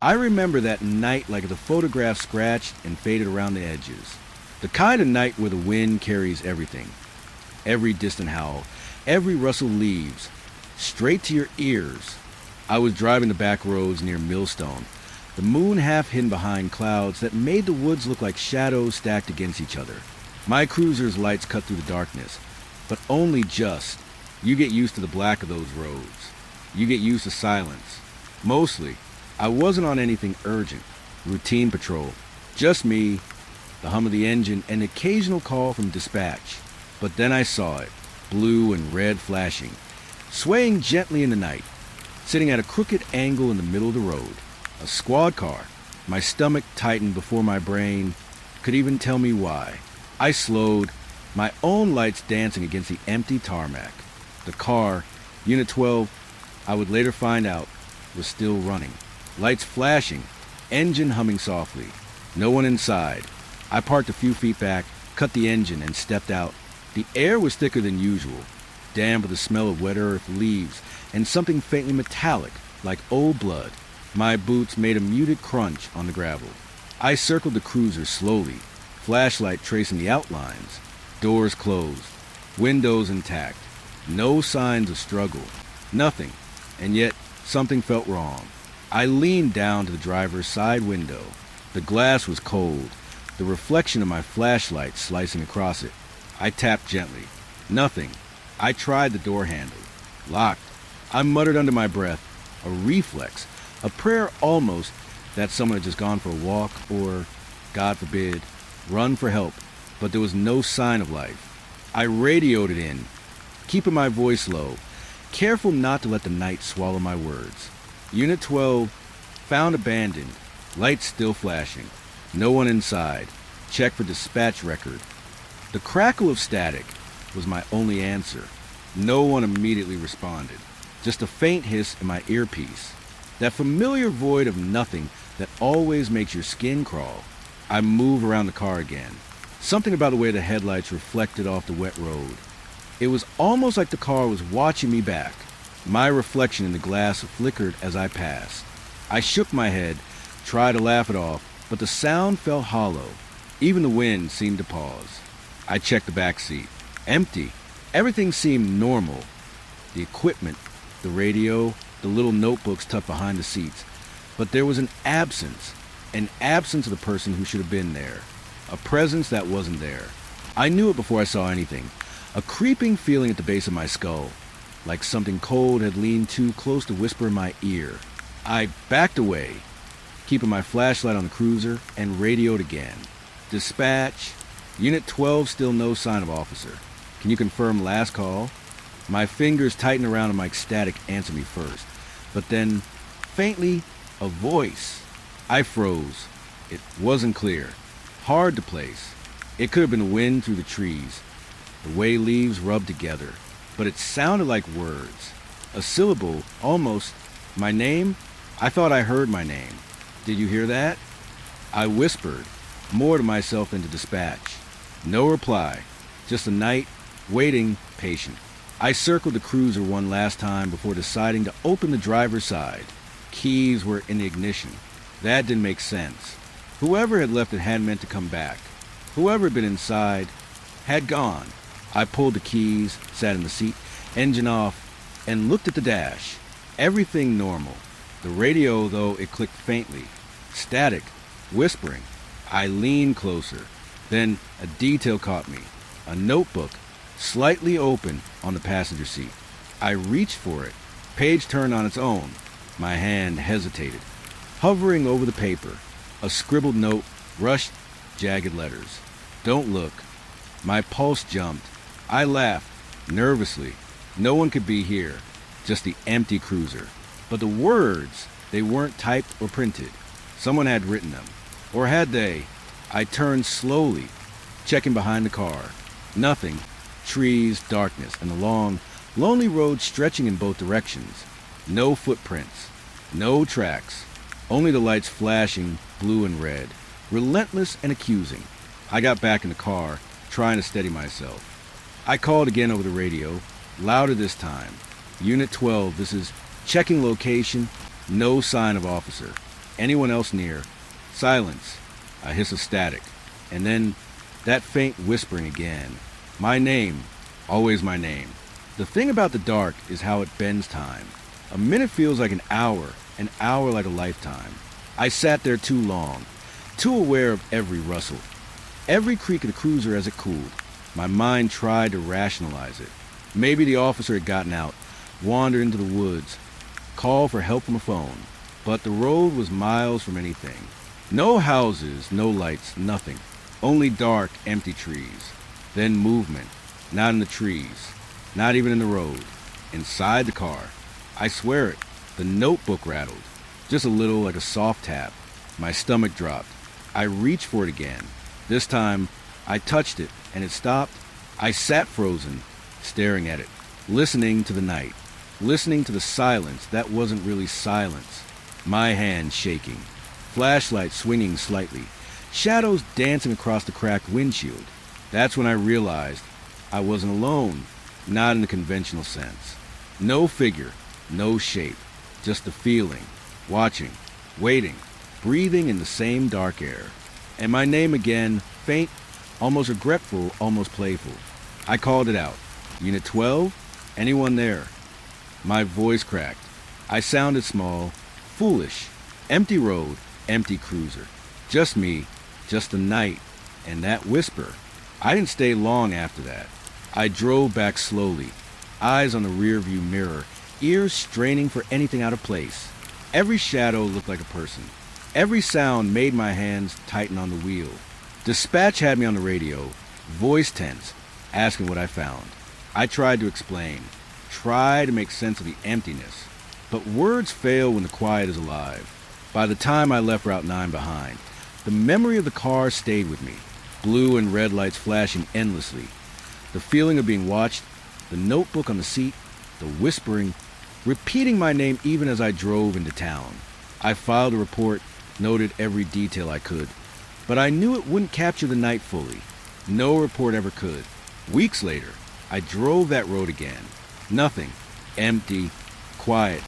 I remember that night like the photograph scratched and faded around the edges. The kind of night where the wind carries everything. Every distant howl, every rustle of leaves, straight to your ears. I was driving the back roads near Millstone, the moon half hidden behind clouds that made the woods look like shadows stacked against each other. My cruiser's lights cut through the darkness, but only just. You get used to the black of those roads. You get used to silence. Mostly, I wasn't on anything urgent. Routine patrol. Just me, the hum of the engine, and an occasional call from dispatch. But then I saw it, blue and red flashing, swaying gently in the night, sitting at a crooked angle in the middle of the road. A squad car. My stomach tightened before my brain could even tell me why. I slowed, my own lights dancing against the empty tarmac. The car, Unit 12, I would later find out, was still running. Lights flashing, engine humming softly. No one inside. I parked a few feet back, cut the engine, and stepped out. The air was thicker than usual, damp with the smell of wet earth, leaves, and something faintly metallic, like old blood. My boots made a muted crunch on the gravel. I circled the cruiser slowly, flashlight tracing the outlines. Doors closed, windows intact. No signs of struggle. Nothing. And yet, something felt wrong. I leaned down to the driver's side window. The glass was cold, the reflection of my flashlight slicing across it. I tapped gently. Nothing. I tried the door handle. Locked. I muttered under my breath. A reflex. A prayer almost that someone had just gone for a walk or, God forbid, run for help. But there was no sign of life. I radioed it in, keeping my voice low, careful not to let the night swallow my words. Unit 12, found abandoned, lights still flashing. No one inside. Check for dispatch record. The crackle of static was my only answer. No one immediately responded. Just a faint hiss in my earpiece. That familiar void of nothing that always makes your skin crawl. I moved around the car again. Something about the way the headlights reflected off the wet road. It was almost like the car was watching me back. My reflection in the glass flickered as I passed. I shook my head, tried to laugh it off, but the sound felt hollow. Even the wind seemed to pause. I checked the back seat. Empty. Everything seemed normal. The equipment, the radio, the little notebooks tucked behind the seats. But there was an absence of the person who should have been there. A presence that wasn't there. I knew it before I saw anything. A creeping feeling at the base of my skull, like something cold had leaned too close to whisper in my ear. I backed away, keeping my flashlight on the cruiser, and radioed again. Dispatch. Unit 12, still no sign of officer. Can you confirm last call? My fingers tightened around and my ecstatic answered me first. But then, faintly, a voice. I froze. It wasn't clear. Hard to place. It could have been wind through the trees, the way leaves rubbed together. But it sounded like words. A syllable, almost. My name? I thought I heard my name. Did you hear that? I whispered, more to myself than to dispatch. No reply. Just a night, waiting, patient. I circled the cruiser one last time before deciding to open the driver's side. Keys were in the ignition. That didn't make sense. Whoever had left it hadn't meant to come back. Whoever had been inside had gone. I pulled the keys, sat in the seat, engine off, and looked at the dash. Everything normal. The radio, though, it clicked faintly. Static. Whispering. I leaned closer. Then a detail caught me. A notebook, slightly open on the passenger seat. I reached for it. Page turned on its own. My hand hesitated. Hovering over the paper. A scribbled note, rushed, jagged letters. Don't look. My pulse jumped. I laughed, nervously. No one could be here. Just the empty cruiser. But the words, they weren't typed or printed. Someone had written them. Or had they? I turned slowly, checking behind the car. Nothing. Trees, darkness, and the long, lonely road stretching in both directions. No footprints. No tracks. Only the lights flashing, blue and red. Relentless and accusing. I got back in the car, trying to steady myself. I called again over the radio, louder this time. Unit 12, this is checking location, no sign of officer. Anyone else near? Silence. A hiss of static. And then that faint whispering again. My name. Always my name. The thing about the dark is how it bends time. A minute feels like an hour like a lifetime. I sat there too long, too aware of every rustle, every creak of the cruiser as it cooled. My mind tried to rationalize it. Maybe the officer had gotten out, wandered into the woods, called for help from a phone. But the road was miles from anything. No houses, no lights, nothing. Only dark, empty trees. Then movement. Not in the trees. Not even in the road. Inside the car. I swear it. The notebook rattled. Just a little, like a soft tap. My stomach dropped. I reached for it again. This time, I touched it, and it stopped. I sat frozen, staring at it, listening to the night, listening to the silence that wasn't really silence. My hand shaking, flashlight swinging slightly, shadows dancing across the cracked windshield. That's when I realized I wasn't alone, not in the conventional sense. No figure, no shape, just the feeling, watching, waiting, breathing in the same dark air. And my name again, faint, almost regretful, almost playful. I called it out. Unit 12? Anyone there? My voice cracked. I sounded small, foolish. Empty road, empty cruiser. Just me, just the night, and that whisper. I didn't stay long after that. I drove back slowly, eyes on the rearview mirror, ears straining for anything out of place. Every shadow looked like a person. Every sound made my hands tighten on the wheel. Dispatch had me on the radio, voice tense, asking what I found. I tried to explain, tried to make sense of the emptiness, but words fail when the quiet is alive. By the time I left Route 9 behind, the memory of the car stayed with me, blue and red lights flashing endlessly, the feeling of being watched, the notebook on the seat, the whispering, repeating my name even as I drove into town. I filed a report, noted every detail I could, but I knew it wouldn't capture the night fully. No report ever could. Weeks later, I drove that road again. Nothing. Empty, quiet,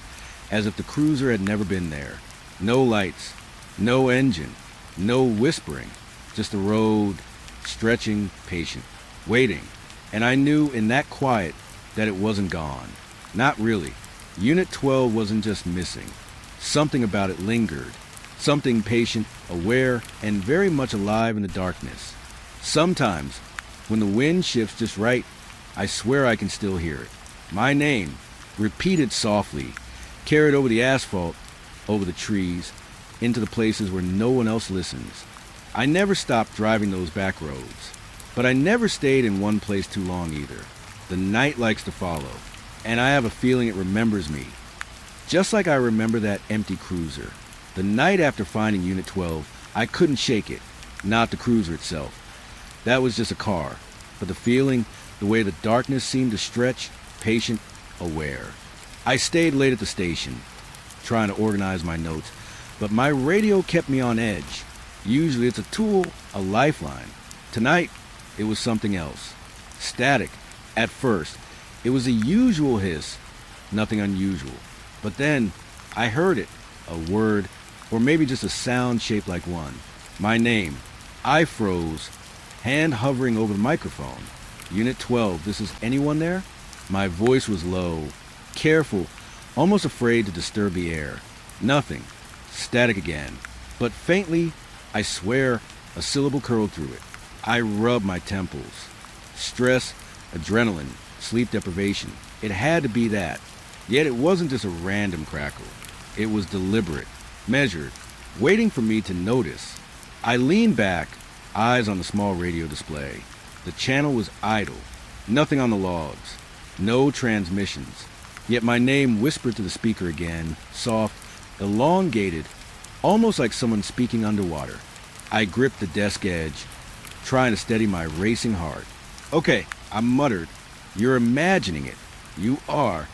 as if the cruiser had never been there. No lights, no engine, no whispering, just the road, stretching, patient, waiting. And I knew in that quiet that it wasn't gone. Not really. Unit 12 wasn't just missing. Something about it lingered. Something patient, aware, and very much alive in the darkness. Sometimes, when the wind shifts just right, I swear I can still hear it. My name, repeated softly, carried over the asphalt, over the trees, into the places where no one else listens. I never stopped driving those back roads, but I never stayed in one place too long either. The night likes to follow, and I have a feeling it remembers me. Just like I remember that empty cruiser. The night after finding Unit 12, I couldn't shake it, not the cruiser itself. That was just a car, but the feeling, the way the darkness seemed to stretch, patient, aware. I stayed late at the station, trying to organize my notes, but my radio kept me on edge. Usually it's a tool, a lifeline. Tonight, it was something else. Static, at first. It was the usual hiss, nothing unusual. But then, I heard it, a word, or maybe just a sound shaped like one. My name. I froze, hand hovering over the microphone. Unit 12, this is anyone there? My voice was low, careful, almost afraid to disturb the air. Nothing. Static again. But faintly, I swear, a syllable curled through it. I rubbed my temples. Stress, adrenaline, sleep deprivation. It had to be that. Yet it wasn't just a random crackle. It was deliberate, measured, waiting for me to notice. I leaned back, eyes on the small radio display. The channel was idle, nothing on the logs, no transmissions. Yet my name whispered to the speaker again, soft, elongated, almost like someone speaking underwater. I gripped the desk edge, trying to steady my racing heart. Okay, I muttered. You're imagining it. You are.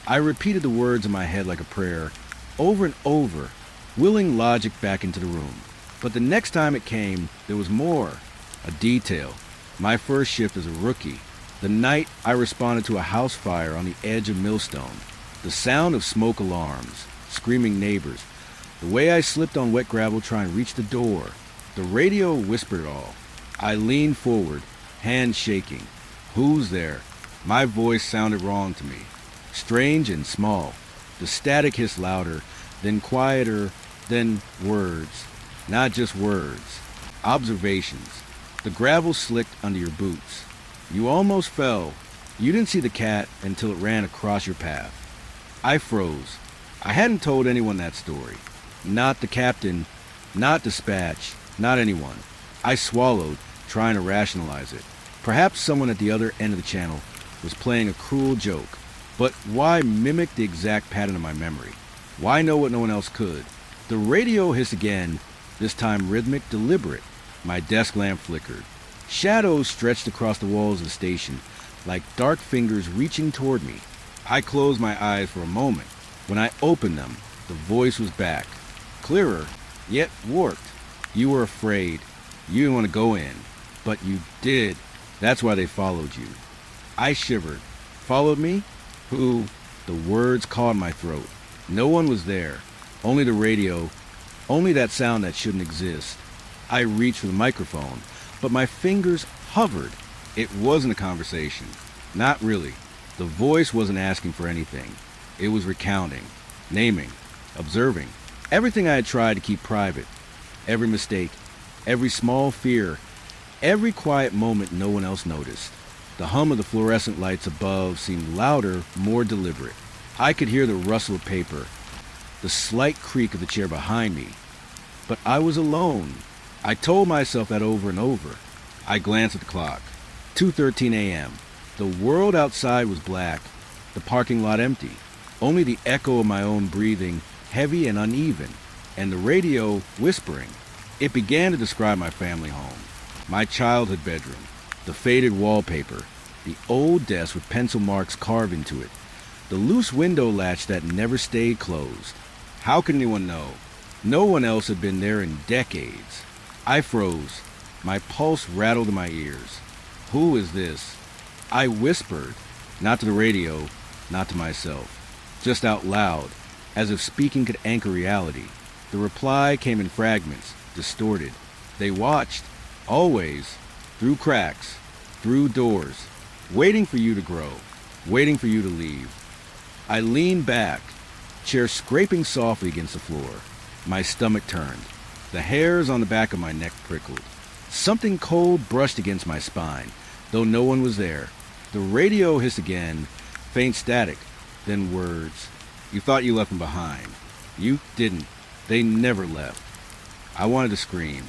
I repeated the words in my head like a prayer, over and over, willing logic back into the room. But the next time it came, there was more. A detail. My first shift as a rookie. The night I responded to a house fire on the edge of Millstone. The sound of smoke alarms, screaming neighbors, The way I slipped on wet gravel trying to reach the door. The radio whispered it all. I leaned forward, hands shaking. Who's there? My voice sounded wrong to me. Strange and small. The static hissed louder, then quieter, then words. Not just words. Observations. The gravel slicked under your boots. You almost fell. You didn't see the cat until it ran across your path. I froze. I hadn't told anyone that story. Not the captain, not dispatch, not anyone. I swallowed, trying to rationalize it. Perhaps someone at the other end of the channel was playing a cruel joke. But why mimic the exact pattern of my memory? Why know what no one else could? The radio hissed again, this time rhythmic, deliberate. My desk lamp flickered. Shadows stretched across the walls of the station, like dark fingers reaching toward me. I closed my eyes for a moment. When I opened them, the voice was back. Clearer, yet warped. You were afraid. You didn't want to go in. But you did. That's why they followed you. I shivered. Followed me? Who? The words caught in my throat. No one was there. Only the radio. Only that sound that shouldn't exist. I reached for the microphone, but my fingers hovered. It wasn't a conversation. Not really. The voice wasn't asking for anything. It was recounting, naming, observing. Everything I had tried to keep private. Every mistake, every small fear, every quiet moment no one else noticed. The hum of the fluorescent lights above seemed louder, more deliberate. I could hear the rustle of paper, the slight creak of the chair behind me. But I was alone. I told myself that over and over. I glanced at the clock. 2:13 a.m. The world outside was black, the parking lot empty. Only the echo of my own breathing, heavy and uneven, and the radio whispering. It began to describe my family home, my childhood bedroom, the faded wallpaper, the old desk with pencil marks carved into it, the loose window latch that never stayed closed. How could anyone know? No one else had been there in decades. I froze. My pulse rattled in my ears. Who is this? I whispered, not to the radio, not to myself, just out loud, as if speaking could anchor reality. The reply came in fragments, distorted. They watched, always, through cracks, through doors, waiting for you to grow, waiting for you to leave. I leaned back, chair scraping softly against the floor. My stomach turned. The hairs on the back of my neck prickled. Something cold brushed against my spine, though no one was there. The radio hissed again, faint static, then words. You thought you left them behind. You didn't. They never left. I wanted to scream.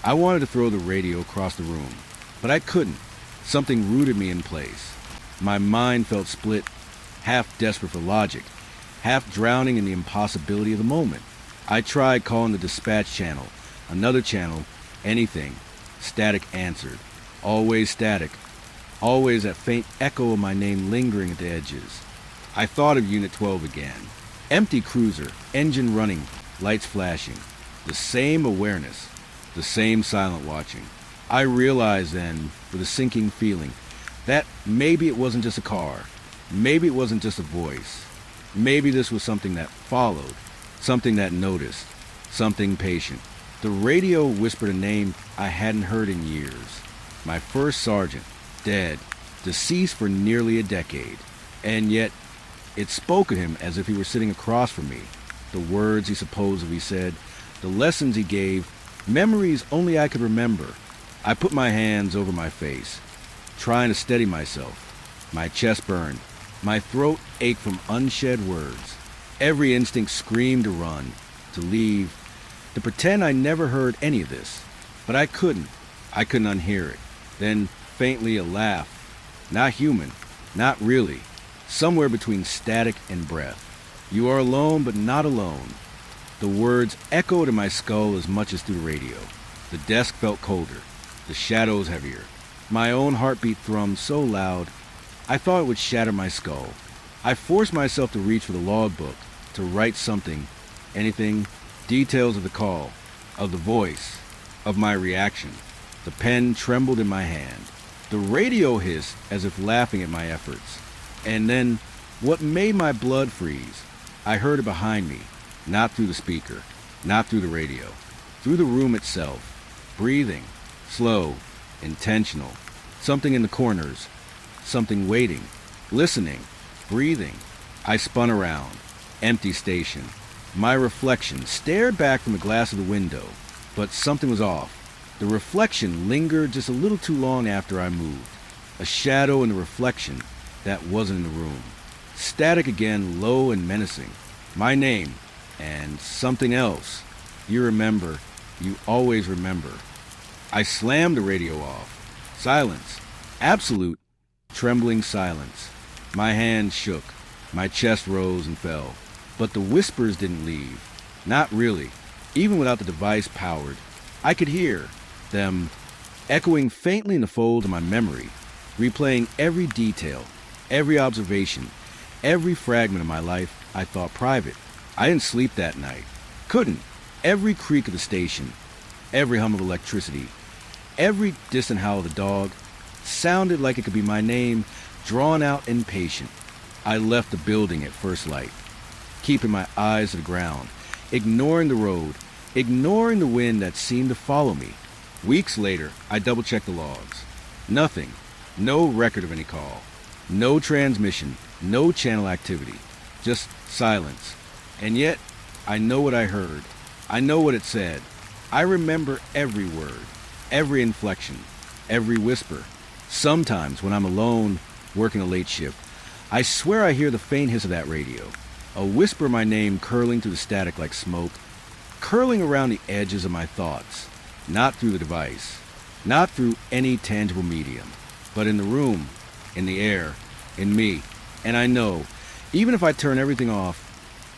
I wanted to throw the radio across the room, but I couldn't. Something rooted me in place. My mind felt split, half desperate for logic, half drowning in the impossibility of the moment. I tried calling the dispatch channel, another channel, anything. Static answered. Always static. Always that faint echo of my name lingering at the edges. I thought of Unit 12 again. Empty cruiser, engine running, lights flashing. The same awareness, the same silent watching. I realized then, with a sinking feeling, that maybe it wasn't just a car. Maybe it wasn't just a voice. Maybe this was something that followed, something that noticed, something patient. The radio whispered a name I hadn't heard in years. My first sergeant, dead, deceased for nearly a decade. And yet, it spoke of him as if he were sitting across from me. The words he supposedly said, the lessons he gave, memories only I could remember. I put my hands over my face, trying to steady myself. My chest burned. My throat ached from unshed words. Every instinct screamed to run, to leave, to pretend I never heard any of this. But I couldn't. I couldn't unhear it. Then, faintly, a laugh. Not human. Not really. Somewhere between static and breath. You are alone, but not alone. The words echoed in my skull as much as through the radio. The desk felt colder. The shadows heavier. My own heartbeat thrummed so loud, I thought it would shatter my skull. I forced myself to reach for the logbook, to write something, anything, details of the call, of the voice, of my reaction. The pen trembled in my hand. The radio hissed as if laughing at my efforts. And then, what made my blood freeze? I heard it behind me, not through the speaker. Not through the radio. Through the room itself. Breathing. Slow. Intentional. Something in the corners. Something waiting. Listening. Breathing. I spun around. Empty station. My reflection stared back from the glass of the window, but something was off. The reflection lingered just a little too long after I moved. A shadow in the reflection that wasn't in the room. Static again, low and menacing. My name, and something else. You remember. You always remember. I slammed the radio off. Silence. Absolute, trembling silence. My hands shook. My chest rose and fell. But the whispers didn't leave. Not really. Even without the device powered, I could hear them echoing faintly in the fold of my memory, replaying every detail, every observation, every fragment of my life I thought private. I didn't sleep that night. Couldn't. Every creak of the station, every hum of electricity, every distant howl of the dog sounded like it could be my name, drawn out and patient. I left the building at first light, keeping my eyes to the ground, ignoring the road, ignoring the wind that seemed to follow me. Weeks later, I double-checked the logs. Nothing. No record of any call. No transmission. No channel activity. Just silence. And yet, I know what I heard. I know what it said. I remember every word, every inflection, every whisper. Sometimes, when I'm alone, working a late shift, I swear I hear the faint hiss of that radio. A whisper my name curling through the static like smoke, curling around the edges of my thoughts. Not through the device, not through any tangible medium, but in the room, in the air, in me. And I know, even if I turn everything off,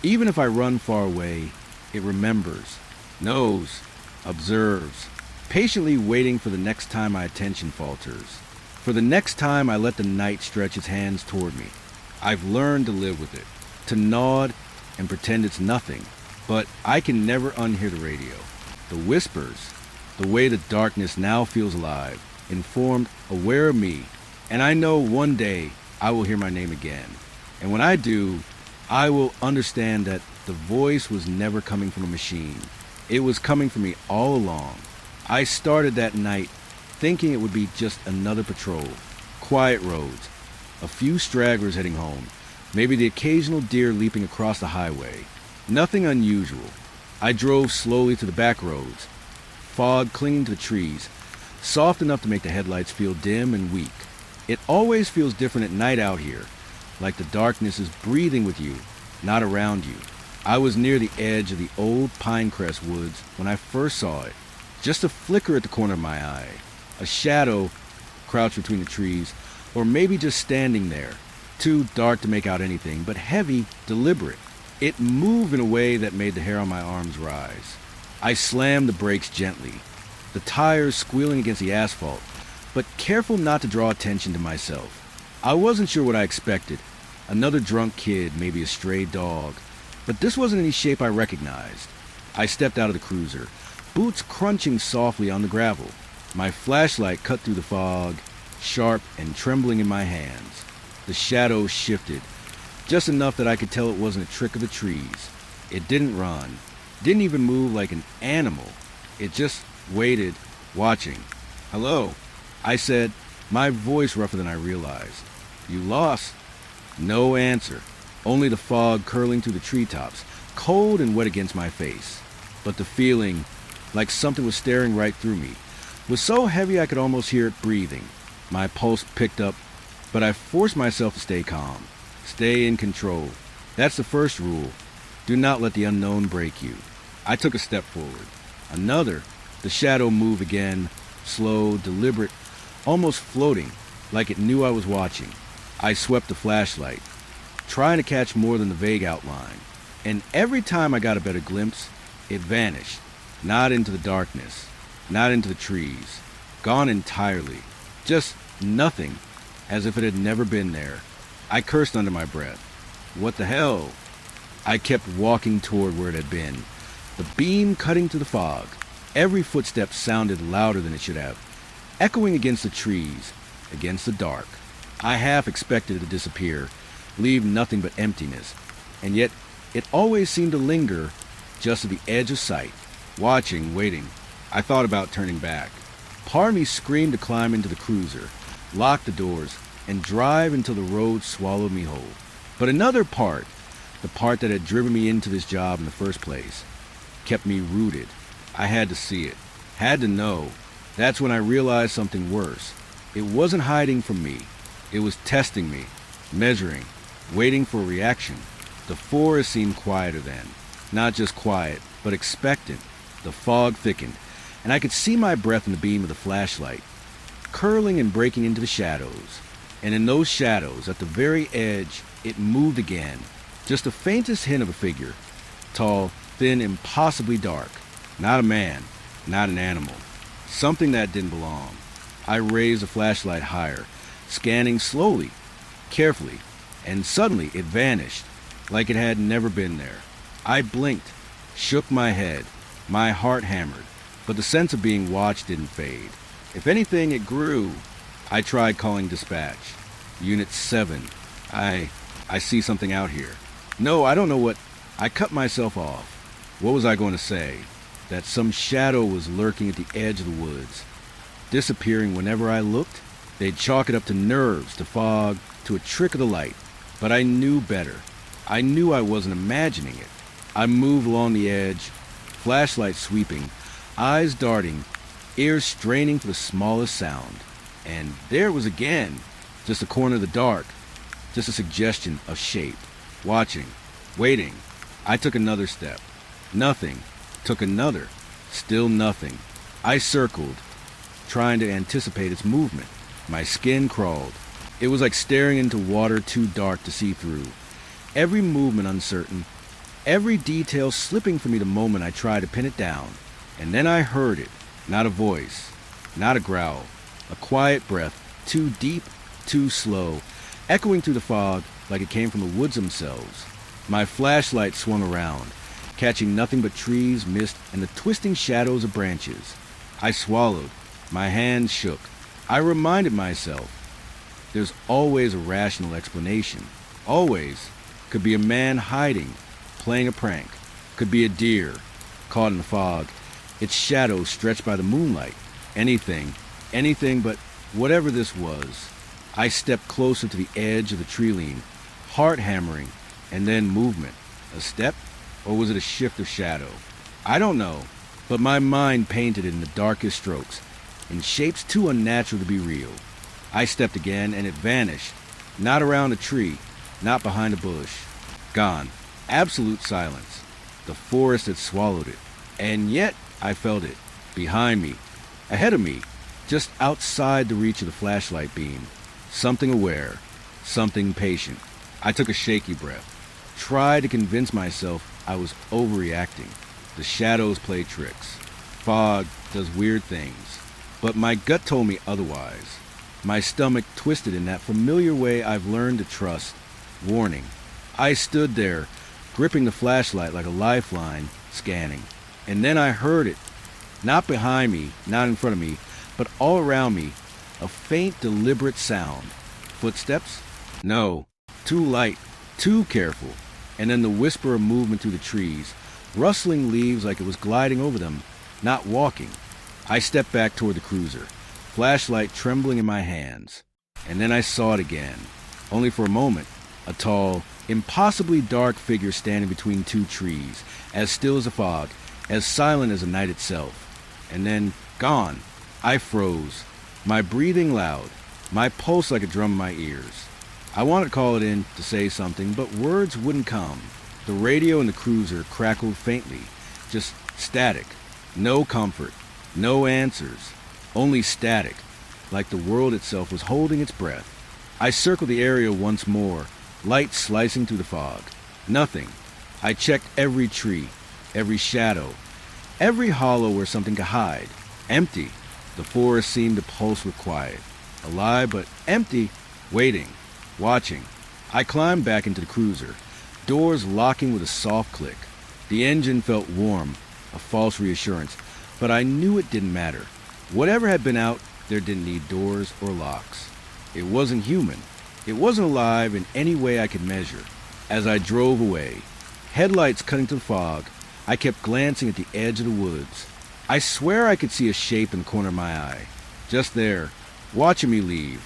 even if I run far away, it remembers, knows, observes, patiently waiting for the next time my attention falters, for the next time I let the night stretch its hands toward me. I've learned to live with it, to nod and pretend it's nothing, but I can never unhear the radio. The whispers, the way the darkness now feels alive, informed, aware of me, and I know one day I will hear my name again. And when I do, I will understand that the voice was never coming from a machine. It was coming from me all along. I started that night thinking it would be just another patrol, quiet roads, a few stragglers heading home, maybe the occasional deer leaping across the highway. Nothing unusual. I drove slowly to the back roads, fog clinging to the trees, soft enough to make the headlights feel dim and weak. It always feels different at night out here, like the darkness is breathing with you, not around you. I was near the edge of the old Pinecrest woods when I first saw it. Just a flicker at the corner of my eye. A shadow crouched between the trees, or maybe just standing there, too dark to make out anything, but heavy, deliberate. It moved in a way that made the hair on my arms rise. I slammed the brakes gently, the tires squealing against the asphalt, but careful not to draw attention to myself. I wasn't sure what I expected. Another drunk kid, maybe a stray dog, but this wasn't any shape I recognized. I stepped out of the cruiser, boots crunching softly on the gravel. My flashlight cut through the fog, sharp and trembling in my hands. The shadows shifted, just enough that I could tell it wasn't a trick of the trees. It didn't run, didn't even move like an animal. It just waited, watching. "Hello," I said, my voice rougher than I realized. "You lost?" No answer, only the fog curling through the treetops, cold and wet against my face. But the feeling, like something was staring right through me, was so heavy I could almost hear it breathing. My pulse picked up, but I forced myself to stay calm, stay in control. That's the first rule. Do not let the unknown break you. I took a step forward. Another. The shadow moved again, slow, deliberate, almost floating, like it knew I was watching. I swept the flashlight, trying to catch more than the vague outline. And every time I got a better glimpse, it vanished. Not into the darkness, not into the trees. Gone entirely. Just nothing, as if it had never been there. I cursed under my breath. What the hell? I kept walking toward where it had been, the beam cutting through the fog. Every footstep sounded louder than it should have, echoing against the trees, against the dark. I half expected it to disappear, leave nothing but emptiness, and yet it always seemed to linger, just at the edge of sight, watching, waiting. I thought about turning back. Part of me screamed to climb into the cruiser, lock the doors, and drive until the road swallowed me whole. But another part, the part that had driven me into this job in the first place, kept me rooted. I had to see it, had to know. That's when I realized something worse. It wasn't hiding from me. It was testing me, measuring, waiting for a reaction. The forest seemed quieter then. Not just quiet, but expectant. The fog thickened, and I could see my breath in the beam of the flashlight, curling and breaking into the shadows. And in those shadows, at the very edge, it moved again. Just the faintest hint of a figure. Tall, thin, impossibly dark. Not a man, not an animal. Something that didn't belong. I raised the flashlight higher, scanning slowly, carefully, and suddenly it vanished, like it had never been there. I blinked, shook my head, my heart hammered, but the sense of being watched didn't fade. If anything, it grew. I tried calling dispatch. Unit 7. I see something out here. No, I don't know what... I cut myself off. What was I going to say? That some shadow was lurking at the edge of the woods, disappearing whenever I looked? They'd chalk it up to nerves, to fog, to a trick of the light. But I knew better. I knew I wasn't imagining it. I moved along the edge, flashlight sweeping, eyes darting, ears straining for the smallest sound. And there it was again, just a corner of the dark, just a suggestion of shape. Watching, waiting. I took another step. Nothing. Took another. Still nothing. I circled, trying to anticipate its movement. My skin crawled. It was like staring into water too dark to see through. Every movement uncertain, every detail slipping from me the moment I tried to pin it down. And then I heard it. Not a voice, not a growl, a quiet breath, too deep, too slow, echoing through the fog like it came from the woods themselves. My flashlight swung around, catching nothing but trees, mist, and the twisting shadows of branches. I swallowed. My hands shook. I reminded myself, there's always a rational explanation. Always. Could be a man hiding, playing a prank. Could be a deer, caught in the fog, its shadow stretched by the moonlight. Anything but whatever this was. I stepped closer to the edge of the tree lean, heart hammering, and then movement. A step? Or was it a shift of shadow? I don't know, but my mind painted it in the darkest strokes, in shapes too unnatural to be real. I stepped again, and it vanished. Not around a tree, not behind a bush. Gone. Absolute silence. The forest had swallowed it. And yet, I felt it. Behind me. Ahead of me. Just outside the reach of the flashlight beam. Something aware. Something patient. I took a shaky breath. Tried to convince myself I was overreacting. The shadows play tricks. Fog does weird things. But my gut told me otherwise. My stomach twisted in that familiar way I've learned to trust. Warning. I stood there, gripping the flashlight like a lifeline, scanning. And then I heard it. Not behind me, not in front of me, but all around me. A faint, deliberate sound. Footsteps? No. Too light, too careful. And then the whisper of movement through the trees, rustling leaves like it was gliding over them, not walking. I stepped back toward the cruiser, flashlight trembling in my hands. And then I saw it again, only for a moment. A tall, impossibly dark figure standing between two trees, as still as a fog, as silent as the night itself. And then, gone. I froze, my breathing loud, my pulse like a drum in my ears. I wanted to call it in to say something, but words wouldn't come. The radio in the cruiser crackled faintly, just static. No comfort, no answers, only static, like the world itself was holding its breath. I circled the area once more, light slicing through the fog. Nothing. I checked every tree, every shadow, every hollow where something could hide. Empty. The forest seemed to pulse with quiet. Alive, but empty, waiting. Watching. I climbed back into the cruiser, doors locking with a soft click. The engine felt warm, a false reassurance, but I knew it didn't matter. Whatever had been out, there didn't need doors or locks. It wasn't human. It wasn't alive in any way I could measure. As I drove away, headlights cutting through the fog, I kept glancing at the edge of the woods. I swear I could see a shape in the corner of my eye. Just there, watching me leave,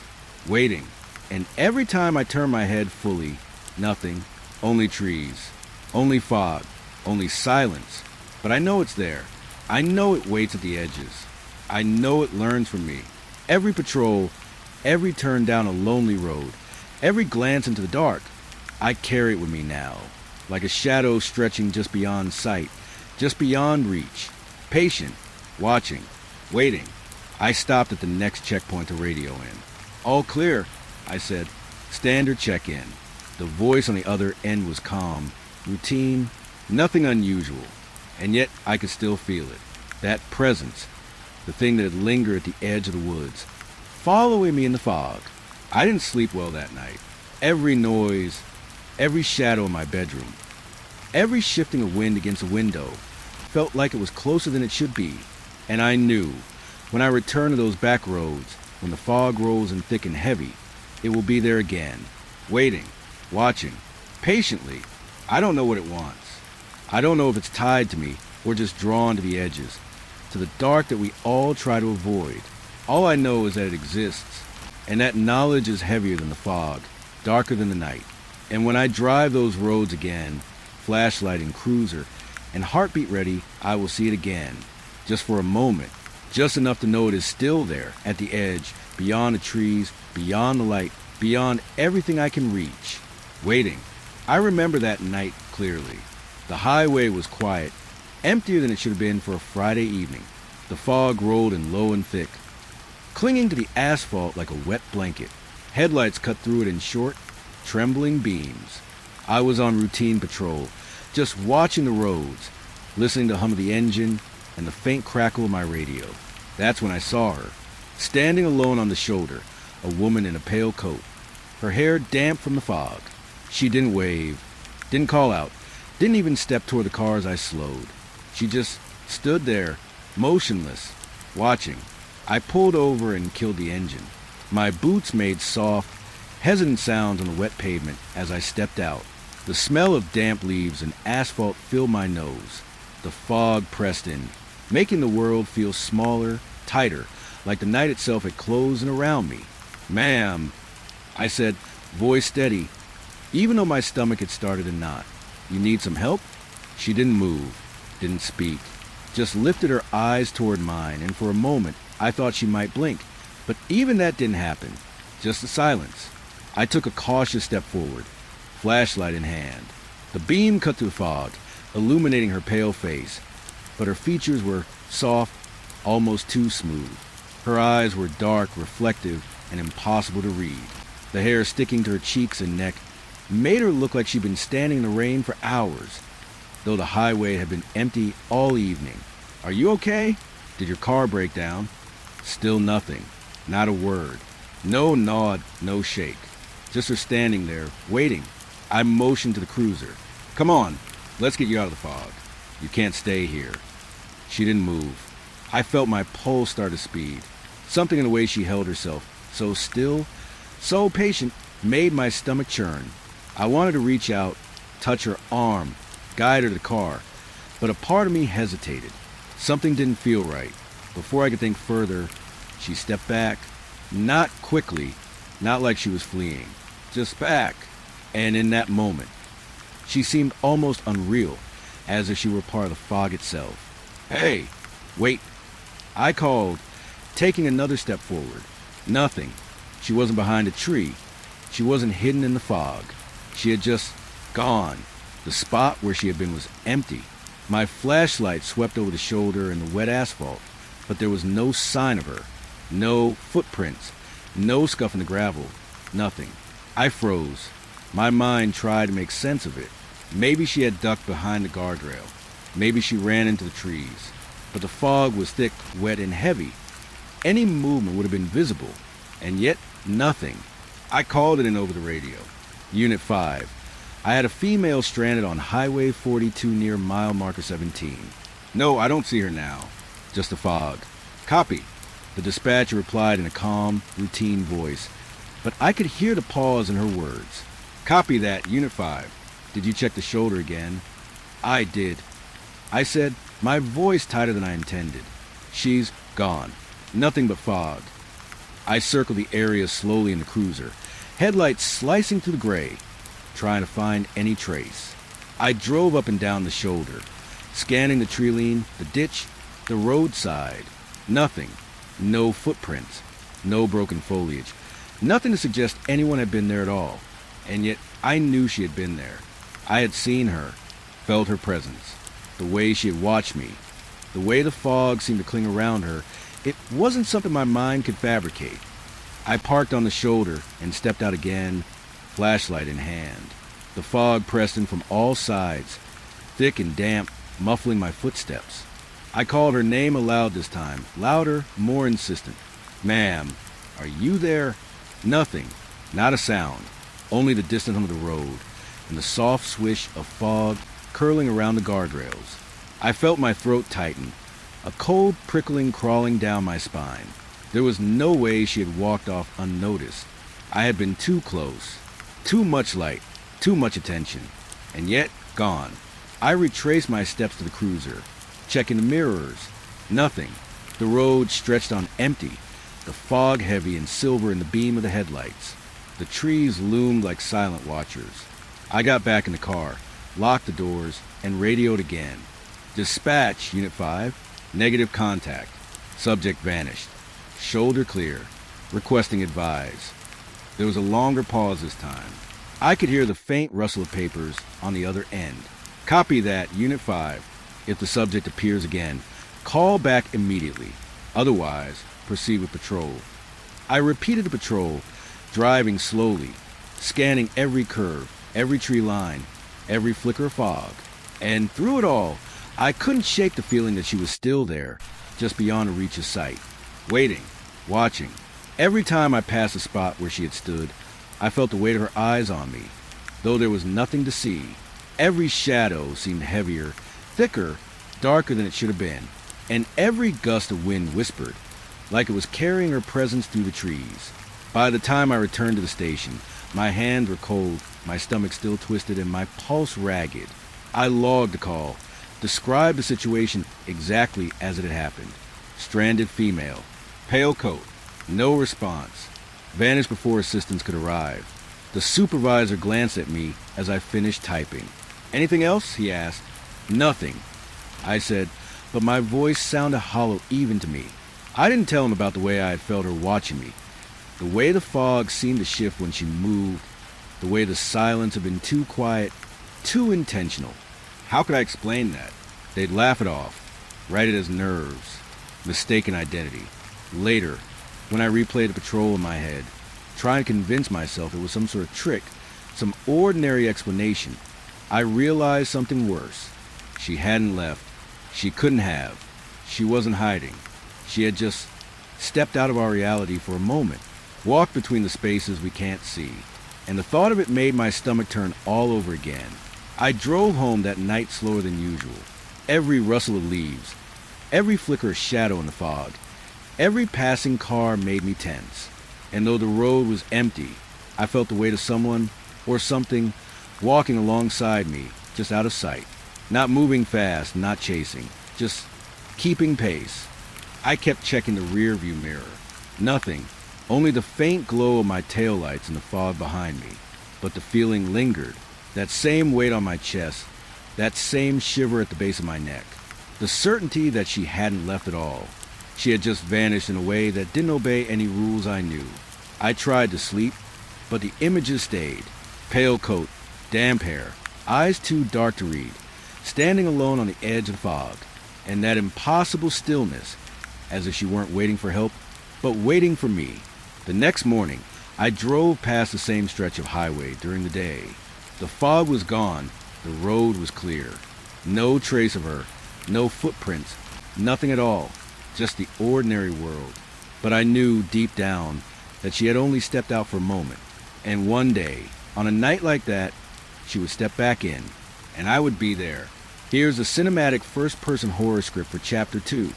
waiting. And every time I turned my head fully, nothing, only trees, only fog, only silence. But I know it's there. I know it waits at the edges. I know it learns from me. Every patrol, every turn down a lonely road, every glance into the dark, I carry it with me now, like a shadow stretching just beyond sight, just beyond reach, patient, watching, waiting. I stopped at the next checkpoint to radio in. All clear, I said. Standard check-in. The voice on the other end was calm, routine, nothing unusual. And yet I could still feel it. That presence, the thing that had lingered at the edge of the woods, following me in the fog. I didn't sleep well that night. Every noise, every shadow in my bedroom, every shifting of wind against a window felt like it was closer than it should be. And I knew, when I return to those back roads, when the fog rolls in thick and heavy, it will be there again, waiting, watching, patiently. I don't know what it wants. I don't know if it's tied to me or just drawn to the edges, to the dark that we all try to avoid. All I know is that it exists, and that knowledge is heavier than the fog, darker than the night. And when I drive those roads again, flashlight and cruiser, and heartbeat ready, I will see it again, just for a moment, just enough to know it is still there, at the edge, beyond the trees, beyond the light, beyond everything I can reach, waiting. I remember that night clearly. The highway was quiet, emptier than it should have been for a Friday evening. The fog rolled in low and thick, clinging to the asphalt like a wet blanket. Headlights cut through it in short, trembling beams. I was on routine patrol, just watching the roads, listening to the hum of the engine and the faint crackle of my radio. That's when I saw her, standing alone on the shoulder, a woman in a pale coat, her hair damp from the fog. She didn't wave, didn't call out, didn't even step toward the car as I slowed. She just stood there, motionless, watching. I pulled over and killed the engine. My boots made soft, hesitant sounds on the wet pavement as I stepped out. The smell of damp leaves and asphalt filled my nose. The fog pressed in, making the world feel smaller, tighter, like the night itself had closed in around me. "Ma'am," I said, voice steady, even though my stomach had started a knot. "You need some help?" She didn't move, didn't speak, just lifted her eyes toward mine, and for a moment I thought she might blink, but even that didn't happen, just the silence. I took a cautious step forward, flashlight in hand. The beam cut through the fog, illuminating her pale face, but her features were soft, almost too smooth. Her eyes were dark, reflective, and impossible to read. The hair sticking to her cheeks and neck made her look like she'd been standing in the rain for hours, though the highway had been empty all evening. "Are you okay? Did your car break down?" Still nothing, not a word. No nod, no shake. Just her standing there, waiting. I motioned to the cruiser. "Come on, let's get you out of the fog. You can't stay here." She didn't move. I felt my pulse start to speed. Something in the way she held herself, so still, so patient, made my stomach churn. I wanted to reach out, touch her arm, guide her to the car, but a part of me hesitated. Something didn't feel right. Before I could think further, she stepped back, not quickly, not like she was fleeing, just back. And in that moment, she seemed almost unreal, as if she were part of the fog itself. "Hey, wait," I called, taking another step forward. Nothing. She wasn't behind a tree. She wasn't hidden in the fog. She had just gone. The spot where she had been was empty. My flashlight swept over the shoulder and the wet asphalt, but there was no sign of her. No footprints. No scuff in the gravel. Nothing. I froze. My mind tried to make sense of it. Maybe she had ducked behind the guardrail. Maybe she ran into the trees. But the fog was thick, wet, and heavy. Any movement would have been visible. And yet, nothing. I called it in over the radio. Unit 5. I had a female stranded on Highway 42 near mile marker 17. "No, I don't see her now. Just the fog." "Copy." The dispatcher replied in a calm, routine voice, but I could hear the pause in her words. "Copy that, Unit 5. Did you check the shoulder again?" "I did." I said, my voice tighter than I intended. She's gone. Nothing but fog. I circled the area slowly in the cruiser, headlights slicing through the gray, trying to find any trace. I drove up and down the shoulder, scanning the tree line, the ditch, the roadside. Nothing. No footprints. No broken foliage. Nothing to suggest anyone had been there at all. And yet I knew she had been there. I had seen her, felt her presence, the way she had watched me, the way the fog seemed to cling around her. It wasn't something my mind could fabricate. I parked on the shoulder and stepped out again, flashlight in hand. The fog pressed in from all sides, thick and damp, muffling my footsteps. I called her name aloud this time, louder, more insistent. Ma'am, are you there? Nothing, not a sound, only the distant hum of the road and the soft swish of fog curling around the guardrails. I felt my throat tighten, a cold prickling crawling down my spine. There was no way she had walked off unnoticed. I had been too close, too much light, too much attention, and yet gone. I retraced my steps to the cruiser, checking the mirrors. Nothing. The road stretched on empty, the fog heavy and silver in the beam of the headlights. The trees loomed like silent watchers. I got back in the car, locked the doors, and radioed again. Dispatch, Unit 5. Negative contact. Subject vanished. Shoulder clear. Requesting advise. There was a longer pause this time. I could hear the faint rustle of papers on the other end. Copy that, Unit 5. If the subject appears again, call back immediately. Otherwise, proceed with patrol. I repeated the patrol, driving slowly, scanning every curve, every tree line, every flicker of fog. And through it all, I couldn't shake the feeling that she was still there, just beyond a reach of sight, waiting, watching. Every time I passed the spot where she had stood, I felt the weight of her eyes on me, though there was nothing to see. Every shadow seemed heavier, thicker, darker than it should have been, and every gust of wind whispered, like it was carrying her presence through the trees. By the time I returned to the station, my hands were cold, my stomach still twisted, and my pulse ragged. I logged the call, described the situation exactly as it had happened. Stranded female, pale coat, no response, vanished before assistance could arrive. The supervisor glanced at me as I finished typing. Anything else? He asked. Nothing, I said, but my voice sounded hollow even to me. I didn't tell him about the way I had felt her watching me, the way the fog seemed to shift when she moved, the way the silence had been too quiet, too intentional. How could I explain that? They'd laugh it off, write it as nerves, mistaken identity. Later, when I replayed the patrol in my head, trying to convince myself it was some sort of trick, some ordinary explanation, I realized something worse. She hadn't left. She couldn't have. She wasn't hiding. She had just stepped out of our reality for a moment, walked between the spaces we can't see, and the thought of it made my stomach turn all over again. I drove home that night slower than usual. Every rustle of leaves, every flicker of shadow in the fog, every passing car made me tense. And though the road was empty, I felt the weight of someone or something walking alongside me, just out of sight. Not moving fast, not chasing, just keeping pace. I kept checking the rear view mirror. Nothing, only the faint glow of my taillights in the fog behind me. But the feeling lingered, that same weight on my chest, that same shiver at the base of my neck. The certainty that she hadn't left at all. She had just vanished in a way that didn't obey any rules I knew. I tried to sleep, but the images stayed. Pale coat, damp hair, eyes too dark to read, standing alone on the edge of the fog, and that impossible stillness, as if she weren't waiting for help, but waiting for me. The next morning, I drove past the same stretch of highway during the day. The fog was gone, the road was clear. No trace of her, no footprints, nothing at all, just the ordinary world. But I knew deep down that she had only stepped out for a moment, and one day, on a night like that, she would step back in, and I would be there. Here's a cinematic first-person horror script for Chapter 2.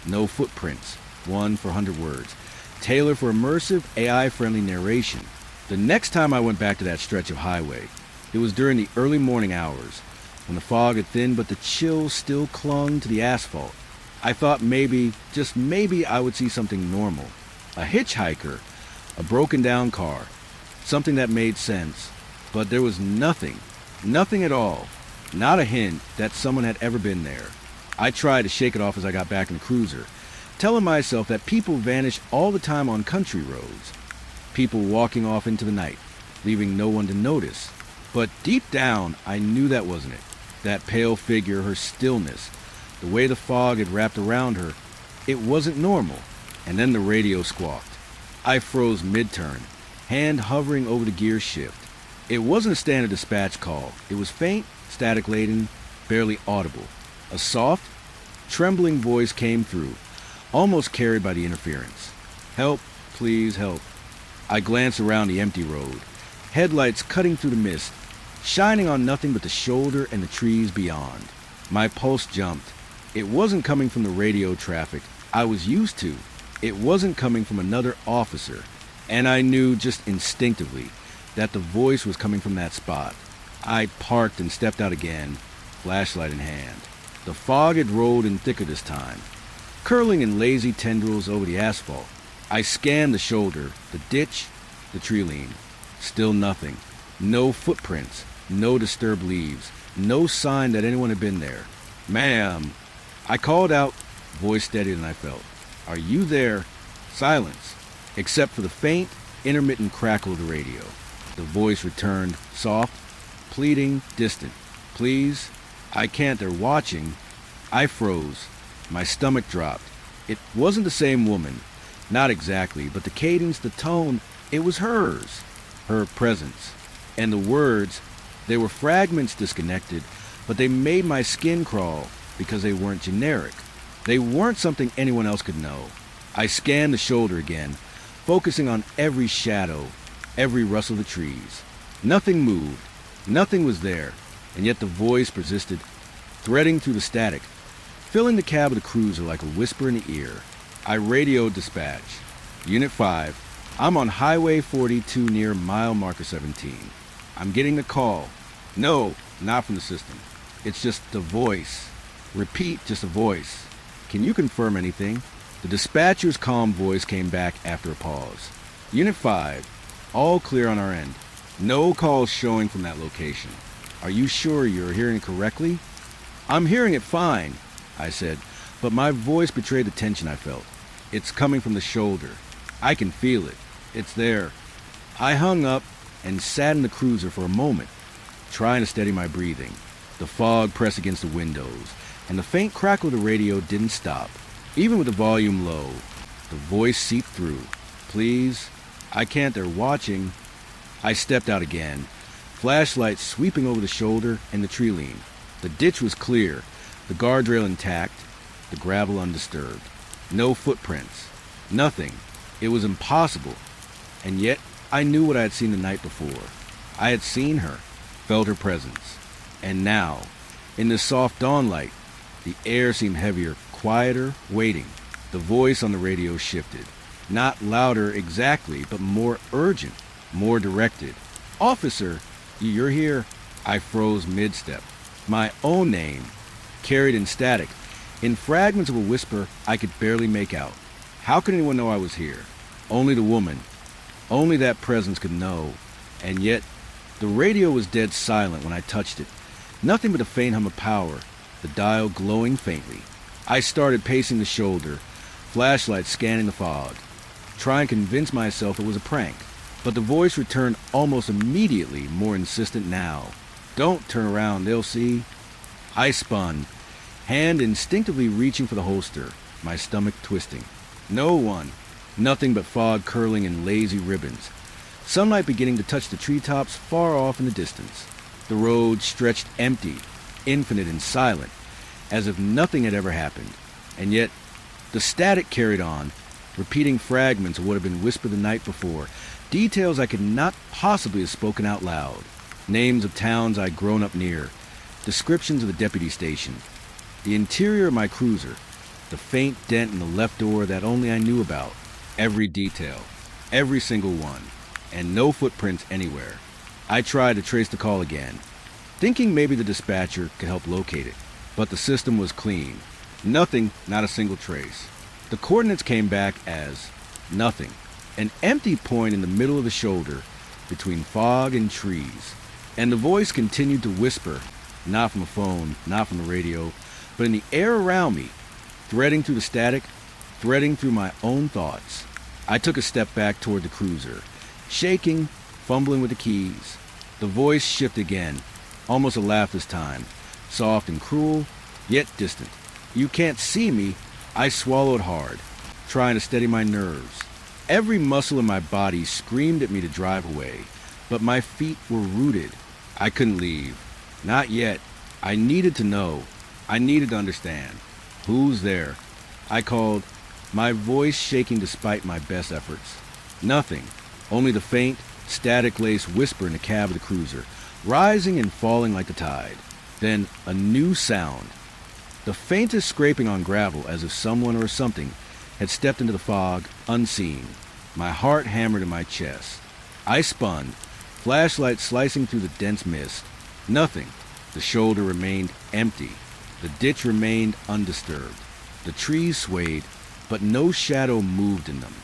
No footprints, 1 for 100 words. Tailored for immersive, AI-friendly narration. The next time I went back to that stretch of highway, it was during the early morning hours. when the fog had thinned but the chill still clung to the asphalt. I thought maybe, just maybe, I would see something normal. A hitchhiker, a broken down car, something that made sense. But there was nothing, nothing at all, not a hint that someone had ever been there. I tried to shake it off as I got back in the cruiser, telling myself that people vanish all the time on country roads. People walking off into the night, leaving no one to notice. But deep down, I knew that wasn't it. That pale figure, her stillness, the way the fog had wrapped around her, it wasn't normal. And then the radio squawked. I froze mid-turn, hand hovering over the gear shift. It wasn't a standard dispatch call. It was faint, static-laden, barely audible. A soft, trembling voice came through, almost carried by the interference. Help, please help. I glanced around the empty road, headlights cutting through the mist, shining on nothing but the shoulder and the trees beyond. My pulse jumped. It wasn't coming from the radio traffic I was used to. It wasn't coming from another officer. And I knew just instinctively that the voice was coming from that spot. I parked and stepped out again, flashlight in hand. The fog had rolled in thicker this time, curling in lazy tendrils over the asphalt. I scanned the shoulder, the ditch, the tree line. Still nothing. No footprints, no disturbed leaves, no sign that anyone had been there. Ma'am. I called out, voice steadier than I felt. Are you there? Silence, except for the faint, intermittent crackle of the radio. The voice returned, soft, pleading, distant. Please, I can't, they're watching. I froze. My stomach dropped. It wasn't the same woman. Not exactly, but the cadence, the tone, it was hers. Her presence. And the words, they were fragments disconnected, but they made my skin crawl because they weren't generic. They weren't something anyone else could know. I scanned the shoulder again, focusing on every shadow, every rustle of the trees. Nothing moved. Nothing was there, and yet the voice persisted, threading through the static, filling the cab of the cruiser like a whisper in the ear. I radioed dispatch. Unit 5, I'm on Highway 42 near mile marker 17. I'm getting the call. No, not from the system. It's just the voice. Repeat, just a voice. Can you confirm anything? The dispatcher's calm voice came back after a pause. Unit 5, all clear on our end. No calls showing from that location. Are you sure you're hearing it correctly? I'm hearing it fine, I said, but my voice betrayed the tension I felt. It's coming from the shoulder. I can feel it. It's there. I hung up and sat in the cruiser for a moment, trying to steady my breathing. The fog pressed against the windows, and the faint crackle of the radio didn't stop. Even with the volume low, the voice seeped through. Please, I can't, they're watching. I stepped out again, flashlight sweeping over the shoulder and the tree line. The ditch was clear, the guardrail intact, the gravel undisturbed. No footprints. Nothing. It was impossible. And yet, I knew what I had seen the night before. I had seen her, felt her presence. And now, in the soft dawn light, the air seemed heavier, quieter, waiting. The voice on the radio shifted. Not louder exactly, but more urgent, more directed. Officer, you're here. I froze mid-step. My own name, carried in static, in fragments of a whisper I could barely make out. How could anyone know I was here? Only the woman. Only that presence could know. And yet, the radio was dead silent when I touched it. Nothing but a faint hum of power, the dial glowing faintly. I started pacing the shoulder, flashlight scanning the fog, trying to convince myself it was a prank. But the voice returned almost immediately, more insistent now. Don't turn around, they'll see. I spun, hand instinctively reaching for the holster, my stomach twisting. No one. Nothing but fog curling in lazy ribbons. Sunlight beginning to touch the treetops far off in the distance. The road stretched empty, infinite and silent, as if nothing had ever happened. And yet, the static carried on, repeating fragments of what had been whispered the night before, details I could not possibly have spoken out loud, names of towns I'd grown up near, descriptions of the deputy station, the interior of my cruiser, the faint dent in the left door that only I knew about, every detail, every single one, and no footprints anywhere. I tried to trace the call again. thinking maybe the dispatcher could help locate it. But the system was clean. Nothing, not a single trace. The coordinates came back as nothing. An empty point in the middle of the shoulder between fog and trees. And the voice continued to whisper, not from a phone, not from the radio, but in the air around me, threading through the static, threading through my own thoughts. I took a step back toward the cruiser, shaking, fumbling with the keys. The voice shifted again, almost a laugh this time, soft and cruel, yet distant. You can't see me. I swallowed hard, trying to steady my nerves. Every muscle in my body screamed at me to drive away, but my feet were rooted. I couldn't leave. Not yet. I needed to know. I needed to understand. Who's there? I called, my voice shaking despite my best efforts. Nothing. Only the faint, static-laced whisper in the cab of the cruiser, rising and falling like the tide. Then a new sound. The faintest scraping on gravel, as if someone or something had stepped into the fog, unseen. My heart hammered in my chest. I spun, flashlight slicing through the dense mist. Nothing. The shoulder remained empty. The ditch remained undisturbed. The trees swayed, but no shadow moved in them.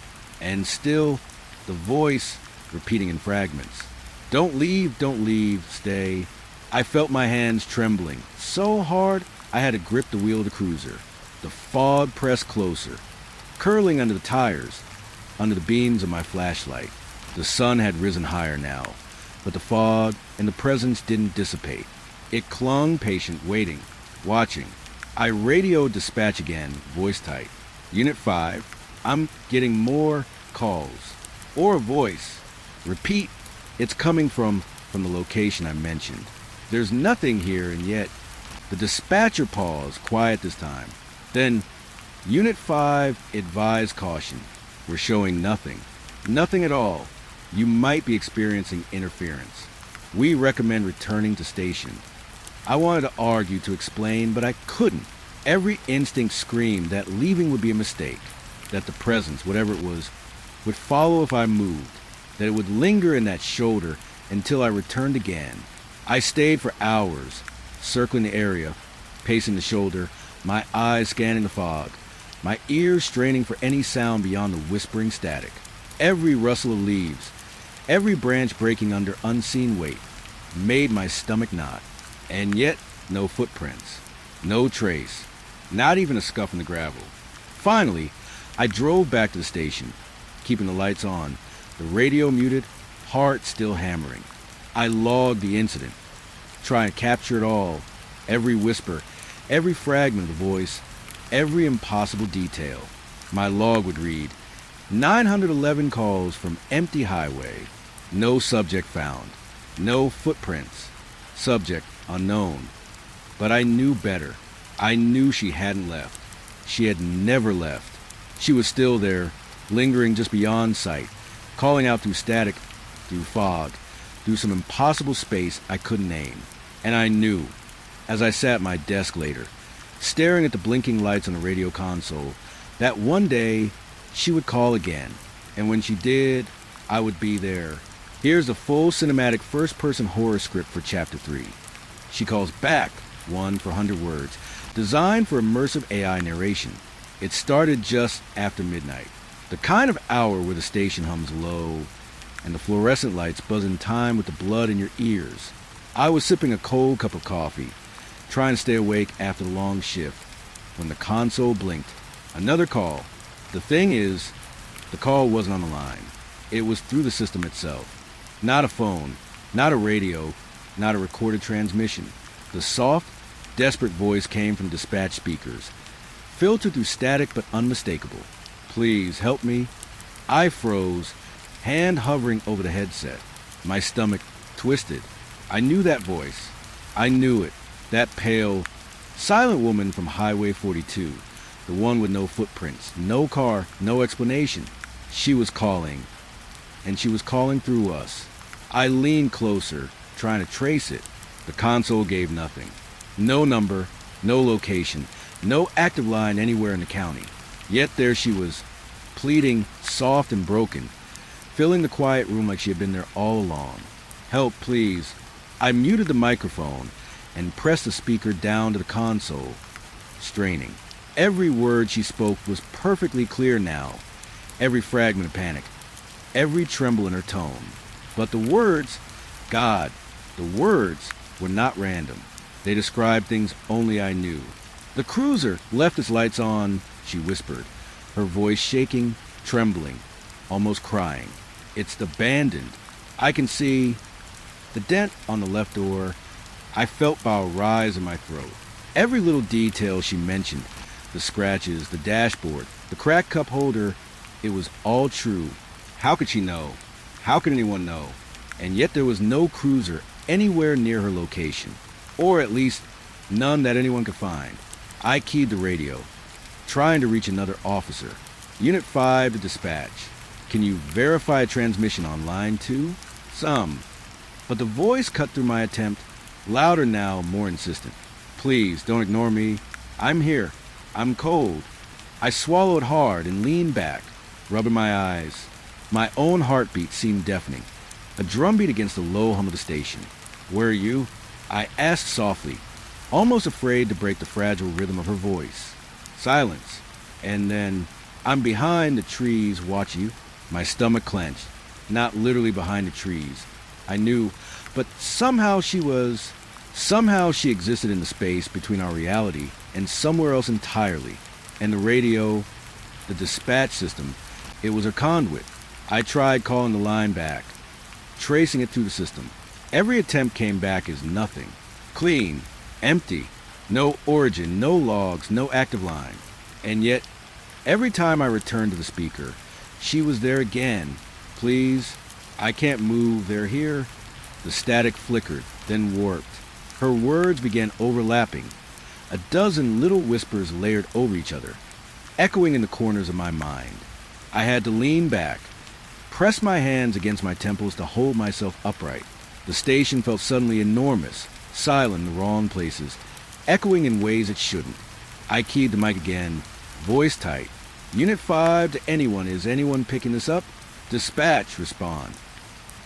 And still, the voice repeating in fragments. Don't leave, stay. I felt my hands trembling so hard I had to grip the wheel of the cruiser. The fog pressed closer, curling under the tires, under the beams of my flashlight. The sun had risen higher now, but the fog and the presence didn't dissipate. It clung patient, waiting, watching. I radioed dispatch again, voice tight. Unit 5, I'm getting more calls. Or a voice. Repeat, it's coming from the location I mentioned. There's nothing here, and yet the dispatcher paused, quiet this time. Then, Unit 5 advised caution. We're showing nothing. Nothing at all. You might be experiencing interference. We recommend returning to station. I wanted to argue, to explain, but I couldn't. Every instinct screamed that leaving would be a mistake, that the presence, whatever it was, would follow if I moved, that it would linger in that shoulder until I returned again. I stayed for hours, circling the area, pacing the shoulder, my eyes scanning the fog, my ears straining for any sound beyond the whispering static. Every rustle of leaves, every branch breaking under unseen weight, made my stomach knot. And yet, no footprints, no trace, not even a scuff in the gravel. Finally, I drove back to the station, keeping the lights on, the radio muted, heart still hammering. I logged the incident, trying to capture it all, every whisper, every fragment of the voice, every impossible detail. My log would read, 911 calls from empty highway, no subject found, no footprints, subject unknown. But I knew better. I knew she hadn't left. She had never left. She was still there, lingering just beyond sight, calling out through static, through fog, through some impossible space I couldn't name. And I knew, as I sat at my desk later, staring at the blinking lights on the radio console, that one day she would call again. And when she did, I would be there. Here's the full cinematic first-person horror script for Chapter 3. She calls back, 1 for 100 words, designed for immersive AI narration. It started just after midnight, the kind of hour where the station hums low and the fluorescent lights buzz in time with the blood in your ears. I was sipping a cold cup of coffee, trying to stay awake after the long shift, when the console blinked. Another call. The thing is, the call wasn't on the line. It was through the system itself. Not a phone, not a radio, not a recorded transmission. The soft, desperate voice came from dispatch speakers, filtered through static but unmistakable. Please help me. I froze, hand hovering over the headset. My stomach twisted. I knew that voice. I knew it. That pale, silent woman from Highway 42. The one with no footprints, no car, no explanation. She was calling. And she was calling through us. I leaned closer, trying to trace it. The console gave nothing. No number, no location, no active line anywhere in the county. Yet there she was, pleading, soft and broken, filling the quiet room like she had been there all along. Help, please. I muted the microphone and pressed the speaker down to the console, straining. Every word she spoke was perfectly clear now, every fragment of panic, every tremble in her tone. But the words, God, the words were not random. They described things only I knew. The cruiser left its lights on, she whispered, her voice shaking, trembling, almost crying. It's abandoned. I can see the dent on the left door. I felt bile rise in my throat. Every little detail she mentioned, the scratches, the dashboard, the cracked cup holder, it was all true. How could she know? How could anyone know? And yet there was no cruiser anywhere near her location, or at least none that anyone could find. I keyed the radio, trying to reach another officer. Unit 5 to dispatch. Can you verify a transmission on line 2? Some. But the voice cut through my attempt, louder now, more insistent. Please, don't ignore me. I'm here. I'm cold. I swallowed hard and leaned back, rubbing my eyes. My own heartbeat seemed deafening, a drumbeat against the low hum of the station. Where are you? I asked softly, almost afraid to break the fragile rhythm of her voice. Silence. And then, I'm behind the trees watching you. My stomach clenched. Not literally behind the trees. I knew, but somehow she existed in the space between our reality and somewhere else entirely. And the radio, the dispatch system, it was her conduit. I tried calling the line back, tracing it through the system. Every attempt came back as nothing. Clean, empty, no origin, no logs, no active line. And yet, every time I returned to the speaker, she was there again. Please, I can't move, they're here. The static flickered, then warped. Her words began overlapping. A dozen little whispers layered over each other, echoing in the corners of my mind. I had to lean back, press my hands against my temples to hold myself upright. The station felt suddenly enormous, silent in the wrong places, echoing in ways it shouldn't. I keyed the mic again, voice tight. Unit 5 to anyone. Is anyone picking this up? Dispatch, respond.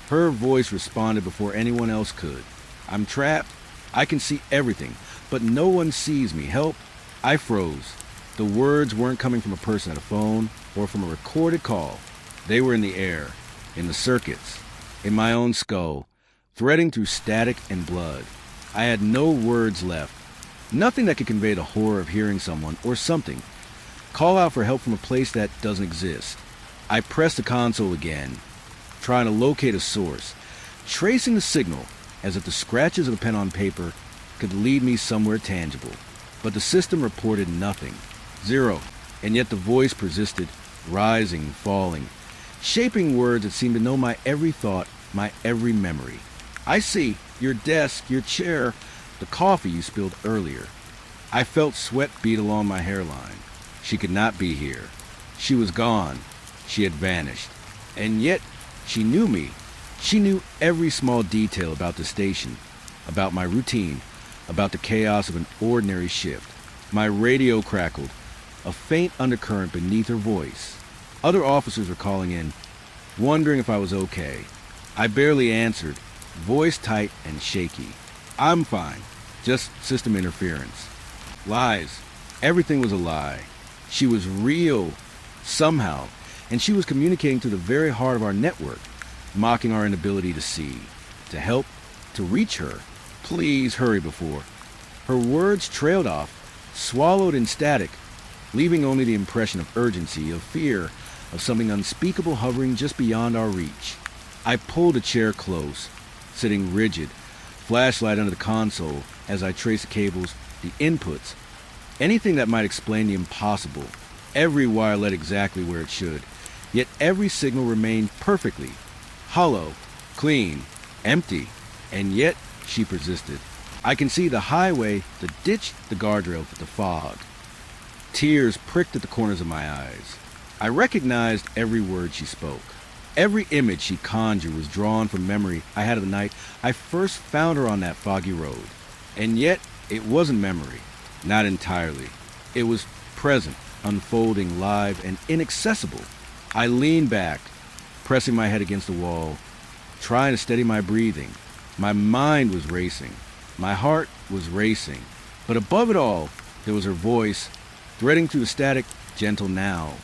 Her voice responded before anyone else could. I'm trapped. I can see everything, but no one sees me. Help. I froze. The words weren't coming from a person at a phone or from a recorded call. They were in the air, in the circuits, in my own skull, threading through static and blood. I had no words left. Nothing that could convey the horror of hearing someone or something call out for help from a place that doesn't exist. I pressed the console again, trying to locate a source, tracing the signal as if the scratches of a pen on paper could lead me somewhere tangible. But the system reported nothing. Zero. And yet the voice persisted, rising, falling, shaping words that seemed to know my every thought, my every memory. I see. Your desk, your chair, the coffee you spilled earlier. I felt sweat bead along my hairline. She could not be here. She was gone. She had vanished. And yet, she knew me. She knew every small detail about the station, about my routine, about the chaos of an ordinary shift. My radio crackled, a faint undercurrent beneath her voice. Other officers were calling in, wondering if I was okay. I barely answered, voice tight and shaky. I'm fine. Just system interference. Lies. Everything was a lie. She was real, somehow, and she was communicating to the very heart of our network, mocking our inability to see, to help, to reach her. Please hurry before. Her words trailed off, swallowed in static, leaving only the impression of urgency, of fear, of something unspeakable hovering just beyond our reach. I pulled a chair close, sitting rigid, flashlight under the console as I traced the cables, the inputs, anything that might explain the impossible. Every wire led exactly where it should, yet every signal remained perfectly hollow, clean, empty, and yet she persisted. I can see the highway, the ditch, the guardrail, the fog. Tears pricked at the corners of my eyes. I recognized every word she spoke. Every image she conjured was drawn from memory I had of the night I first found her on that foggy road. And yet, it wasn't memory. Not entirely. It was present, unfolding, live, and inaccessible. I leaned back, pressing my head against the wall, trying to steady my breathing. My mind was racing. My heart was racing. But above it all, there was her voice, threading through the static, gentle now,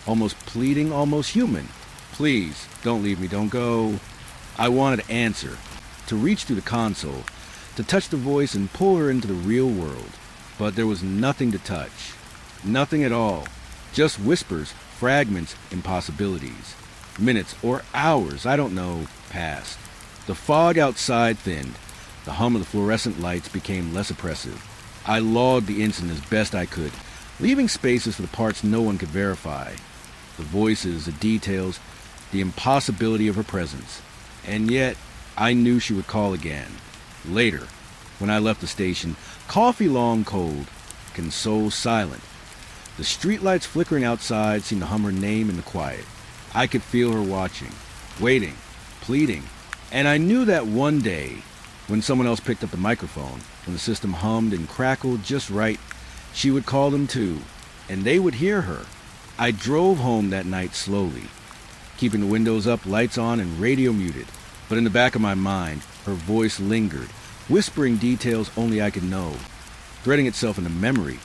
almost pleading, almost human. Please, don't leave me, don't go. I wanted to answer, to reach through the console, to touch the voice and pull her into the real world. But there was nothing to touch. Nothing at all. Just whispers, fragments, impossibilities. Minutes or hours, I don't know, passed. The fog outside thinned. The hum of the fluorescent lights became less oppressive. I logged the incident as best I could, leaving spaces for the parts no one could verify. The voices, the details, the impossibility of her presence. And yet, I knew she would call again. Later, when I left the station, coffee long cold, console silent. The streetlights flickering outside seemed to hum her name in the quiet. I could feel her watching, waiting, pleading. And I knew that one day, when someone else picked up the microphone, when the system hummed and crackled just right, she would call them too, and they would hear her. I drove home that night slowly, keeping the windows up, lights on, and radio muted. But in the back of my mind, her voice lingered, whispering details only I could know, threading itself into memory,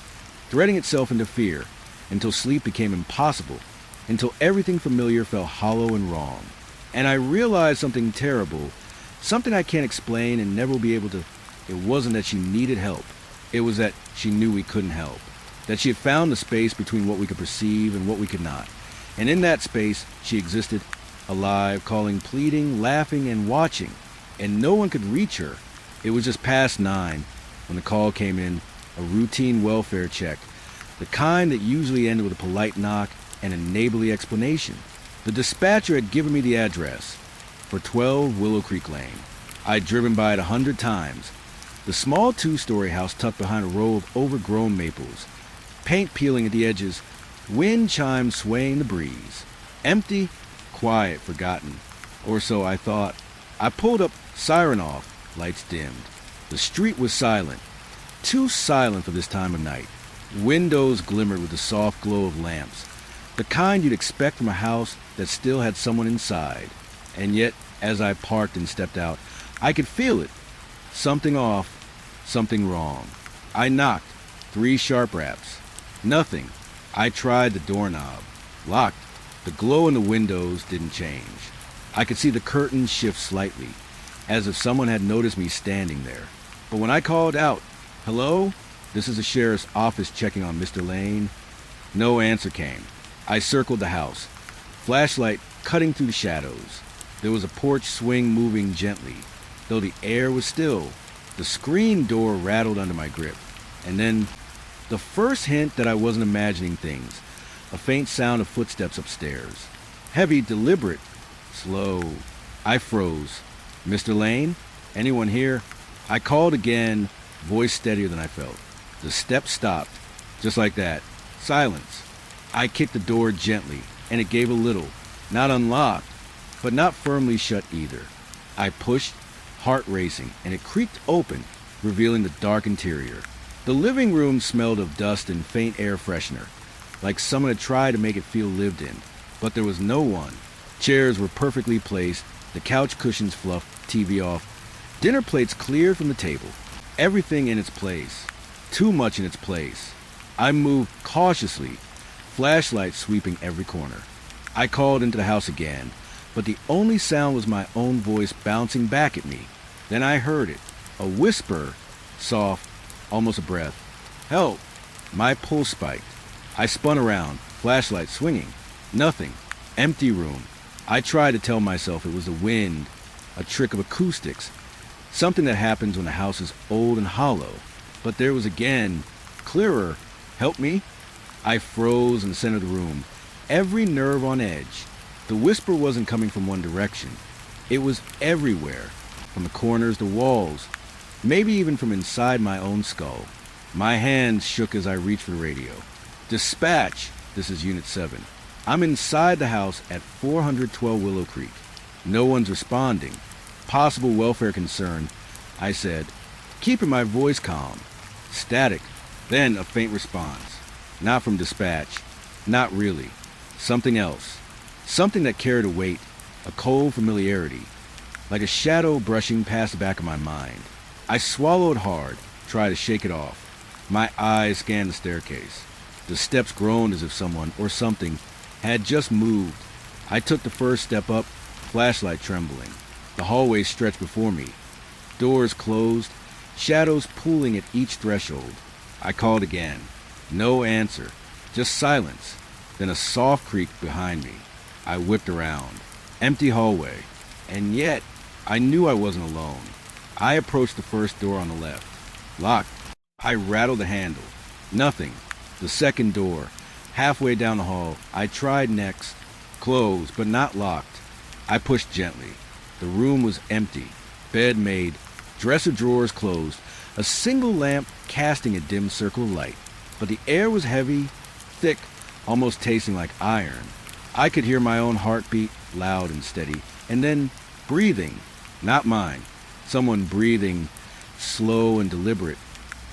threading itself into fear, until sleep became impossible, until everything familiar felt hollow and wrong. And I realized something terrible, something I can't explain and never will be able to. It wasn't that she needed help. It was that she knew we couldn't help. That she had found the space between what we could perceive and what we could not. And in that space, she existed, alive, calling, pleading, laughing, and watching. And no one could reach her. It was just past 9 when the call came in, a routine welfare check, the kind that usually ended with a polite knock and a neighborly explanation. The dispatcher had given me the address for 12 Willow Creek Lane. I'd driven by it 100 times. The small 2-story house tucked behind a row of overgrown maples, paint peeling at the edges, wind chimes swaying the breeze. Empty, quiet, forgotten. Or so I thought. I pulled up, siren off, lights dimmed. The street was silent, too silent for this time of night. Windows glimmered with the soft glow of lamps, the kind you'd expect from a house that still had someone inside. And yet, as I parked and stepped out, I could feel it. Something off, something wrong. I knocked, 3 sharp raps. Nothing. I tried the doorknob. Locked. The glow in the windows didn't change. I could see the curtains shift slightly, as if someone had noticed me standing there. But when I called out, "Hello? This is the sheriff's office checking on Mr. Lane," no answer came. I circled the house, flashlight cutting through the shadows. There was a porch swing moving gently, though the air was still. The screen door rattled under my grip. And then, the first hint that I wasn't imagining things, a faint sound of footsteps upstairs. Heavy, deliberate, slow. I froze. "Mr. Lane? Anyone here?" I called again, voice steadier than I felt. The steps stopped, just like that. Silence. I kicked the door gently, and it gave a little. Not unlocked, but not firmly shut either. I pushed, heart racing, and it creaked open, revealing the dark interior. The living room smelled of dust and faint air freshener, like someone had tried to make it feel lived in. But there was no one. Chairs were perfectly placed, the couch cushions fluffed, TV off, dinner plates cleared from the table. Everything in its place. Too much in its place. I moved cautiously, flashlight sweeping every corner. I called into the house again, but the only sound was my own voice bouncing back at me. Then I heard it, a whisper, soft, almost a breath. "Help!" My pulse spiked. I spun around, flashlight swinging. Nothing. Empty room. I tried to tell myself it was the wind, a trick of acoustics, something that happens when a house is old and hollow. But there was again, clearer. "Help me?" I froze in the center of the room, every nerve on edge. The whisper wasn't coming from one direction. It was everywhere, from the corners, the walls, maybe even from inside my own skull. My hands shook as I reached for the radio. "Dispatch, this is Unit 7. I'm inside the house at 412 Willow Creek. No one's responding. Possible welfare concern," I said, keeping my voice calm. Static, then a faint response. Not from dispatch. Not really. Something else. Something that carried a weight, a cold familiarity. like a shadow brushing past the back of my mind. I swallowed hard, tried to shake it off. My eyes scanned the staircase. The steps groaned as if someone or something had just moved. I took the first step up, flashlight trembling. The hallway stretched before me. Doors closed, shadows pooling at each threshold. I called again. No answer, just silence. Then a soft creak behind me. I whipped around. Empty hallway. And yet, I knew I wasn't alone. I approached the first door on the left. Locked. I rattled the handle. Nothing. The second door. Halfway down the hall. I tried next. Closed, but not locked. I pushed gently. The room was empty. Bed made. Dresser drawers closed. A single lamp casting a dim circle of light. But the air was heavy, thick, almost tasting like iron. I could hear my own heartbeat, loud and steady, and then breathing. Not mine. Someone breathing, slow and deliberate.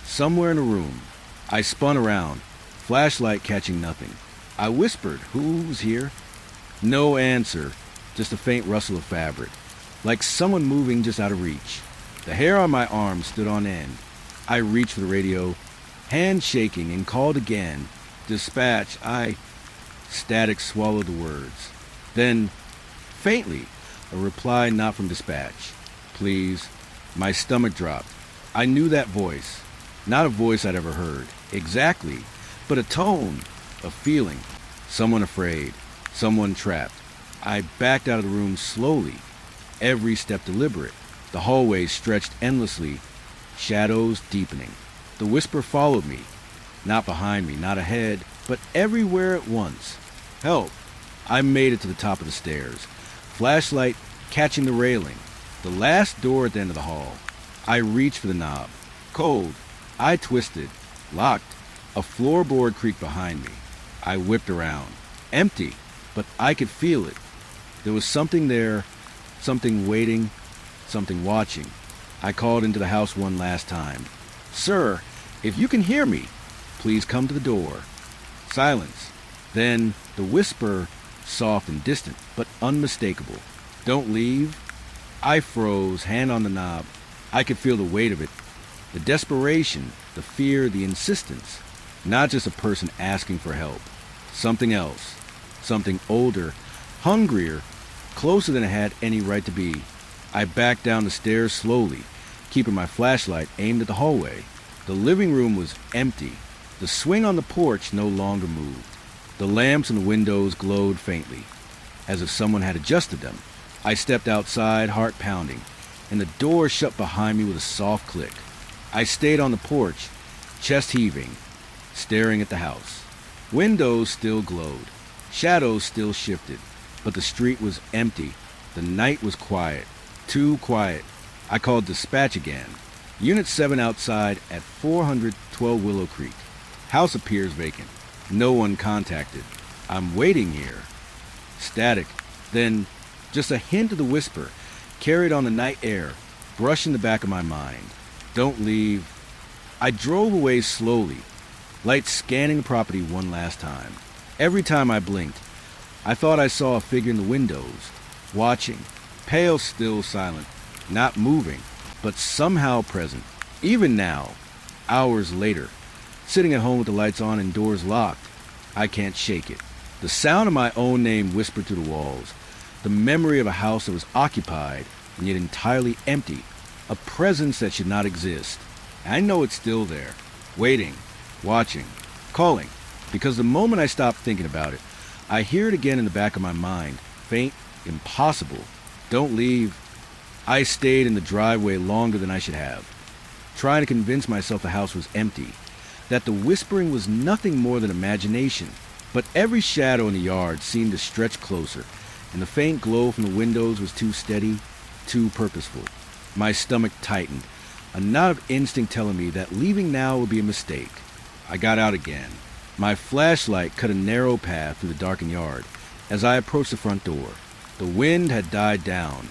Somewhere in the room. I spun around, flashlight catching nothing. I whispered, "Who's here?" No answer, just a faint rustle of fabric, like someone moving just out of reach. The hair on my arm stood on end. I reached for the radio, hand shaking, and called again. "Dispatch, Static swallowed the words. Then, faintly, a reply not from dispatch. "Please." My stomach dropped. I knew that voice. Not a voice I'd ever heard. Exactly. But a tone. A feeling. Someone afraid. Someone trapped. I backed out of the room slowly. Every step deliberate. The hallway stretched endlessly. Shadows deepening. The whisper followed me. Not behind me, not ahead, but everywhere at once. Help. I made it to the top of the stairs. Flashlight catching the railing. The last door at the end of the hall. I reached for the knob. Cold. I twisted. Locked. A floorboard creaked behind me. I whipped around. Empty. But I could feel it. There was something there. Something waiting. Something watching. I called into the house one last time. "Sir, if you can hear me, please come to the door." Silence. Then the whisper, soft and distant, but unmistakable. "Don't leave." I froze, hand on the knob. I could feel the weight of it. The desperation, the fear, the insistence. Not just a person asking for help. Something else. Something older, hungrier, closer than it had any right to be. I backed down the stairs slowly, keeping my flashlight aimed at the hallway. The living room was empty. The swing on the porch no longer moved. The lamps in the windows glowed faintly, as if someone had adjusted them. I stepped outside, heart pounding, and the door shut behind me with a soft click. I stayed on the porch, chest heaving, staring at the house. Windows still glowed. Shadows still shifted, but the street was empty. The night was quiet. Too quiet. I called dispatch again. Unit 7 outside at 412 Willow Creek. House appears vacant. No one contacted. I'm waiting here. Static. Then just a hint of the whisper, carried on the night air, brushing the back of my mind. "Don't leave." I drove away slowly, lights scanning the property one last time. Every time I blinked, I thought I saw a figure in the windows, watching, pale, still, silent, not moving, but somehow present. Even now, hours later, sitting at home with the lights on and doors locked, I can't shake it. The sound of my own name whispered through the walls. The memory of a house that was occupied and yet entirely empty. A presence that should not exist. I know it's still there, waiting, watching, calling, because the moment I stop thinking about it, I hear it again in the back of my mind, faint, impossible. "Don't leave." I stayed in the driveway longer than I should have, trying to convince myself the house was empty, that the whispering was nothing more than imagination. But every shadow in the yard seemed to stretch closer, and the faint glow from the windows was too steady, too purposeful. My stomach tightened, a knot of instinct telling me that leaving now would be a mistake. I got out again. My flashlight cut a narrow path through the darkened yard as I approached the front door. The wind had died down,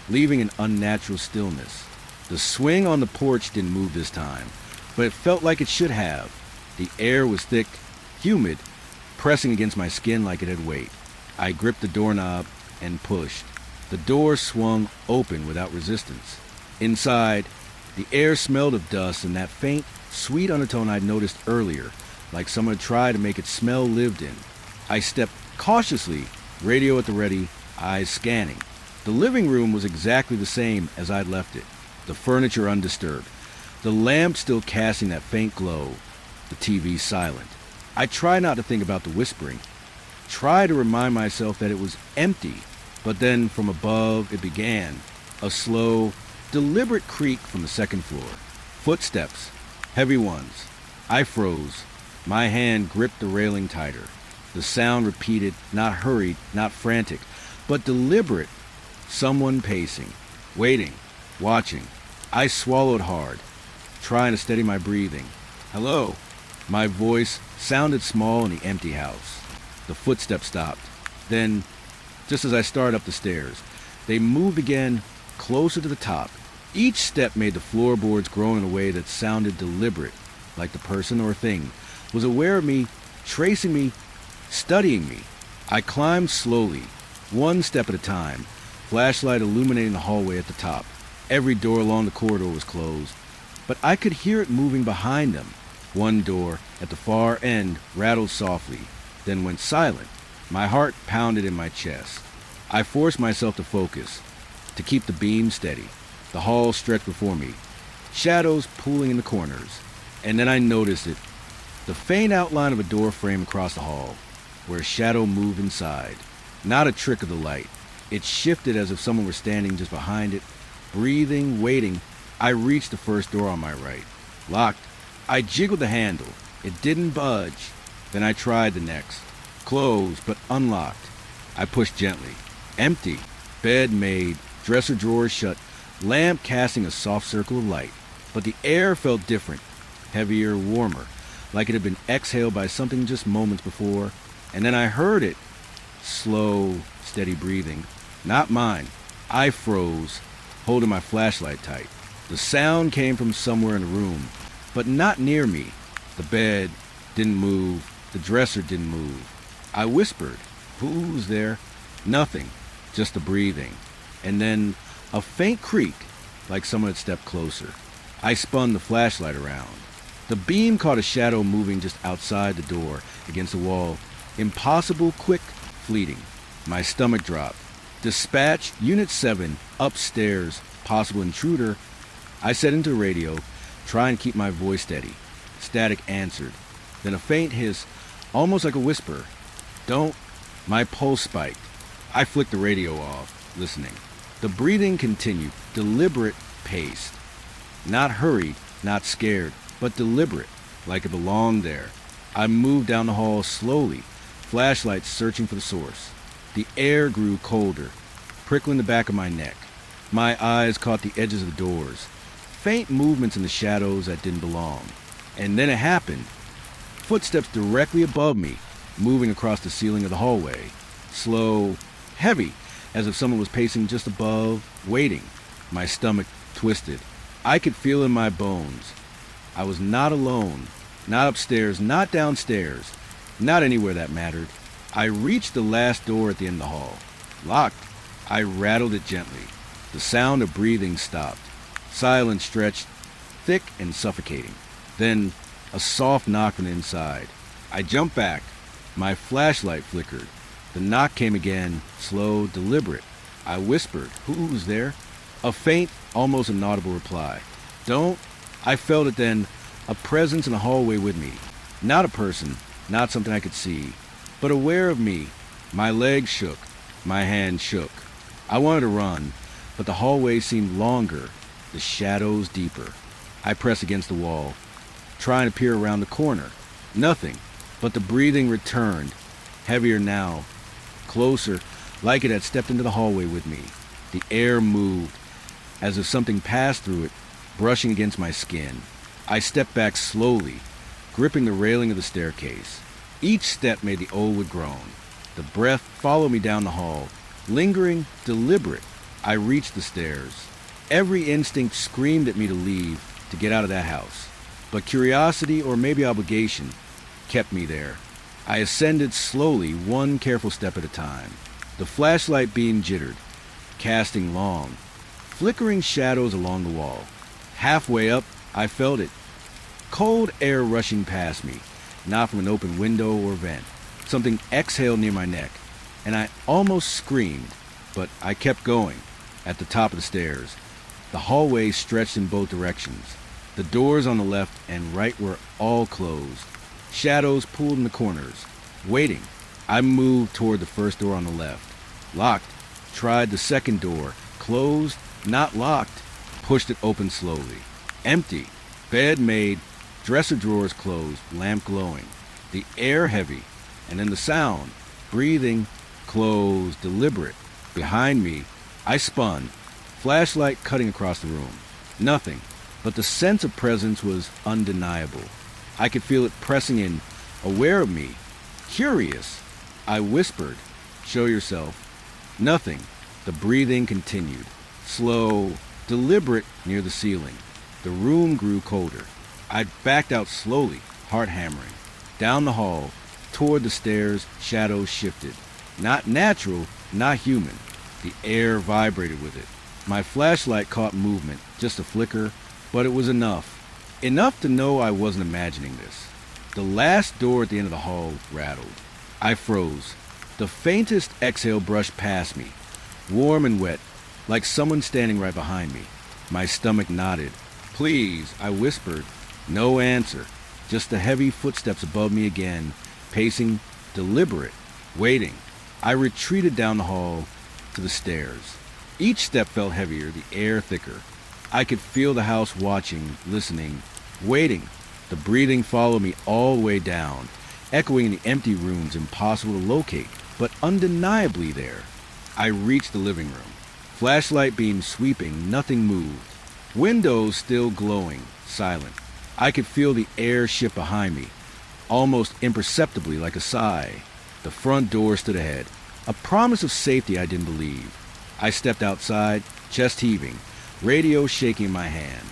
leaving an unnatural stillness. The swing on the porch didn't move this time, but it felt like it should have. The air was thick, humid, pressing against my skin like it had weight. I gripped the doorknob and pushed. The door swung open without resistance. Inside, the air smelled of dust and that faint, sweet undertone I'd noticed earlier, like someone had tried to make it smell lived in. I stepped cautiously, radio at the ready, eyes scanning. The living room was exactly the same as I'd left it, the furniture undisturbed, the lamp still casting that faint glow, the TV silent. I tried not to think about the whispering, tried to remind myself that it was empty, but then from above it began, a slow, deliberate creak from the second floor. Footsteps, heavy ones. I froze. My hand gripped the railing tighter. The sound repeated, not hurried, not frantic, but deliberate. Someone pacing, waiting, watching. I swallowed hard, trying to steady my breathing. Hello. My voice sounded small in the empty house. The footsteps stopped. Then, just as I started up the stairs, they moved again, closer to the top. Each step made the floorboards groan in a way that sounded deliberate, like the person or thing was aware of me, tracing me, studying me. I climbed slowly, one step at a time, flashlight illuminating the hallway at the top. Every door along the corridor was closed, but I could hear it moving behind them. One door, at the far end, rattled softly, then went silent. My heart pounded in my chest. I forced myself to focus, to keep the beam steady. The hall stretched before me, shadows pooling in the corners. And then I noticed it, the faint outline of a door frame across the hall, where a shadow moved inside. Not a trick of the light. It shifted as if someone were standing just behind it, breathing, waiting. I reached the first door on my right. Locked. I jiggled the handle. It didn't budge. Then I tried the next. Closed, but unlocked. I pushed gently. Empty. Bed made. Dresser drawers shut. Lamp casting a soft circle of light. But the air felt different. Heavier, warmer. Like it had been exhaled by something just moments before. And then I heard it. Slow, steady breathing. Not mine. I froze, holding my flashlight tight. The sound came from somewhere in the room, but not near me. The bed didn't move. The dresser didn't move. I whispered, "Who's there?" Nothing, just the breathing. And then a faint creak, like someone had stepped closer. I spun the flashlight around. The beam caught a shadow moving just outside the door, against the wall. Impossible, quick, fleeting. My stomach dropped. Dispatch, Unit 7, upstairs, possible intruder. I said into the radio, trying to keep my voice steady. Static answered. Then a faint hiss, almost like a whisper. Don't. My pulse spiked. I flicked the radio off, listening. The breathing continued, deliberate, paced. Not hurried, not scared, but deliberate, like it belonged there. I moved down the hall slowly, flashlight searching for the source. The air grew colder, prickling the back of my neck. My eyes caught the edges of the doors, faint movements in the shadows that didn't belong. And then it happened. Footsteps directly above me, moving across the ceiling of the hallway. Slow, heavy, as if someone was pacing just above, waiting. My stomach twisted. I could feel it in my bones. I was not alone, not upstairs, not downstairs, not anywhere that mattered. I reached the last door at the end of the hall. Locked. I rattled it gently. The sound of breathing stopped. Silence stretched, thick and suffocating. Then a soft knock from the inside. I jumped back. My flashlight flickered. The knock came again, slow, deliberate. I whispered, "Who's there?" A faint, almost inaudible reply. "Don't." I felt it then, a presence in the hallway with me. Not a person, not something I could see, but aware of me. My legs shook, my hands shook. I wanted to run, but the hallway seemed longer, the shadows deeper. I pressed against the wall, trying to peer around the corner. Nothing, but the breathing returned, heavier now, closer, like it had stepped into the hallway with me. The air moved, as if something passed through it, brushing against my skin. I stepped back slowly, gripping the railing of the staircase. Each step made the old wood groan. The breath followed me down the hall, lingering, deliberate. I reached the stairs. Every instinct screamed at me to leave, to get out of that house. But curiosity, or maybe obligation, kept me there. I ascended slowly, one careful step at a time. The flashlight beam jittered, casting long, flickering shadows along the wall. Halfway up, I felt it. Cold air rushing past me, not from an open window or vent. Something exhaled near my neck, and I almost screamed, but I kept going. At the top of the stairs, the hallway stretched in both directions. The doors on the left and right were all closed. Shadows pooled in the corners, waiting. I moved toward the first door on the left. Locked. Tried the second door. Closed. Not locked. Pushed it open slowly. Empty. Bed made. Dresser drawers closed. Lamp glowing. The air heavy. And then the sound. Breathing. Closed. Deliberate. Behind me, I spun. Flashlight cutting across the room. Nothing. But the sense of presence was undeniable. I could feel it pressing in, aware of me. Curious. I whispered, "Show yourself." Nothing. The breathing continued. Slow, deliberate near the ceiling. The room grew colder. I backed out slowly, heart hammering. Down the hall, toward the stairs, shadows shifted. Not natural, not human. The air vibrated with it. My flashlight caught movement, just a flicker, but it was enough. Enough to know I wasn't imagining this. The last door at the end of the hall rattled. I froze. The faintest exhale brushed past me, warm and wet, like someone standing right behind me. My stomach knotted. "Please," I whispered. No answer. Just the heavy footsteps above me again, pacing, deliberate, waiting. I retreated down the hall to the stairs. Each step felt heavier, the air thicker. I could feel the house watching, listening, waiting. The breathing followed me all the way down, echoing in the empty rooms, impossible to locate, but undeniably there. I reached the living room. Flashlight beam sweeping, nothing moved. Windows still glowing, silent. I could feel the air shift behind me, almost imperceptibly like a sigh. The front door stood ahead, a promise of safety I didn't believe. I stepped outside, chest heaving, radio shaking in my hand.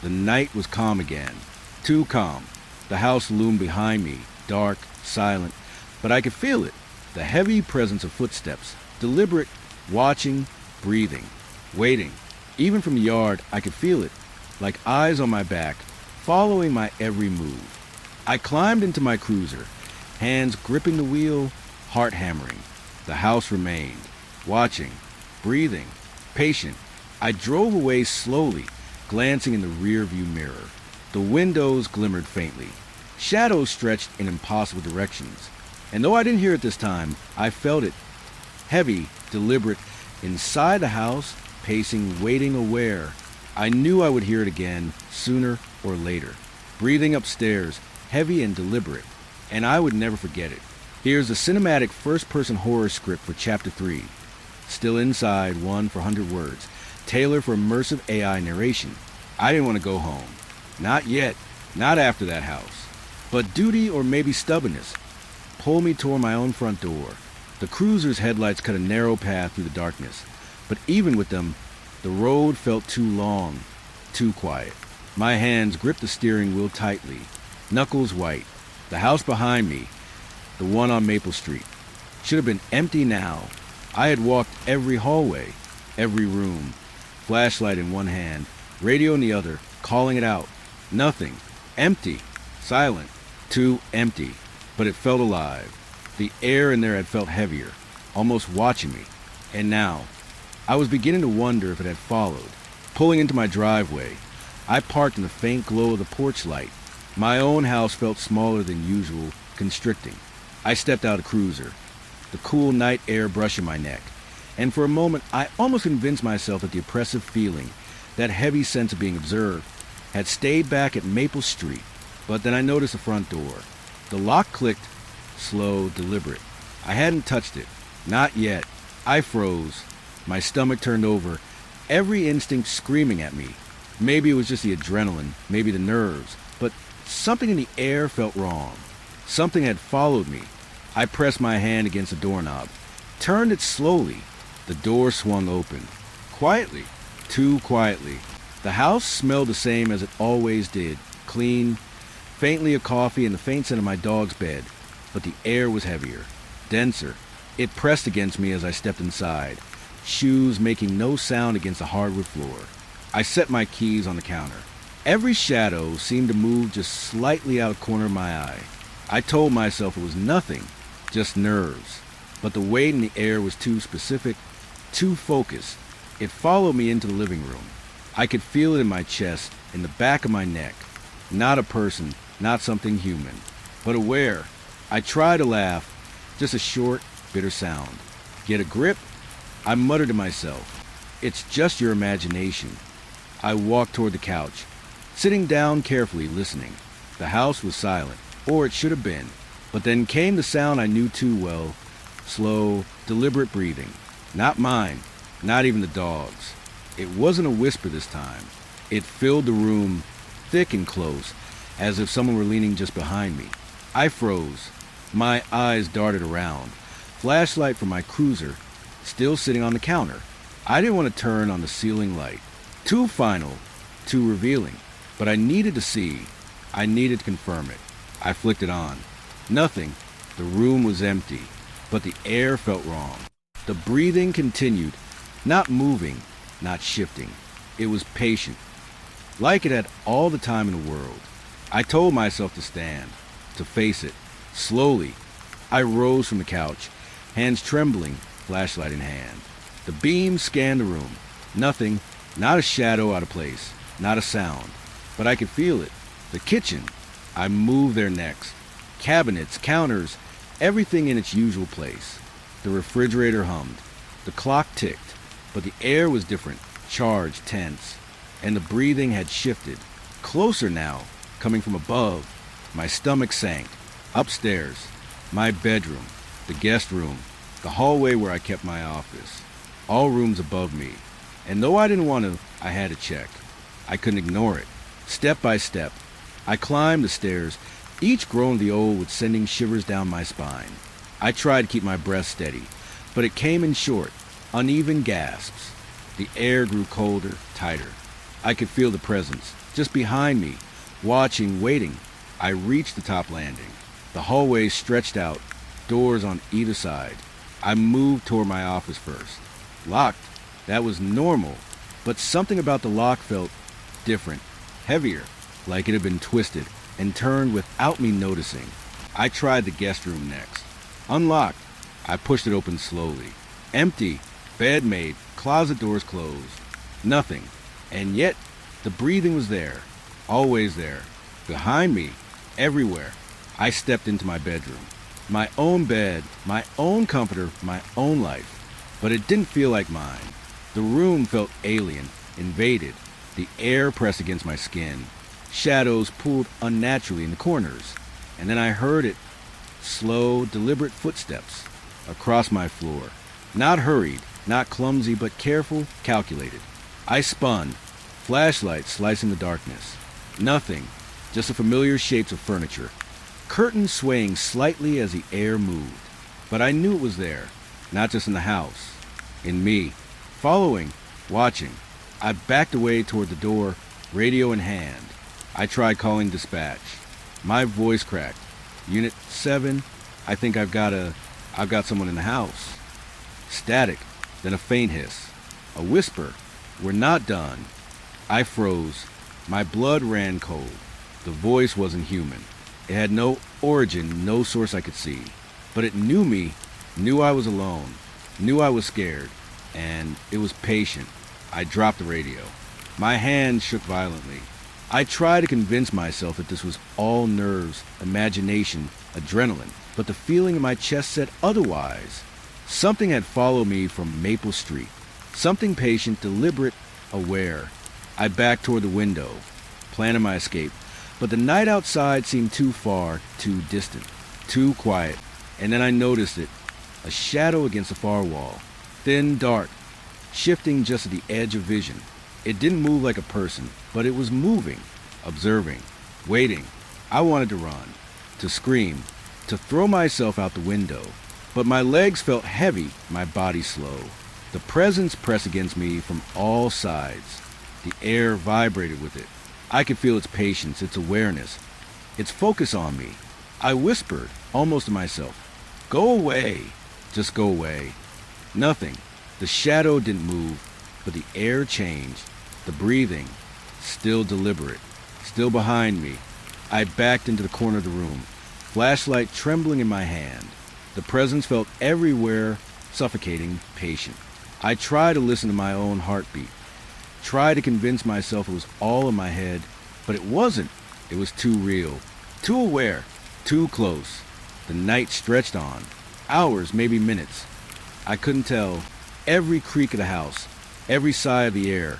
The night was calm again, too calm. The house loomed behind me, dark, silent, but I could feel it, the heavy presence of footsteps, deliberate, watching, breathing, waiting. Even from the yard, I could feel it, like eyes on my back, following my every move. I climbed into my cruiser, hands gripping the wheel, heart hammering. The house remained, watching, breathing, patient. I drove away slowly, glancing in the rearview mirror. The windows glimmered faintly. Shadows stretched in impossible directions. And though I didn't hear it this time, I felt it. Heavy, deliberate, inside the house, pacing, waiting, aware. I knew I would hear it again, sooner or later. Breathing upstairs, heavy and deliberate. And I would never forget it. Here's the cinematic first-person horror script for Chapter 3. Still inside, 1 for 100 words. Tailored for immersive AI narration. I didn't want to go home. Not yet. Not after that house. But duty or maybe stubbornness pulled me toward my own front door. The cruiser's headlights cut a narrow path through the darkness. But even with them, the road felt too long, too quiet. My hands gripped the steering wheel tightly, knuckles white. The house behind me, the one on Maple Street, should have been empty now. I had walked every hallway, every room, flashlight in one hand, radio in the other, calling it out. Nothing. Empty. Silent. Too empty. But it felt alive. The air in there had felt heavier, almost watching me. And now, I was beginning to wonder if it had followed. Pulling into my driveway, I parked in the faint glow of the porch light. My own house felt smaller than usual, constricting. I stepped out of the cruiser, the cool night air brushing my neck. And for a moment, I almost convinced myself that the oppressive feeling, that heavy sense of being observed, had stayed back at Maple Street. But then I noticed the front door. The lock clicked, slow, deliberate. I hadn't touched it. Not yet. I froze. My stomach turned over, every instinct screaming at me. Maybe it was just the adrenaline, maybe the nerves, but something in the air felt wrong. Something had followed me. I pressed my hand against the doorknob, turned it slowly. The door swung open. Quietly. Too quietly. The house smelled the same as it always did. Clean, faintly of coffee and the faint scent of my dog's bed. But the air was heavier, denser. It pressed against me as I stepped inside, shoes making no sound against the hardwood floor. I set my keys on the counter. Every shadow seemed to move just slightly out of the corner of my eye. I told myself it was nothing, just nerves. But the weight in the air was too specific, too focused. It followed me into the living room. I could feel it in my chest, in the back of my neck. Not a person, not something human, but aware. I tried to laugh, just a short, bitter sound. Get a grip? I muttered to myself. It's just your imagination. I walked toward the couch, sitting down carefully, listening. The house was silent, or it should have been. But then came the sound I knew too well. Slow, deliberate breathing. Not mine, not even the dog's. It wasn't a whisper this time. It filled the room, thick and close, as if someone were leaning just behind me. I froze. My eyes darted around. Flashlight from my cruiser, still sitting on the counter. I didn't want to turn on the ceiling light. Too final, too revealing. But I needed to see. I needed to confirm it. I flicked it on. Nothing. The room was empty, but the air felt wrong. The breathing continued, not moving, not shifting. It was patient, like it had all the time in the world. I told myself to stand, to face it. Slowly, I rose from the couch, hands trembling, flashlight in hand. The beam scanned the room. Nothing, not a shadow out of place, not a sound. But I could feel it. The kitchen. I moved there next. Cabinets, counters, everything in its usual place. The refrigerator hummed. The clock ticked. But the air was different, charged, tense. And the breathing had shifted. Closer now, coming from above. My stomach sank. Upstairs. My bedroom. The guest room. The hallway where I kept my office. All rooms above me. And though I didn't want to, I had to check. I couldn't ignore it. Step by step, I climbed the stairs. Each groan of the old was sending shivers down my spine. I tried to keep my breath steady, but it came in short, uneven gasps. The air grew colder, tighter. I could feel the presence, just behind me, watching, waiting. I reached the top landing. The hallway stretched out, doors on either side. I moved toward my office first. Locked. That was normal, but something about the lock felt different, heavier, like it had been twisted and turned without me noticing. I tried the guest room next. Unlocked. I pushed it open slowly. Empty, bed made, closet doors closed. Nothing. And yet, the breathing was there, always there, behind me, everywhere. I stepped into my bedroom. My own bed, my own comforter, my own life. But it didn't feel like mine. The room felt alien, invaded. The air pressed against my skin. Shadows pulled unnaturally in the corners. And then I heard it. Slow, deliberate footsteps across my floor. Not hurried, not clumsy, but careful, calculated. I spun, flashlight slicing the darkness. Nothing, just the familiar shapes of furniture. Curtains swaying slightly as the air moved. But I knew it was there, not just in the house, in me. Following, watching. I backed away toward the door, radio in hand. I tried calling dispatch. My voice cracked. Unit 7, I think I've got someone in the house. Static, then a faint hiss. A whisper. We're not done. I froze. My blood ran cold. The voice wasn't human. It had no origin, no source I could see. But it knew me, knew I was alone, knew I was scared, and it was patient. I dropped the radio. My hand shook violently. I tried to convince myself that this was all nerves, imagination, adrenaline, but the feeling in my chest said otherwise. Something had followed me from Maple Street. Something patient, deliberate, aware. I backed toward the window, planning my escape, but the night outside seemed too far, too distant, too quiet. And then I noticed it, a shadow against the far wall, thin, dark, shifting just at the edge of vision. It didn't move like a person, but it was moving, observing, waiting. I wanted to run, to scream, to throw myself out the window, but my legs felt heavy, my body slow. The presence pressed against me from all sides. The air vibrated with it. I could feel its patience, its awareness, its focus on me. I whispered, almost to myself, "Go away. Just go away." Nothing. The shadow didn't move, but the air changed. The breathing, still deliberate, still behind me. I backed into the corner of the room, flashlight trembling in my hand. The presence felt everywhere, suffocating, patient. I tried to listen to my own heartbeat, tried to convince myself it was all in my head, but it wasn't. It was too real, too aware, too close. The night stretched on, hours, maybe minutes. I couldn't tell. Every creak of the house, every sigh of the air,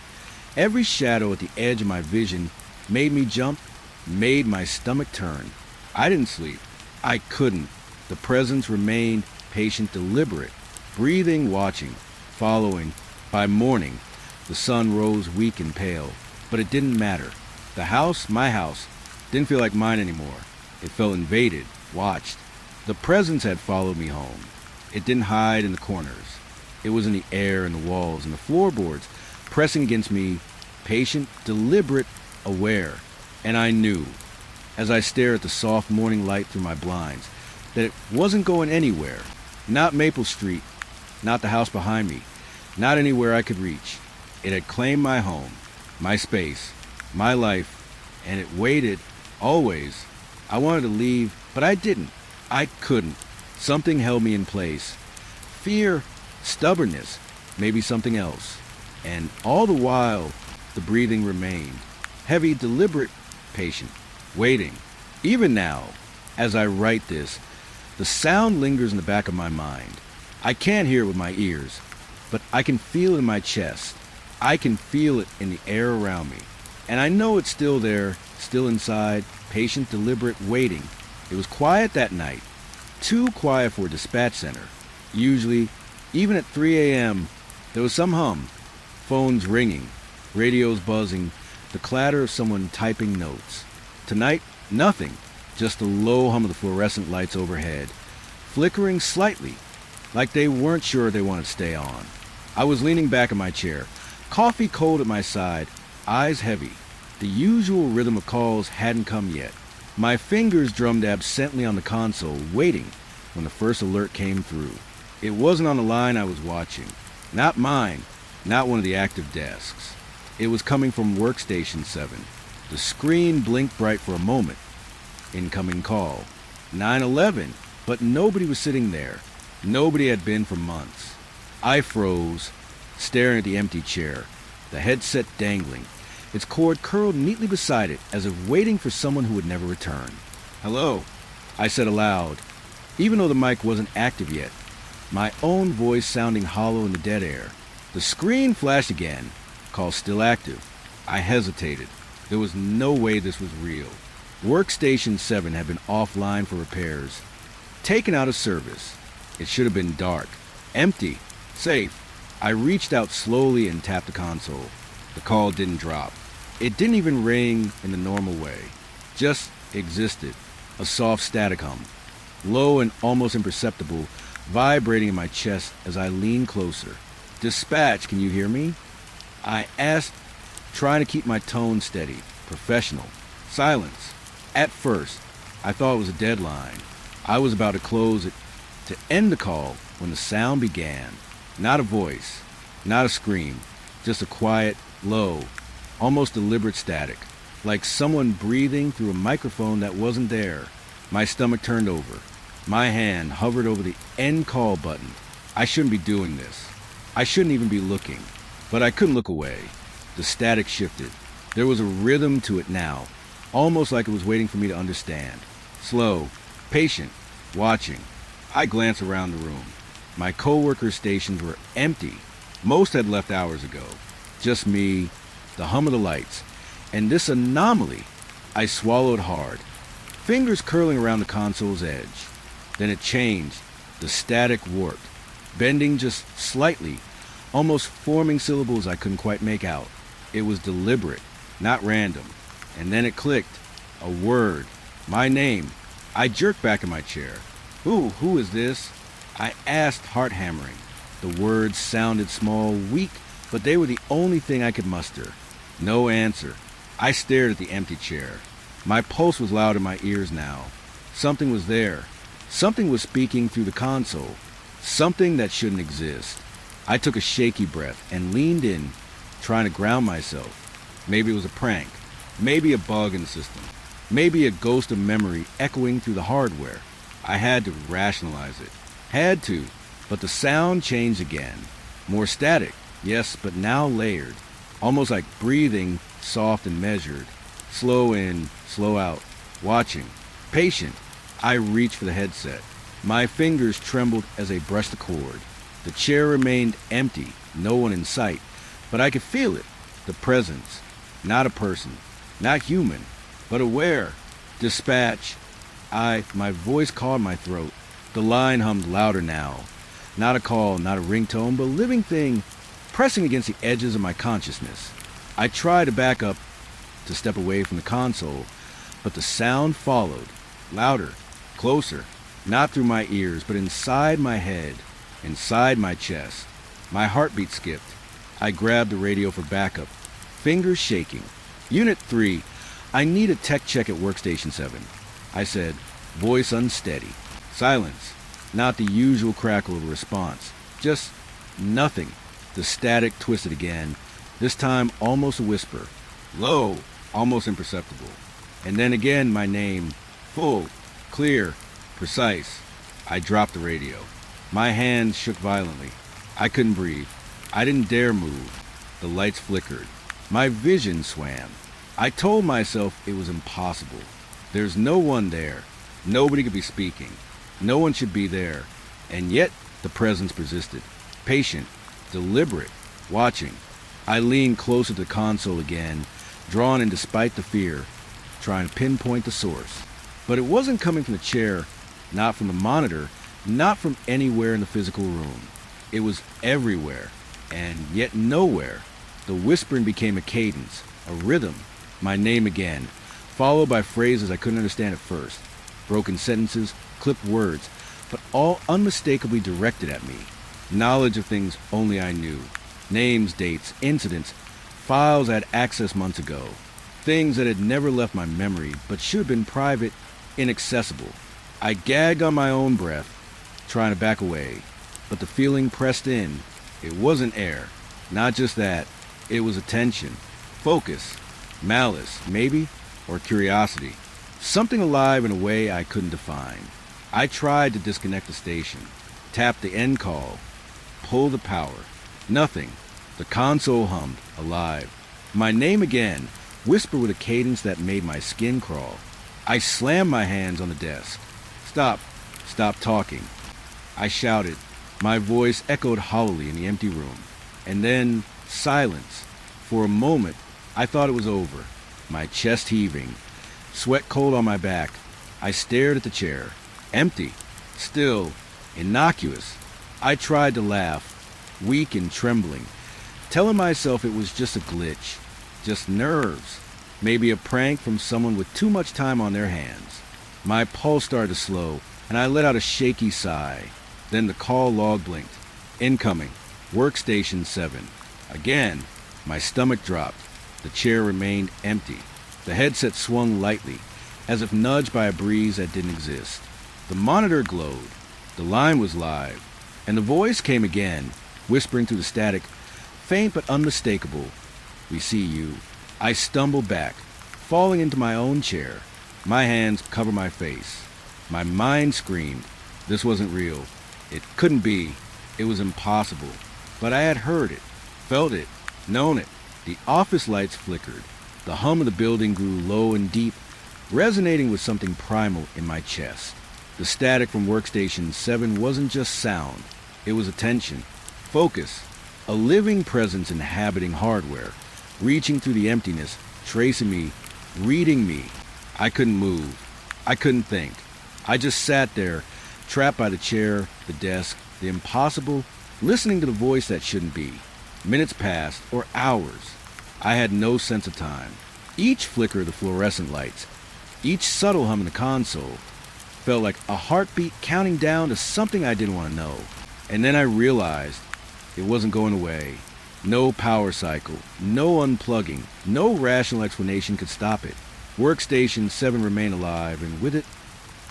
every shadow at the edge of my vision made me jump, made my stomach turn. I didn't sleep. I couldn't. The presence remained patient, deliberate, breathing, watching, following. By morning, the sun rose weak and pale, but it didn't matter. The house, my house, didn't feel like mine anymore. It felt invaded, watched. The presence had followed me home. It didn't hide in the corners. It was in the air and the walls and the floorboards, pressing against me, patient, deliberate, aware. And I knew, as I stared at the soft morning light through my blinds, that it wasn't going anywhere. Not Maple Street, not the house behind me, not anywhere I could reach. It had claimed my home, my space, my life, and it waited, always. I wanted to leave, but I didn't. I couldn't. Something held me in place. Fear, stubbornness, maybe something else. And all the while, the breathing remained. Heavy, deliberate, patient, waiting. Even now, as I write this, the sound lingers in the back of my mind. I can't hear it with my ears, but I can feel it in my chest. I can feel it in the air around me. And I know it's still there, still inside, patient, deliberate, waiting. It was quiet that night. Too quiet for a dispatch center. Usually, even at 3 a.m., there was some hum. Phones ringing, radios buzzing, the clatter of someone typing notes. Tonight, nothing. Just the low hum of the fluorescent lights overhead, flickering slightly, like they weren't sure they wanted to stay on. I was leaning back in my chair, coffee cold at my side, eyes heavy. The usual rhythm of calls hadn't come yet. My fingers drummed absently on the console, waiting when the first alert came through. It wasn't on the line I was watching. Not mine, not one of the active desks. It was coming from Workstation 7. The screen blinked bright for a moment. Incoming call. 9/11, but nobody was sitting there. Nobody had been for months. I froze, staring at the empty chair, the headset dangling, its cord curled neatly beside it as if waiting for someone who would never return. "Hello," I said aloud, even though the mic wasn't active yet, my own voice sounding hollow in the dead air. The screen flashed again, call still active. I hesitated. There was no way this was real. Workstation 7 had been offline for repairs, taken out of service. It should have been dark, empty, safe. I reached out slowly and tapped the console. The call didn't drop. It didn't even ring in the normal way. Just existed, a soft static hum, low and almost imperceptible, vibrating in my chest as I leaned closer. "Dispatch, can you hear me?" I asked, trying to keep my tone steady, professional. Silence. At first, I thought it was a deadline. I was about to close it, to end the call, when the sound began. Not a voice, not a scream, just a quiet, low, almost deliberate static, like someone breathing through a microphone that wasn't there. My stomach turned over. My hand hovered over the end call button. I shouldn't be doing this. I shouldn't even be looking. But I couldn't look away. The static shifted. There was a rhythm to it now, almost like it was waiting for me to understand. Slow, patient, watching. I glanced around the room. My co-worker stations were empty. Most had left hours ago. Just me, the hum of the lights, and this anomaly. I swallowed hard, fingers curling around the console's edge. Then it changed. The static warped, bending just slightly, almost forming syllables I couldn't quite make out. It was deliberate, not random. And then it clicked. A word. My name. I jerked back in my chair. Who is this?" I asked, heart hammering. The words sounded small, weak, but they were the only thing I could muster. No answer. I stared at the empty chair. My pulse was loud in my ears now. Something was there. Something was speaking through the console. Something that shouldn't exist. I took a shaky breath and leaned in, trying to ground myself. Maybe it was a prank. Maybe a bug in the system. Maybe a ghost of memory echoing through the hardware. I had to rationalize it. Had to. But the sound changed again. More static, yes, but now layered. Almost like breathing, soft and measured. Slow in, slow out. Watching. Patient. I reached for the headset. My fingers trembled as they brushed the cord. The chair remained empty, no one in sight. But I could feel it. The presence. Not a person. Not human. But aware. Dispatch. My voice caught my throat. The line hummed louder now. Not a call, not a ringtone, but a living thing pressing against the edges of my consciousness. I tried to back up, to step away from the console, but the sound followed. Louder. Closer. Not through my ears, but inside my head. Inside my chest. My heartbeat skipped. I grabbed the radio for backup. Fingers shaking. Unit 3, I need a tech check at Workstation 7. I said, voice unsteady. Silence. Not the usual crackle of a response. Just nothing. The static twisted again, this time almost a whisper. Low, almost imperceptible. And then again my name, full, clear, precise. I dropped the radio. My hands shook violently. I couldn't breathe. I didn't dare move. The lights flickered. My vision swam. I told myself it was impossible. There's no one there. Nobody could be speaking. No one should be there. And yet the presence persisted. Patient, deliberate, watching. I leaned closer to the console again, drawn in despite the fear, trying to pinpoint the source. But it wasn't coming from the chair, not from the monitor, not from anywhere in the physical room. It was everywhere, and yet nowhere. The whispering became a cadence, a rhythm. My name again, followed by phrases I couldn't understand at first. Broken sentences, clipped words, but all unmistakably directed at me. Knowledge of things only I knew. Names, dates, incidents, files I had accessed months ago. Things that had never left my memory, but should have been private, inaccessible. I gagged on my own breath, trying to back away, but the feeling pressed in. It wasn't air. Not just that. It was attention, focus, malice, maybe, or curiosity. Something alive in a way I couldn't define. I tried to disconnect the station, tap the end call, pull the power. Nothing. The console hummed, alive. My name again, whispered with a cadence that made my skin crawl. I slammed my hands on the desk. Stop. Stop talking. I shouted. My voice echoed hollowly in the empty room. And then silence. For a moment, I thought it was over. My chest heaving. Sweat cold on my back. I stared at the chair. Empty. Still. Innocuous. I tried to laugh. Weak and trembling. Telling myself it was just a glitch. Just nerves. Maybe a prank from someone with too much time on their hands. My pulse started to slow, and I let out a shaky sigh. Then the call log blinked. Incoming. Workstation 7. Again, my stomach dropped. The chair remained empty. The headset swung lightly, as if nudged by a breeze that didn't exist. The monitor glowed. The line was live. And the voice came again, whispering through the static, faint but unmistakable. We see you. I stumbled back, falling into my own chair. My hands covered my face. My mind screamed. This wasn't real. It couldn't be. It was impossible. But I had heard it, felt it, known it. The office lights flickered. The hum of the building grew low and deep, resonating with something primal in my chest. The static from Workstation 7 wasn't just sound. It was attention, focus, a living presence inhabiting hardware, reaching through the emptiness, tracing me, reading me. I couldn't move. I couldn't think. I just sat there, trapped by the chair, the desk, the impossible, listening to the voice that shouldn't be. Minutes passed, or hours. I had no sense of time. Each flicker of the fluorescent lights, each subtle hum in the console, felt like a heartbeat counting down to something I didn't want to know. And then I realized it wasn't going away. No power cycle, no unplugging, no rational explanation could stop it. Workstation 7 remained alive, and with it,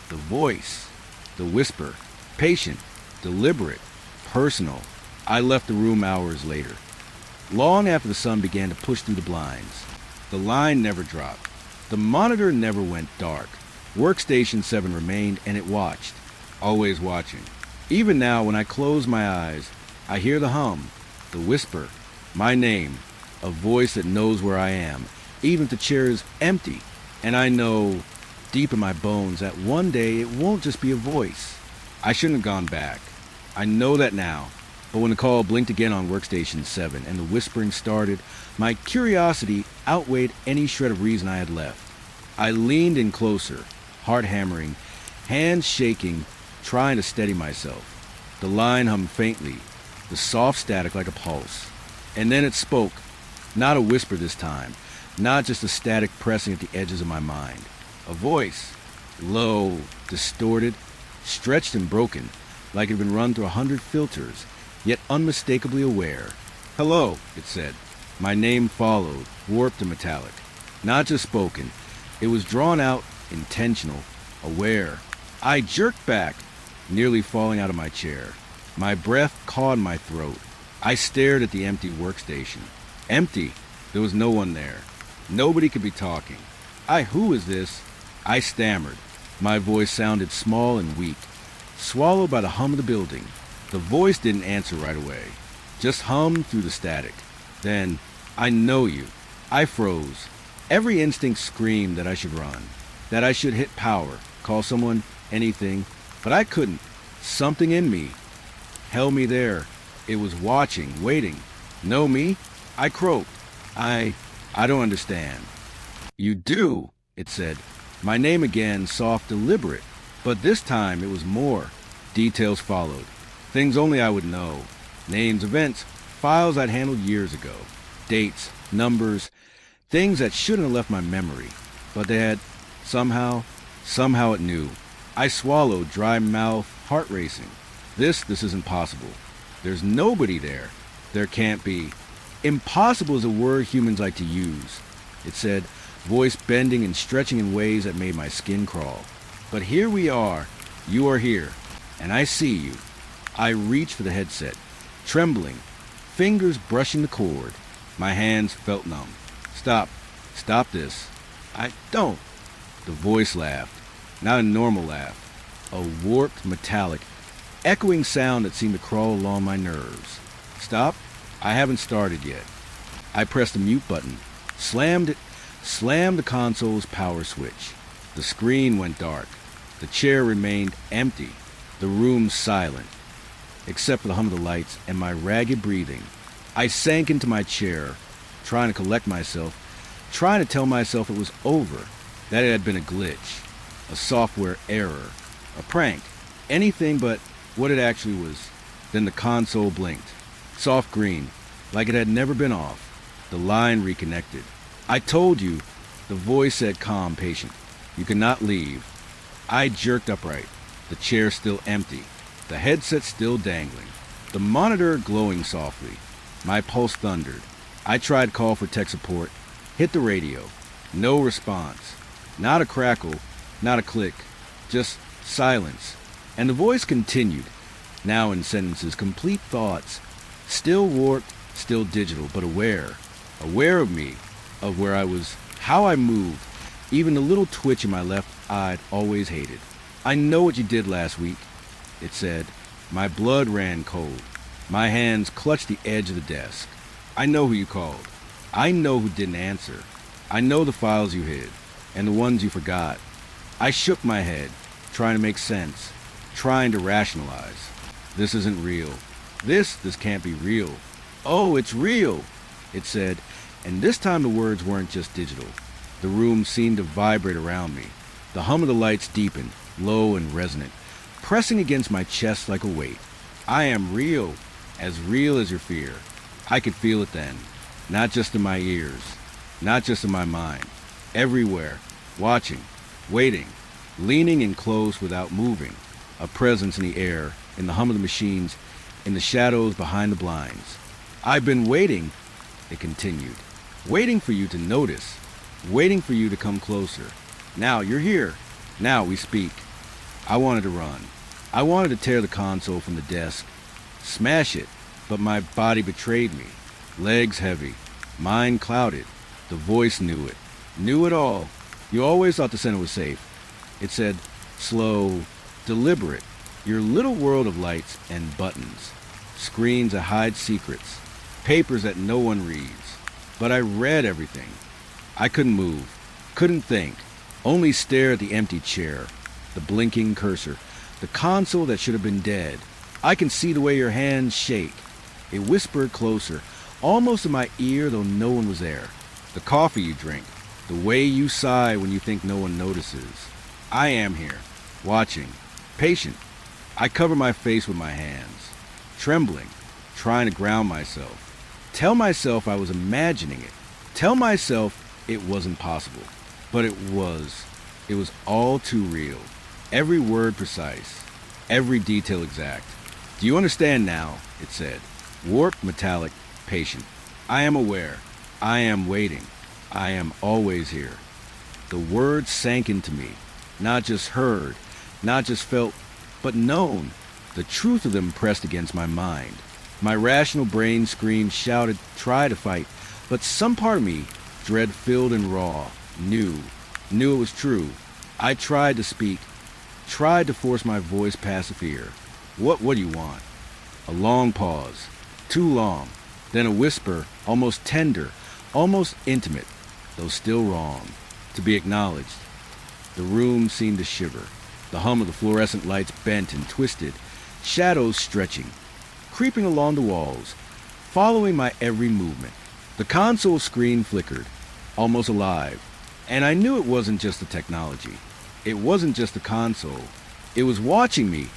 the voice, the whisper, patient, deliberate, personal, I left the room hours later, long after the sun began to push through the blinds. The line never dropped. The monitor never went dark. Workstation 7 remained, and it watched, always watching. Even now, when I close my eyes, I hear the hum, the whisper, my name, a voice that knows where I am, even if the chair is empty. And I know, deep in my bones, that one day it won't just be a voice. I shouldn't have gone back. I know that now. But when the call blinked again on Workstation 7 and the whispering started, my curiosity outweighed any shred of reason I had left. I leaned in closer, heart hammering, hands shaking, trying to steady myself. The line hummed faintly, the soft static like a pulse. And then it spoke, not a whisper this time, not just a static pressing at the edges of my mind. A voice, low, distorted, stretched and broken, like it had been run through 100 filters, yet unmistakably aware. "Hello," it said. My name followed, warped and metallic. Not just spoken. It was drawn out, intentional, aware. I jerked back, nearly falling out of my chair. My breath caught in my throat. I stared at the empty workstation. Empty. There was no one there. Nobody could be talking. Who is this?" I stammered. My voice sounded small and weak, swallowed by the hum of the building. The voice didn't answer right away, just hummed through the static. Then, "I know you." I froze. Every instinct screamed that I should run, that I should hit power, call someone, anything, but I couldn't. Something in me held me there. It was watching, waiting. "Know me?" I croaked. I don't understand." "You do," it said. My name again, soft, deliberate, but this time it was more. Details followed. Things only I would know. Names, events, files I'd handled years ago. Dates, numbers, things that shouldn't have left my memory. But they had, somehow it knew. I swallowed, dry mouth, heart racing. This isn't possible. There's nobody there. There can't be. Impossible is a word humans like to use, it said, voice bending and stretching in ways that made my skin crawl. But here we are. You are here. And I see you. I reached for the headset, trembling, fingers brushing the cord. My hands felt numb. Stop this. I don't." The voice laughed, not a normal laugh, a warped, metallic, echoing sound that seemed to crawl along my nerves. "Stop? I haven't started yet." I pressed the mute button, slammed the console's power switch. The screen went dark. The chair remained empty, the room silent, except for the hum of the lights and my ragged breathing. I sank into my chair, trying to collect myself, trying to tell myself it was over, that it had been a glitch, a software error, a prank, anything but what it actually was. Then the console blinked, soft green, like it had never been off. The line reconnected. "I told you," the voice said, calm, patient. "You cannot leave." I jerked upright, the chair still empty, the headset still dangling, the monitor glowing softly. My pulse thundered. I tried call for tech support, hit the radio. No response. Not a crackle, not a click, just silence. And the voice continued, now in sentences, complete thoughts, still warped, still digital, but aware of me, of where I was, how I moved, even the little twitch in my left eye I'd always hated. "I know what you did last week," it said. My blood ran cold. My hands clutched the edge of the desk. "I know who you called. I know who didn't answer. I know the files you hid, and the ones you forgot." I shook my head, trying to make sense, trying to rationalize. "This isn't real. This can't be real." "Oh, it's real," it said, and this time the words weren't just digital. The room seemed to vibrate around me. The hum of the lights deepened, low and resonant, pressing against my chest like a weight. "I am real as your fear." I could feel it then, not just in my ears, not just in my mind, everywhere, watching, waiting, leaning in close without moving, a presence in the air, in the hum of the machines, in the shadows behind the blinds. "I've been waiting," it continued, "waiting for you to notice, waiting for you to come closer. Now you're here. Now we speak." I wanted to run. I wanted to tear the console from the desk, smash it, but my body betrayed me. Legs heavy, mind clouded. The voice knew it. Knew it all. You always thought the center was safe. It said, slow, deliberate. Your little world of lights and buttons. Screens that hide secrets. Papers that no one reads. But I read everything. I couldn't move. Couldn't think. Only stare at the empty chair. The blinking cursor. The console that should have been dead. I can see the way your hands shake. It whispered closer, almost in my ear, though no one was there. The coffee you drink. The way you sigh when you think no one notices. I am here, watching, patient. I cover my face with my hands, trembling, trying to ground myself. Tell myself I was imagining it. Tell myself it wasn't possible. But it was. It was all too real. Every word precise. Every detail exact. Do you understand now? It said. Warped, metallic, patient. I am aware. I am waiting. I am always here. The words sank into me. Not just heard, not just felt, but known. The truth of them pressed against my mind. My rational brain screamed, shouted, tried to fight, but some part of me, dread-filled and raw, knew it was true. I tried to speak, tried to force my voice past the fear. What do you want? A long pause, too long, then a whisper, almost tender, almost intimate, though still wrong, to be acknowledged. The room seemed to shiver. The hum of the fluorescent lights bent and twisted, shadows stretching, creeping along the walls, following my every movement. The console screen flickered, almost alive, and I knew it wasn't just the technology. It wasn't just the console. It was watching me,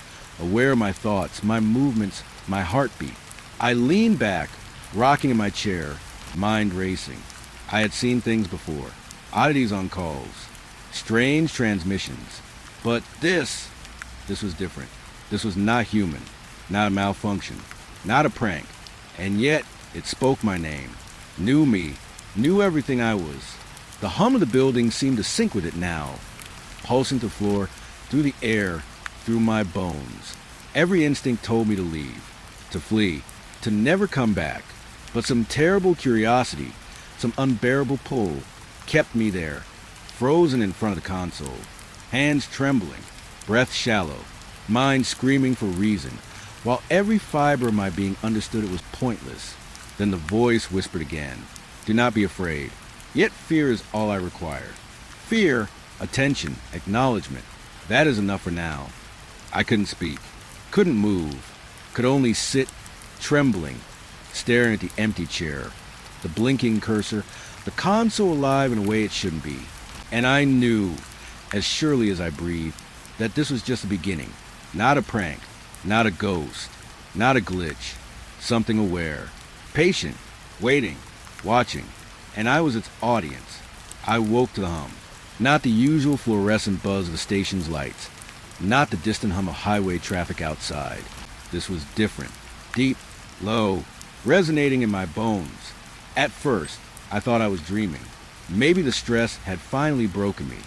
aware of my thoughts, my movements, my heartbeat. I leaned back, rocking in my chair, mind racing. I had seen things before, oddities on calls, strange transmissions. But this was different. This was not human, not a malfunction, not a prank. And yet, it spoke my name, knew me, knew everything I was. The hum of the building seemed to sync with it now, pulsing through the floor, through the air, through my bones. Every instinct told me to leave, to flee, to never come back. But some terrible curiosity, some unbearable pull, kept me there, frozen in front of the console, hands trembling, breath shallow, mind screaming for reason, while every fiber of my being understood it was pointless. Then the voice whispered again, do not be afraid. Yet fear is all I require. Fear, attention, acknowledgement. That is enough for now. I couldn't speak, couldn't move, could only sit, trembling, staring at the empty chair, the blinking cursor, the console alive in a way it shouldn't be. And I knew, as surely as I breathed, that this was just the beginning. Not a prank, not a ghost, not a glitch. Something aware, patient, waiting, watching. And I was its audience. I woke to the hum. Not the usual fluorescent buzz of the station's lights. Not the distant hum of highway traffic outside. This was different. Deep, low, resonating in my bones. At first, I thought I was dreaming. Maybe the stress had finally broken me.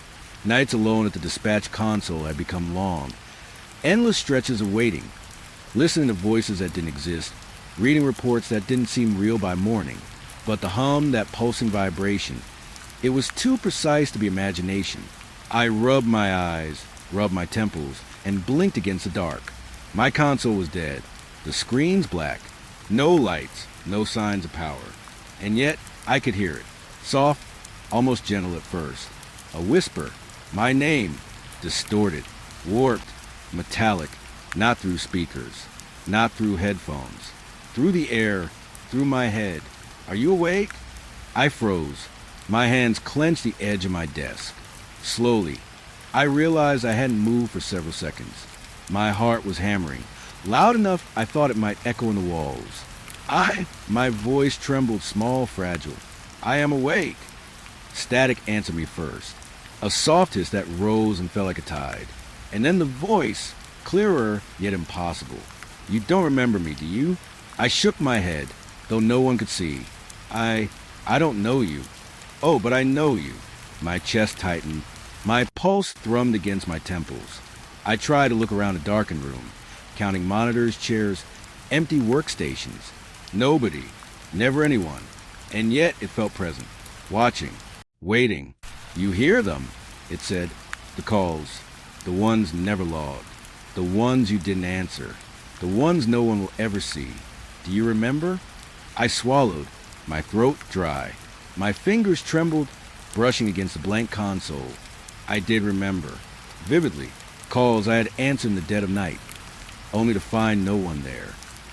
Nights alone at the dispatch console had become long. Endless stretches of waiting. Listening to voices that didn't exist. Reading reports that didn't seem real by morning. But the hum, that pulsing vibration, it was too precise to be imagination. I rubbed my eyes, rubbed my temples, and blinked against the dark. My console was dead. The screen's black. No lights, no signs of power. And yet, I could hear it. Soft, almost gentle at first. A whisper. My name. Distorted. Warped. Metallic. Not through speakers. Not through headphones. Through the air. Through my head. Are you awake? I froze. My hands clenched the edge of my desk. Slowly, I realized I hadn't moved for several seconds. My heart was hammering, loud enough I thought it might echo in the walls. My voice trembled small, fragile. I am awake. Static answered me first. A soft hiss that rose and fell like a tide. And then the voice, clearer yet impossible. You don't remember me, do you? I shook my head, though no one could see. I don't know you. Oh, but I know you. My chest tightened. My pulse thrummed against my temples. I tried to look around the darkened room, counting monitors, chairs, empty workstations. Nobody, never anyone. And yet it felt present, watching, waiting. You hear them, it said. The calls, the ones never logged, the ones you didn't answer, the ones no one will ever see. Do you remember? I swallowed, my throat dry. My fingers trembled, brushing against the blank console. I did remember, vividly, calls I had answered in the dead of night, only to find no one there.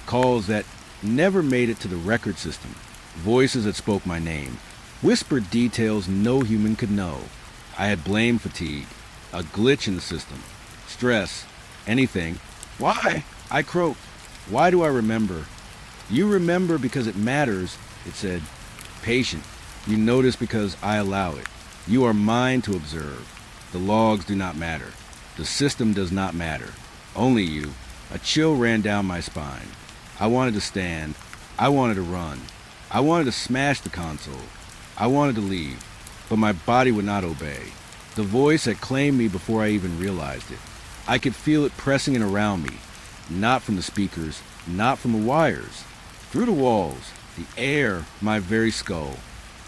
Calls that never made it to the record system. Voices that spoke my name. Whispered details no human could know. I had blame fatigue, a glitch in the system, stress, anything. Why? I croaked. Why do I remember? You remember because it matters, it said. Patient. You notice because I allow it. You are mine to observe. The logs do not matter. The system does not matter. Only you. A chill ran down my spine. I wanted to stand. I wanted to run. I wanted to smash the console. I wanted to leave, but my body would not obey. The voice had claimed me before I even realized it. I could feel it pressing in around me, not from the speakers, not from the wires, through the walls, the air, my very skull,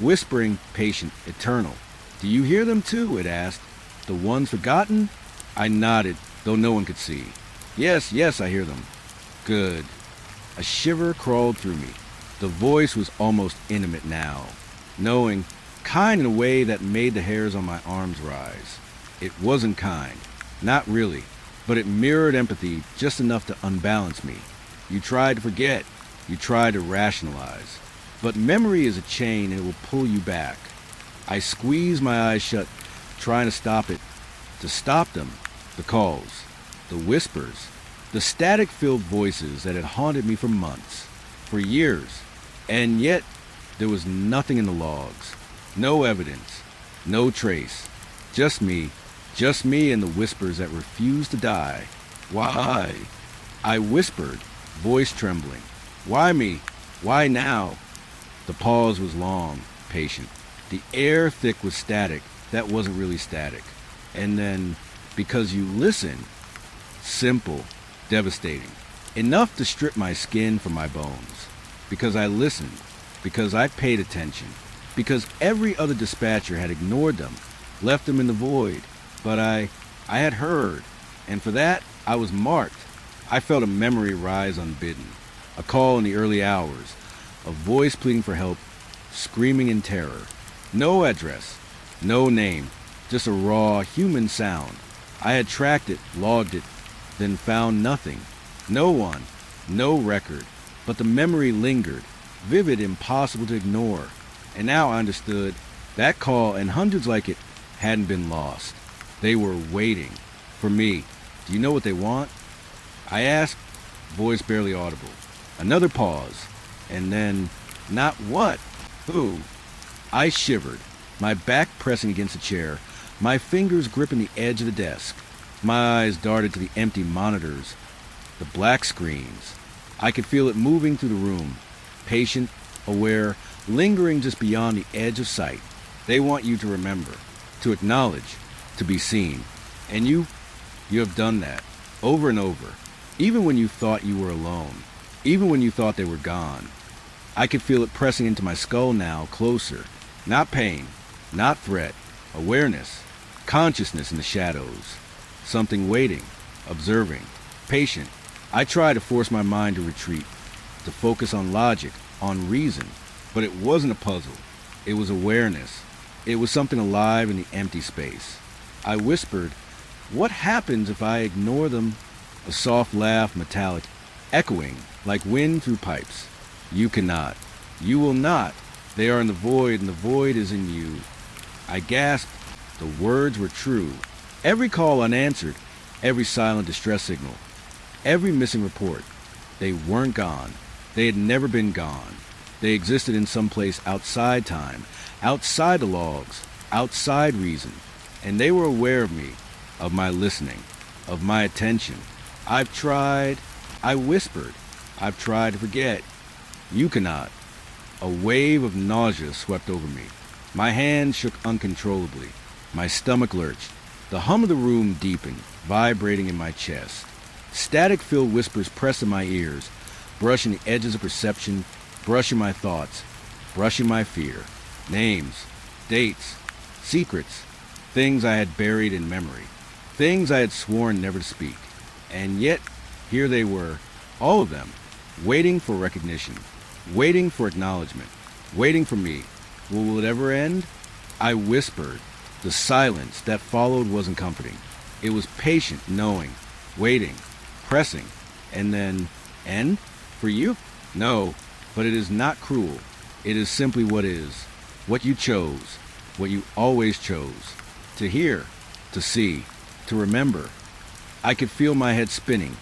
whispering, patient, eternal. Do you hear them too? It asked. The ones forgotten? I nodded, though no one could see. Yes, yes, I hear them. Good. A shiver crawled through me. The voice was almost intimate now, knowing, kind in a way that made the hairs on my arms rise. It wasn't kind, not really, but it mirrored empathy just enough to unbalance me. You tried to forget, you tried to rationalize, but memory is a chain and it will pull you back. I squeezed my eyes shut, trying to stop it, to stop them, the calls, the whispers, the static-filled voices that had haunted me for months, for years, and yet there was nothing in the logs. No evidence, no trace, just me and the whispers that refused to die. Why? I whispered, voice trembling. Why me? Why now? The pause was long, patient. The air thick with static that wasn't really static. And then, because you listen, simple, devastating. Enough to strip my skin from my bones. Because I listened, because I paid attention. Because every other dispatcher had ignored them, left them in the void. But I had heard, and for that, I was marked. I felt a memory rise unbidden, a call in the early hours, a voice pleading for help, screaming in terror. No address, no name, just a raw human sound. I had tracked it, logged it, then found nothing. No one, no record, but the memory lingered, vivid, impossible to ignore. And now I understood that call and hundreds like it hadn't been lost. They were waiting for me. Do you know what they want? I asked, voice barely audible. Another pause, and then, not what? Who? I shivered, my back pressing against the chair, my fingers gripping the edge of the desk. My eyes darted to the empty monitors, the black screens. I could feel it moving through the room, patient, aware, lingering just beyond the edge of sight. They want you to remember, to acknowledge, to be seen. And you have done that, over and over, even when you thought you were alone, even when you thought they were gone. I could feel it pressing into my skull now, closer. Not pain, not threat, awareness, consciousness in the shadows. Something waiting, observing, patient. I tried to force my mind to retreat, to focus on logic, on reason. But it wasn't a puzzle. It was awareness. It was something alive in the empty space. I whispered, what happens if I ignore them? A soft laugh, metallic, echoing, like wind through pipes. You cannot. You will not. They are in the void, and the void is in you. I gasped. The words were true. Every call unanswered, every silent distress signal, every missing report. They weren't gone. They had never been gone. They existed in some place outside time, outside the logs, outside reason. And they were aware of me, of my listening, of my attention. I've tried, I whispered, I've tried to forget. You cannot. A wave of nausea swept over me. My hands shook uncontrollably. My stomach lurched. The hum of the room deepened, vibrating in my chest. Static-filled whispers pressed in my ears. brushing the edges of perception, brushing my thoughts, brushing my fear. Names, dates, secrets, things I had buried in memory, things I had sworn never to speak. And yet, here they were, all of them, waiting for recognition, waiting for acknowledgement, waiting for me. Well, will it ever end? I whispered. The silence that followed wasn't comforting. It was patient, knowing, waiting, pressing, and then, end? For you? No, but it is not cruel. It is simply what is, what you chose, what you always chose, to hear, to see, to remember. I could feel my head spinning,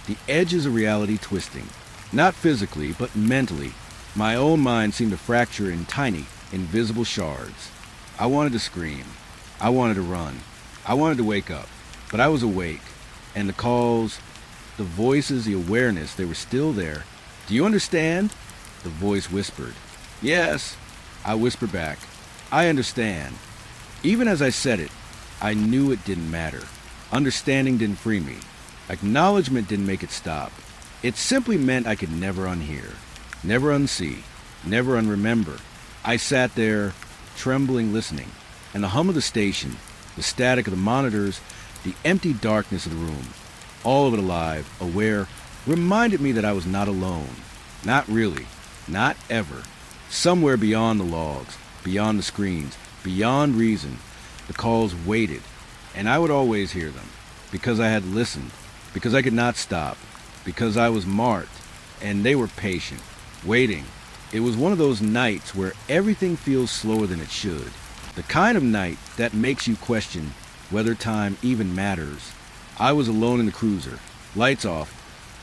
the edges of reality twisting, not physically, but mentally. My own mind seemed to fracture in tiny, invisible shards. I wanted to scream. I wanted to run. I wanted to wake up. But I was awake, and the calls, the voices, the awareness, they were still there. Do you understand? The voice whispered. Yes, I whispered back. I understand. Even as I said it, I knew it didn't matter. Understanding didn't free me. Acknowledgement didn't make it stop. It simply meant I could never unhear, never unsee, never unremember. I sat there, trembling, listening, and the hum of the station, the static of the monitors, the empty darkness of the room, all of it alive, aware, reminded me that I was not alone. Not really. Not ever. Somewhere beyond the logs, beyond the screens, beyond reason, the calls waited, and I would always hear them, because I had listened, because I could not stop, because I was marked, and they were patient, waiting. It was one of those nights where everything feels slower than it should. The kind of night that makes you question whether time even matters. I was alone in the cruiser, lights off,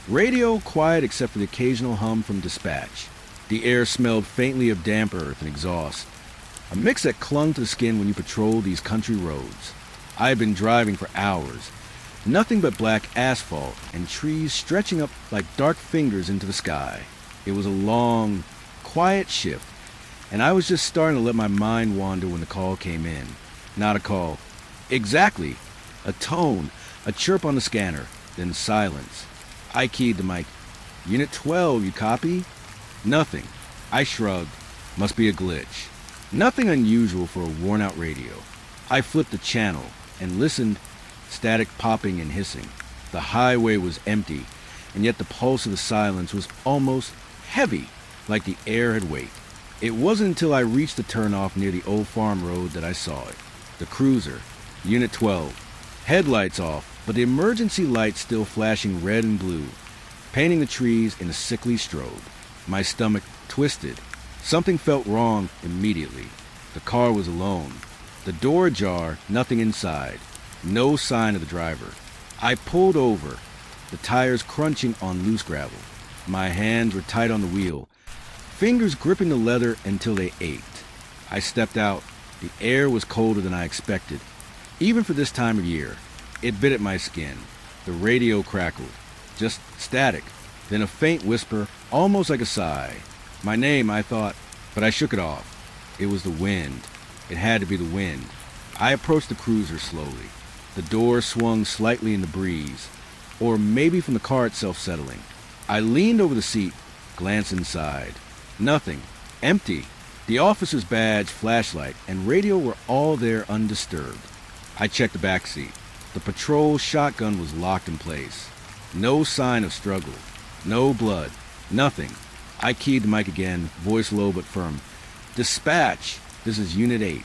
radio quiet except for the occasional hum from dispatch. The air smelled faintly of damp earth and exhaust, a mix that clung to the skin when you patrol these country roads. I had been driving for hours, nothing but black asphalt and trees stretching up like dark fingers into the sky. It was a long, quiet shift, and I was just starting to let my mind wander when the call came in. Not a call. Exactly. A tone, a chirp on the scanner, then silence. I keyed the mic. Unit 12, you copy? Nothing. I shrugged. Must be a glitch. Nothing unusual for a worn-out radio. I flipped the channel and listened, static popping and hissing. The highway was empty, and yet the pulse of the silence was almost heavy, like the air had weight. It wasn't until I reached the turnoff near the old farm road that I saw it. The cruiser, Unit 12. Headlights off, but the emergency lights still flashing red and blue, painting the trees in a sickly strobe. My stomach twisted. Something felt wrong immediately. The car was alone. The door ajar, nothing inside. No sign of the driver. I pulled over, the tires crunching on loose gravel. My hands were tight on the wheel, fingers gripping the leather until they ached. I stepped out. The air was colder than I expected, even for this time of year. It bit at my skin. The radio crackled. Just static. Then a faint whisper, almost like a sigh. My name, I thought, but I shook it off. It was the wind. It had to be the wind. I approached the cruiser slowly. The door swung slightly in the breeze, or maybe from the car itself settling. I leaned over the seat, glanced inside. Nothing. Empty. The officer's badge, flashlight, and radio were all there undisturbed. I checked the back seat. The patrol shotgun was locked in place. No sign of struggle. No blood. Nothing. I keyed the mic again, voice low but firm. Dispatch! This is Unit 8.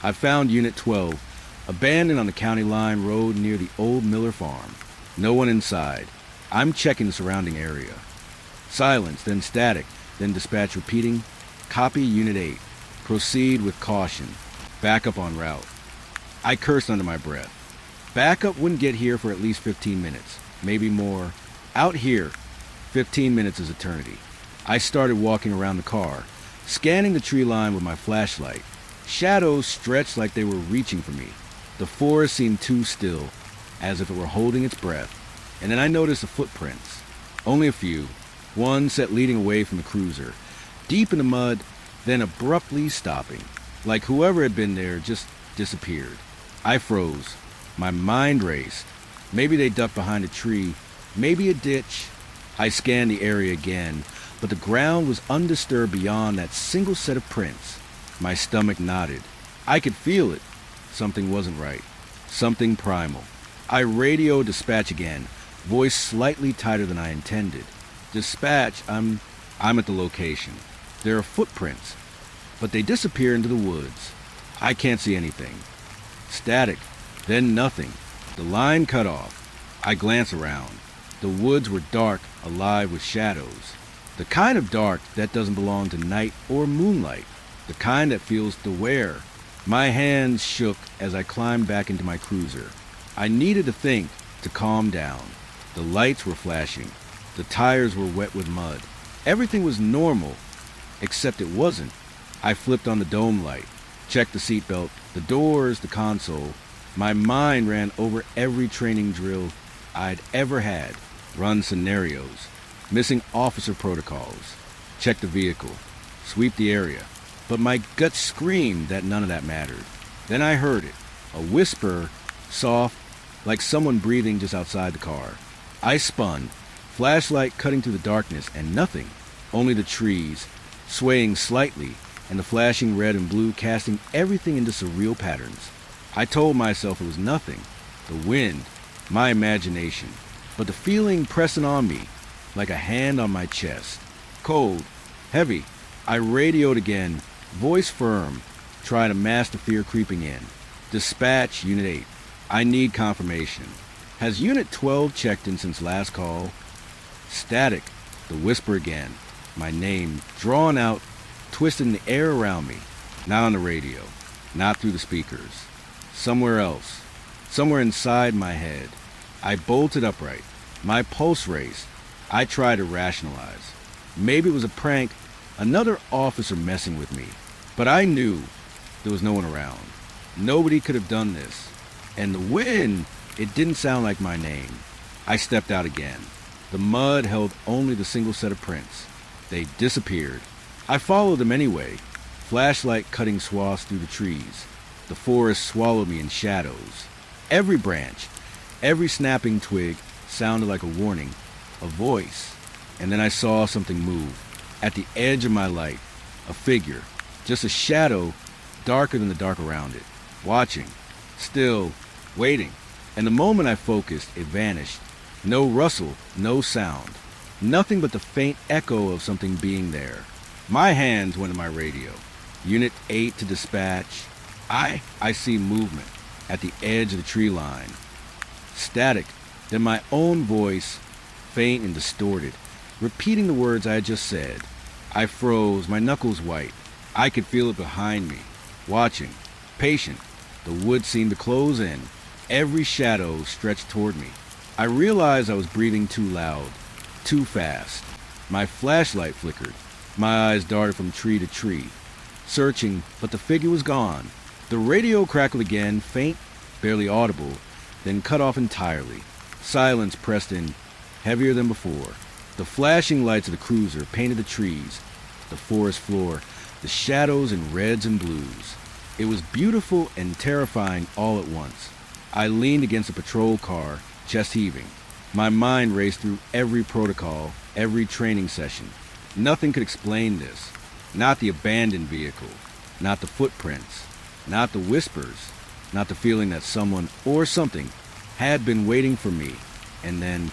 I found Unit 12, abandoned on the county line road near the old Miller farm. No one inside. I'm checking the surrounding area. Silence, then static, then dispatch repeating. Copy Unit 8. Proceed with caution. Backup en route. I cursed under my breath. Backup wouldn't get here for at least 15 minutes, maybe more. Out here, 15 minutes is eternity. I started walking around the car, scanning the tree line with my flashlight. Shadows stretched like they were reaching for me. The forest seemed too still, as if it were holding its breath. And then I noticed the footprints. Only a few. One set leading away from the cruiser, deep in the mud, then abruptly stopping. Like whoever had been there just disappeared. I froze. My mind raced. Maybe they ducked behind a tree, maybe a ditch. I scanned the area again, but the ground was undisturbed beyond that single set of prints. My stomach knotted. I could feel it. Something wasn't right. Something primal. I radioed dispatch again, voice slightly tighter than I intended. Dispatch, I'm at the location. There are footprints, but they disappear into the woods. I can't see anything. Static, then nothing. The line cut off. I glance around. The woods were dark, alive with shadows. The kind of dark that doesn't belong to night or moonlight. The kind that feels aware. My hands shook as I climbed back into my cruiser. I needed to think, to calm down. The lights were flashing. The tires were wet with mud. Everything was normal, except it wasn't. I flipped on the dome light, checked the seatbelt, the doors, the console. My mind ran over every training drill I'd ever had, run scenarios, missing officer protocols, check the vehicle, sweep the area. But my gut screamed that none of that mattered. Then I heard it, a whisper, soft, like someone breathing just outside the car. I spun, flashlight cutting through the darkness, and nothing, only the trees, swaying slightly, and the flashing red and blue casting everything into surreal patterns. I told myself it was nothing, the wind, my imagination, but the feeling pressing on me, like a hand on my chest. Cold, heavy. I radioed again, voice firm, trying to mask the fear creeping in. Dispatch, Unit 8. I need confirmation. Has Unit 12 checked in since last call? Static, the whisper again. My name, drawn out, twisted in the air around me. Not on the radio, not through the speakers. Somewhere else, somewhere inside my head. I bolted upright. My pulse raced. I tried to rationalize. Maybe it was a prank, another officer messing with me. But I knew there was no one around. Nobody could have done this. And the wind, it didn't sound like my name. I stepped out again. The mud held only the single set of prints. They disappeared. I followed them anyway, flashlight cutting swaths through the trees. The forest swallowed me in shadows. Every branch, every snapping twig sounded like a warning, a voice. And then I saw something move. At the edge of my light, a figure, just a shadow, darker than the dark around it, watching, still, waiting. And the moment I focused, it vanished. No rustle, no sound. Nothing but the faint echo of something being there. My hands went to my radio. Unit 8 to dispatch. I see movement at the edge of the tree line. Static, then my own voice, faint and distorted, repeating the words I had just said. I froze, my knuckles white. I could feel it behind me, watching, patient. The woods seemed to close in. Every shadow stretched toward me. I realized I was breathing too loud, too fast. My flashlight flickered. My eyes darted from tree to tree, searching, but the figure was gone. The radio crackled again, faint, barely audible, then cut off entirely. Silence pressed in, heavier than before. The flashing lights of the cruiser painted the trees, the forest floor, the shadows in reds and blues. It was beautiful and terrifying all at once. I leaned against a patrol car, chest heaving. My mind raced through every protocol, every training session. Nothing could explain this. Not the abandoned vehicle, not the footprints, not the whispers, not the feeling that someone or something had been waiting for me. And then,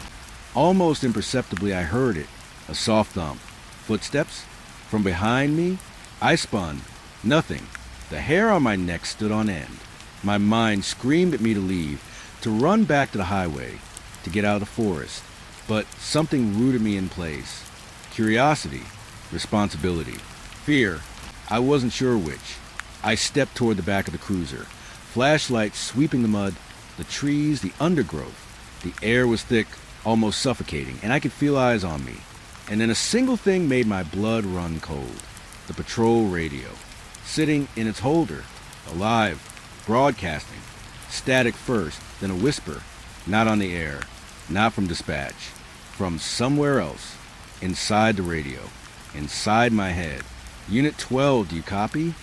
almost imperceptibly, I heard it, a soft thump. Footsteps? From behind me? I spun. Nothing. The hair on my neck stood on end. My mind screamed at me to leave, to run back to the highway, to get out of the forest. But something rooted me in place. Curiosity, responsibility, fear. I wasn't sure which. I stepped toward the back of the cruiser, flashlight sweeping the mud, the trees, the undergrowth. The air was thick, almost suffocating, and I could feel eyes on me. And then a single thing made my blood run cold. The patrol radio, sitting in its holder, alive, broadcasting. Static first, then a whisper, not on the air, not from dispatch, from somewhere else, inside the radio, inside my head. Unit 12, do you copy?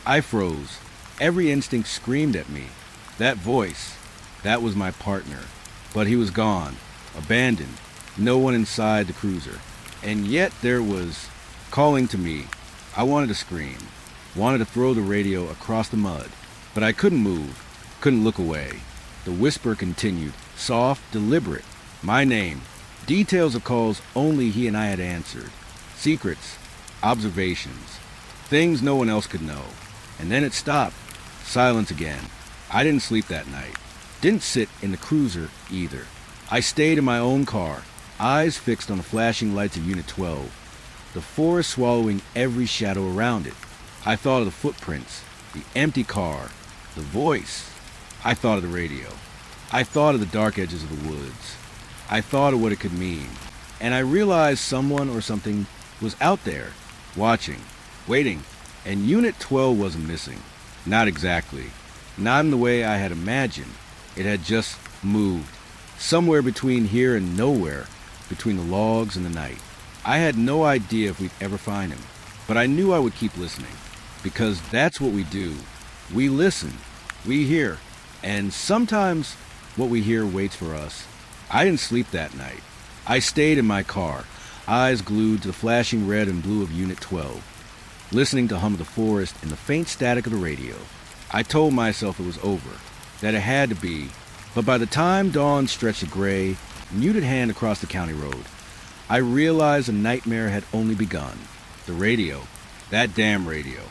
I froze. Every instinct screamed at me. That voice, that was my partner. But he was gone, abandoned, No one inside the cruiser. And yet there it was, calling to me. I wanted to scream, wanted to throw the radio across the mud, but I couldn't move, couldn't look away. The whisper continued, soft, deliberate. My name, details of calls only he and I had answered, secrets, observations, things no one else could know. And then it stopped. Silence again. I didn't sleep that night. Didn't sit in the cruiser either. I stayed in my own car, eyes fixed on the flashing lights of Unit 12, the forest swallowing every shadow around it. I thought of the footprints, the empty car, the voice. I thought of the radio. I thought of the dark edges of the woods. I thought of what it could mean. And I realized someone or something was out there, watching, waiting, and Unit 12 wasn't missing. Not exactly. Not in the way I had imagined. It had just moved. Somewhere between here and nowhere, between the logs and the night. I had no idea if we'd ever find him, but I knew I would keep listening, because that's what we do. We listen, we hear, and sometimes what we hear waits for us. I didn't sleep that night. I stayed in my car, eyes glued to the flashing red and blue of Unit 12, listening to hum of the forest and the faint static of the radio. I told myself it was over, that it had to be, but by the time dawn stretched a gray, muted hand across the county road, I realized the nightmare had only begun. The radio, that damn radio.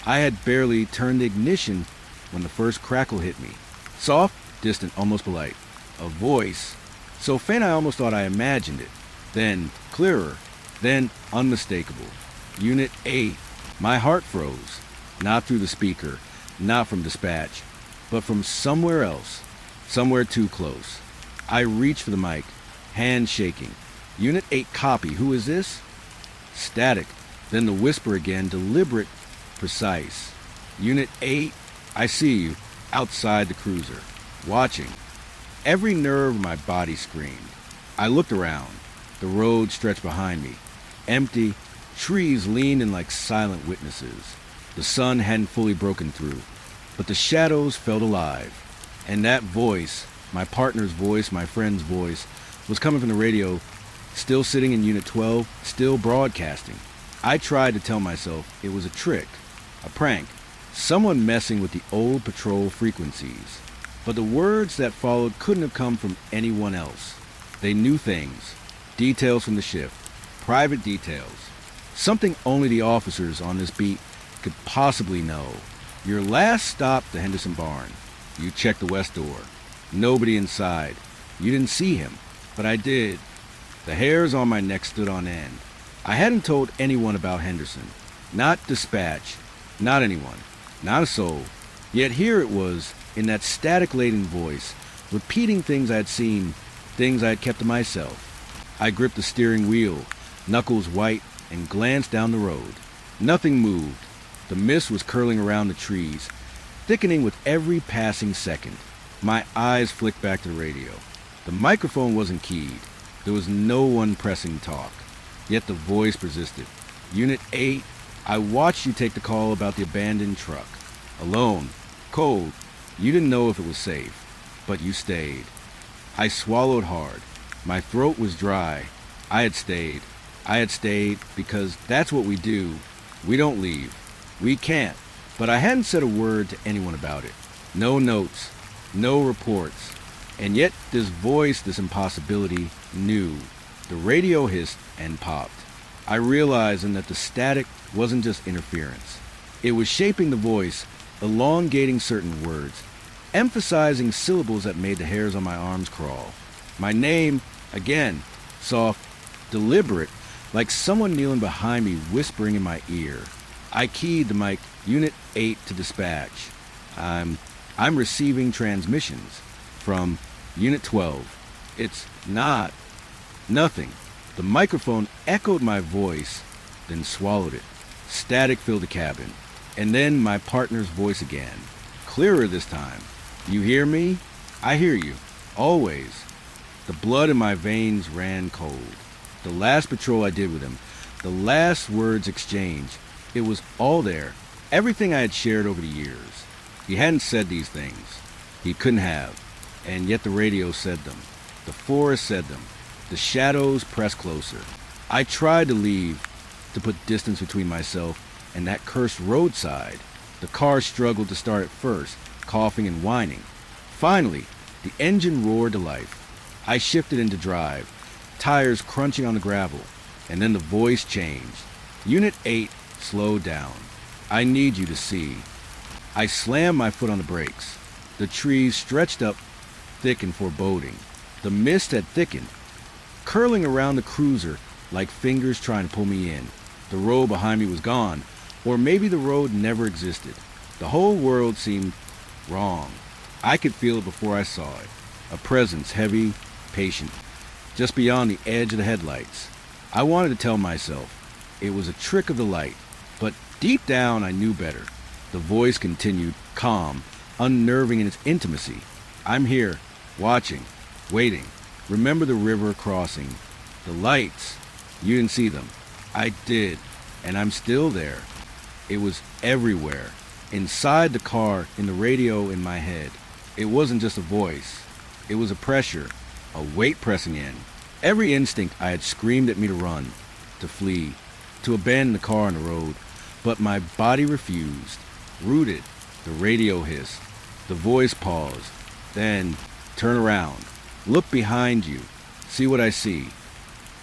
I had barely turned the ignition when the first crackle hit me. Soft, distant, almost polite. A voice, so faint I almost thought I imagined it. Then clearer, then unmistakable. Unit 8. My heart froze. Not through the speaker, not from dispatch, but from somewhere else, somewhere too close. I reached for the mic, hand shaking. Unit 8 copy, who is this? Static, then the whisper again, deliberate, precise. Unit 8, I see you, outside the cruiser, watching. Every nerve in my body screamed. I looked around. The road stretched behind me, empty, trees leaned in like silent witnesses. The sun hadn't fully broken through, but the shadows felt alive. And that voice, my partner's voice, my friend's voice, was coming from the radio, still sitting in Unit 12, still broadcasting. I tried to tell myself it was a trick, a prank, someone messing with the old patrol frequencies. But the words that followed couldn't have come from anyone else. They knew things, details from the shift, private details, something only the officers on this beat could possibly know. Your last stop, the Henderson barn. You checked the west door. Nobody inside. You didn't see him, but I did. The hairs on my neck stood on end. I hadn't told anyone about Henderson. Not dispatch. Not anyone. Not a soul. Yet here it was, in that static-laden voice, repeating things I'd seen, things I'd kept to myself. I gripped the steering wheel, knuckles white, and glanced down the road. Nothing moved. The mist was curling around the trees, thickening with every passing second. My eyes flicked back to the radio. The microphone wasn't keyed. There was no one pressing talk. Yet the voice persisted. Unit 8, I watched you take the call about the abandoned truck. Alone. Cold. You didn't know if it was safe. But you stayed. I swallowed hard. My throat was dry. I had stayed. I had stayed because that's what we do. We don't leave. We can't. But I hadn't said a word to anyone about it. No notes. No reports. And yet this voice, this impossibility, knew. The radio hissed and popped. I realized then that the static wasn't just interference. It was shaping the voice, elongating certain words, emphasizing syllables that made the hairs on my arms crawl. My name, again, soft, deliberate, like someone kneeling behind me whispering in my ear. I keyed the mic, Unit 8 to dispatch. I'm receiving transmissions from Unit 12. It's not. Nothing. The microphone echoed my voice, then swallowed it. Static filled the cabin. And then my partner's voice again. Clearer this time. You hear me? I hear you. Always. The blood in my veins ran cold. The last patrol I did with him, the last words exchanged, it was all there. Everything I had shared over the years. He hadn't said these things. He couldn't have. And yet the radio said them. The forest said them. The shadows pressed closer. I tried to leave, to put distance between myself and that cursed roadside. The car struggled to start at first, coughing and whining. Finally, the engine roared to life. I shifted into drive, tires crunching on the gravel, and then the voice changed. Unit 8, slow down. I need you to see. I slammed my foot on the brakes. The trees stretched up, thick and foreboding. The mist had thickened, curling around the cruiser like fingers trying to pull me in. The road behind me was gone, or maybe the road never existed. The whole world seemed wrong. I could feel it before I saw it. A presence, heavy, patient, just beyond the edge of the headlights. I wanted to tell myself it was a trick of the light, but deep down I knew better. The voice continued, calm, unnerving in its intimacy. I'm here, watching, waiting. Remember the river crossing. The lights. You didn't see them. I did, and I'm still there. It was everywhere. Inside the car, in the radio in my head. It wasn't just a voice. It was a pressure, a weight pressing in. Every instinct I had screamed at me to run, to flee, to abandon the car on the road, but my body refused. Rooted, the radio hissed. The voice paused. Then, turn around. Look behind you. See what I see.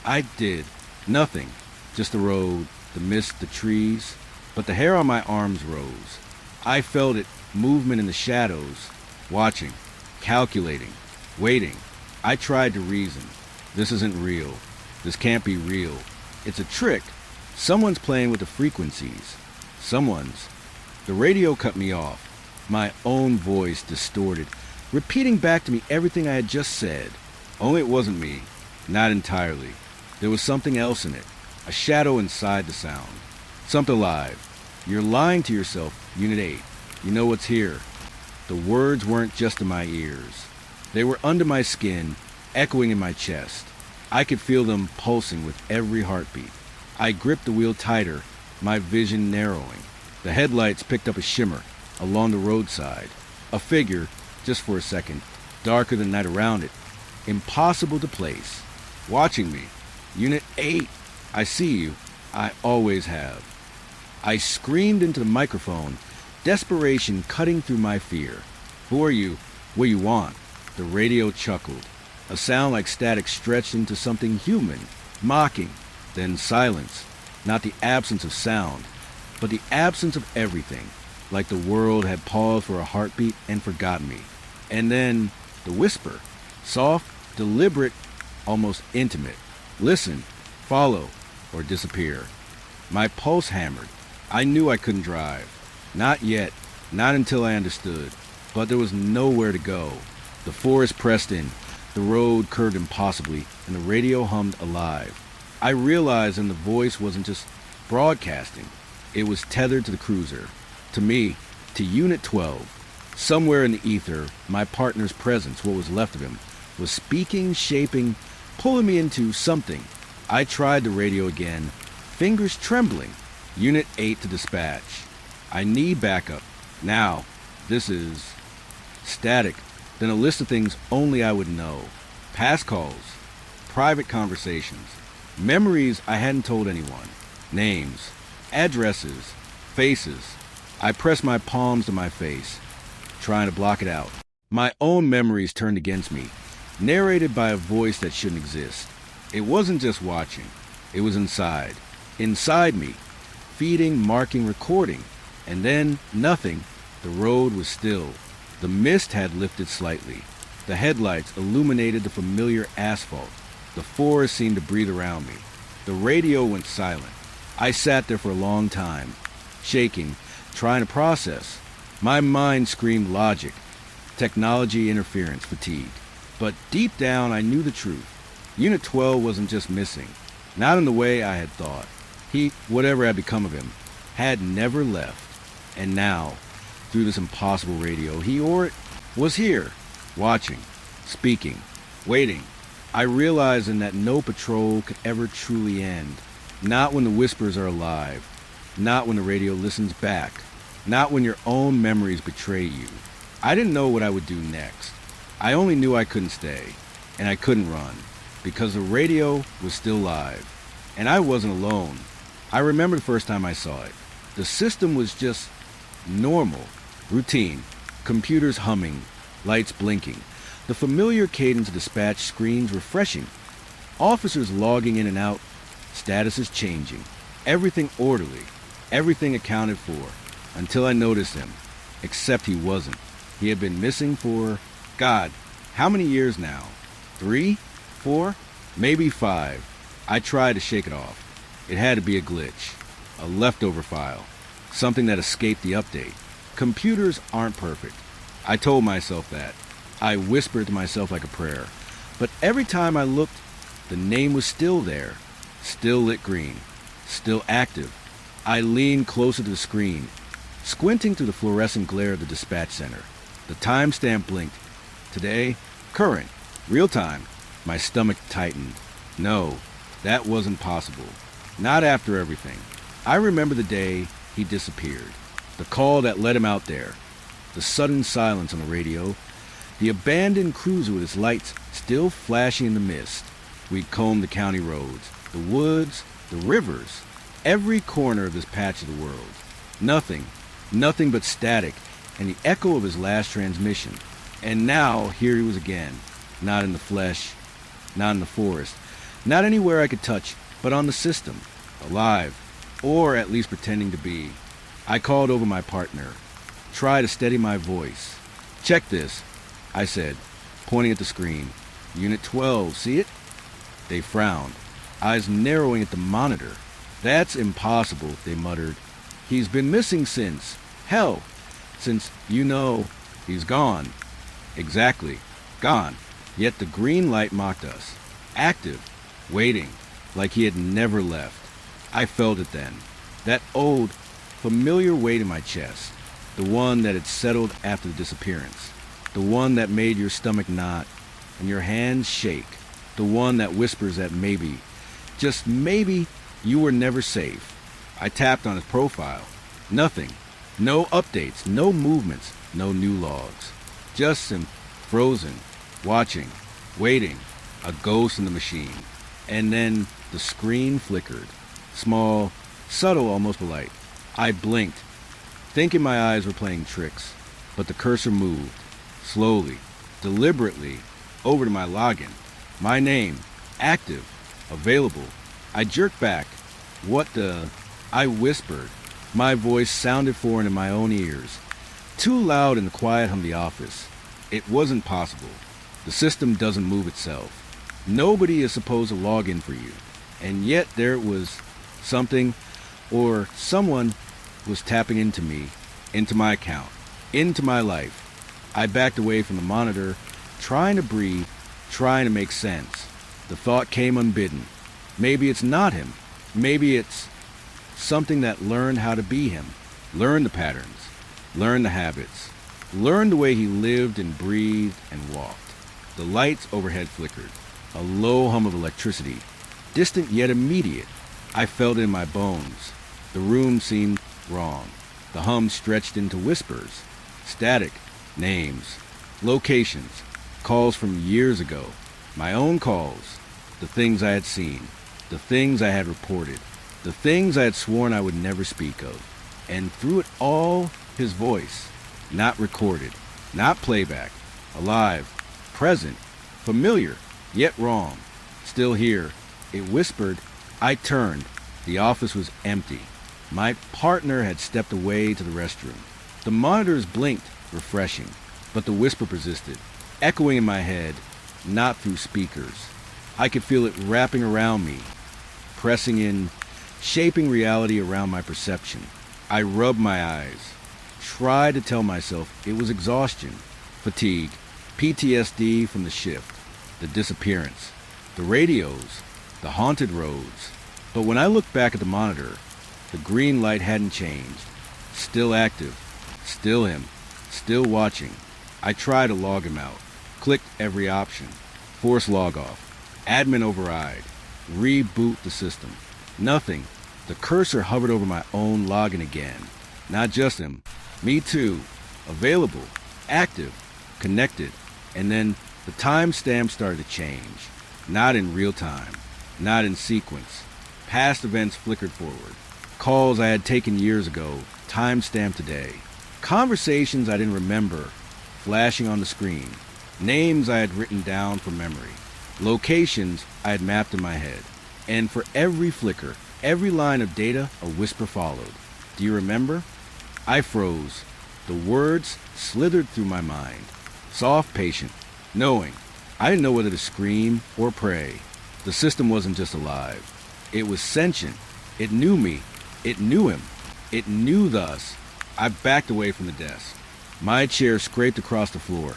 I did. Nothing. Just the road, the mist, the trees. But the hair on my arms rose. I felt it, movement in the shadows. Watching, calculating, waiting. I tried to reason. This isn't real. This can't be real. It's a trick. Someone's playing with the frequencies. Someone's. The radio cut me off. My own voice distorted, repeating back to me everything I had just said. Only it wasn't me. Not entirely. There was something else in it. A shadow inside the sound. Something alive. You're lying to yourself, Unit 8. You know what's here. The words weren't just in my ears. They were under my skin, echoing in my chest. I could feel them pulsing with every heartbeat. I gripped the wheel tighter, my vision narrowing. The headlights picked up a shimmer along the roadside. A figure, just for a second, darker than night around it. Impossible to place. Watching me. Unit 8. I see you. I always have. I screamed into the microphone, desperation cutting through my fear. Who are you? What do you want? The radio chuckled. A sound like static stretched into something human, mocking. Then silence. Not the absence of sound, but the absence of everything. Like the world had paused for a heartbeat and forgotten me. And then the whisper. Soft, deliberate, almost intimate. Listen, follow, or disappear. My pulse hammered. I knew I couldn't drive. Not yet. Not until I understood. But there was nowhere to go. The forest pressed in. The road curved impossibly, and the radio hummed alive. I realized then the voice wasn't just broadcasting. It was tethered to the cruiser. To me, to Unit 12. Somewhere in the ether, my partner's presence, what was left of him, was speaking, shaping, pulling me into something. I tried the radio again, fingers trembling. Unit 8 to dispatch. I need backup. Now. This is static. Then a list of things only I would know. Past calls. Private conversations. Memories I hadn't told anyone. Names. Addresses. Faces. I pressed my palms to my face, trying to block it out. My own memories turned against me, narrated by a voice that shouldn't exist. It wasn't just watching. It was inside. Inside me. Feeding, marking, recording. And then, nothing. The road was still. The mist had lifted slightly. The headlights illuminated the familiar asphalt. The forest seemed to breathe around me. The radio went silent. I sat there for a long time, shaking, trying to process. My mind screamed logic, technology interference, fatigue. But deep down, I knew the truth. Unit 12 wasn't just missing. Not in the way I had thought. He, whatever had become of him, had never left. And now, through this impossible radio, he or it was here, watching, speaking, waiting. I realized then that no patrol could ever truly end. Not when the whispers are alive. Not when the radio listens back. Not when your own memories betray you. I didn't know what I would do next. I only knew I couldn't stay. And I couldn't run. because the radio was still live. And I wasn't alone. I remember the first time I saw it. The system was just normal, routine, computers humming, lights blinking, the familiar cadence of dispatch screens refreshing, officers logging in and out, statuses changing, everything orderly, everything accounted for, until I noticed him. Except he wasn't. He had been missing for, God, how many years now? 3? 4? Maybe 5. I tried to shake it off. It had to be a glitch, a leftover file, something that escaped the update. Computers aren't perfect. I told myself that. I whispered to myself like a prayer. But every time I looked, the name was still there, still lit green, still active. I leaned closer to the screen, squinting through the fluorescent glare of the dispatch center. The timestamp blinked. Today, current, real time. My stomach tightened. No, that wasn't possible. Not after everything. I remember the day he disappeared. The call that led him out there. The sudden silence on the radio. The abandoned cruiser with its lights still flashing in the mist. We'd combed the county roads, the woods, the rivers, every corner of this patch of the world. Nothing but static and the echo of his last transmission. And now here he was again. Not in the flesh, not in the forest, not anywhere I could touch, but on the system, alive, or at least pretending to be. I called over my partner, tried to steady my voice. Check this, I said, pointing at the screen. Unit 12, see it? They frowned, eyes narrowing at the monitor. That's impossible, they muttered. He's been missing since, hell, since, he's gone. Exactly, gone. Yet the green light mocked us. Active, waiting, like he had never left. I felt it then. That old, familiar weight in my chest. The one that had settled after the disappearance. The one that made your stomach knot and your hands shake. The one that whispers that maybe, just maybe, you were never safe. I tapped on his profile. Nothing. No updates, no movements, no new logs. Just him, frozen, watching, waiting, a ghost in the machine. And then the screen flickered. Small, subtle, almost polite. I blinked, thinking my eyes were playing tricks. But the cursor moved, slowly, deliberately, over to my login. My name, active, available. I jerked back. What the... I whispered. My voice sounded foreign in my own ears. Too loud in the quiet hum of the office. It wasn't possible. The system doesn't move itself. Nobody is supposed to log in for you. And yet there was something, or someone was tapping into me, into my account, into my life. I backed away from the monitor, trying to breathe, trying to make sense. The thought came unbidden. Maybe it's not him. Maybe it's something that learned how to be him, learned the patterns, learned the habits, learned the way he lived and breathed and walked. The lights overhead flickered, a low hum of electricity, distant yet immediate. I felt it in my bones. The room seemed wrong. The hum stretched into whispers, static, names, locations, calls from years ago, my own calls, the things I had seen, the things I had reported, the things I had sworn I would never speak of. And through it all, his voice, not recorded, not playback, alive, present, familiar, yet wrong, still here. It whispered. I turned. The office was empty. My partner had stepped away to the restroom. The monitors blinked, refreshing, but the whisper persisted, echoing in my head, not through speakers. I could feel it wrapping around me, pressing in, shaping reality around my perception. I rubbed my eyes, tried to tell myself it was exhaustion, fatigue, PTSD from the shift, the disappearance, the radios, the haunted roads. But when I looked back at the monitor, the green light hadn't changed. Still active, still him, still watching. I tried to log him out, clicked every option, force log off, admin override, reboot the system. Nothing. The cursor hovered over my own login again. Not just him, me too, available, active, connected. And then the timestamp started to change. Not in real time, not in sequence. Past events flickered forward. Calls I had taken years ago, time-stamped today. Conversations I didn't remember, flashing on the screen. Names I had written down from memory. Locations I had mapped in my head. And for every flicker, every line of data, a whisper followed. Do you remember? I froze. The words slithered through my mind. Soft, patient, knowing. I didn't know whether to scream or pray. The system wasn't just alive. It was sentient. It knew me. It knew him. It knew thus. I backed away from the desk. My chair scraped across the floor,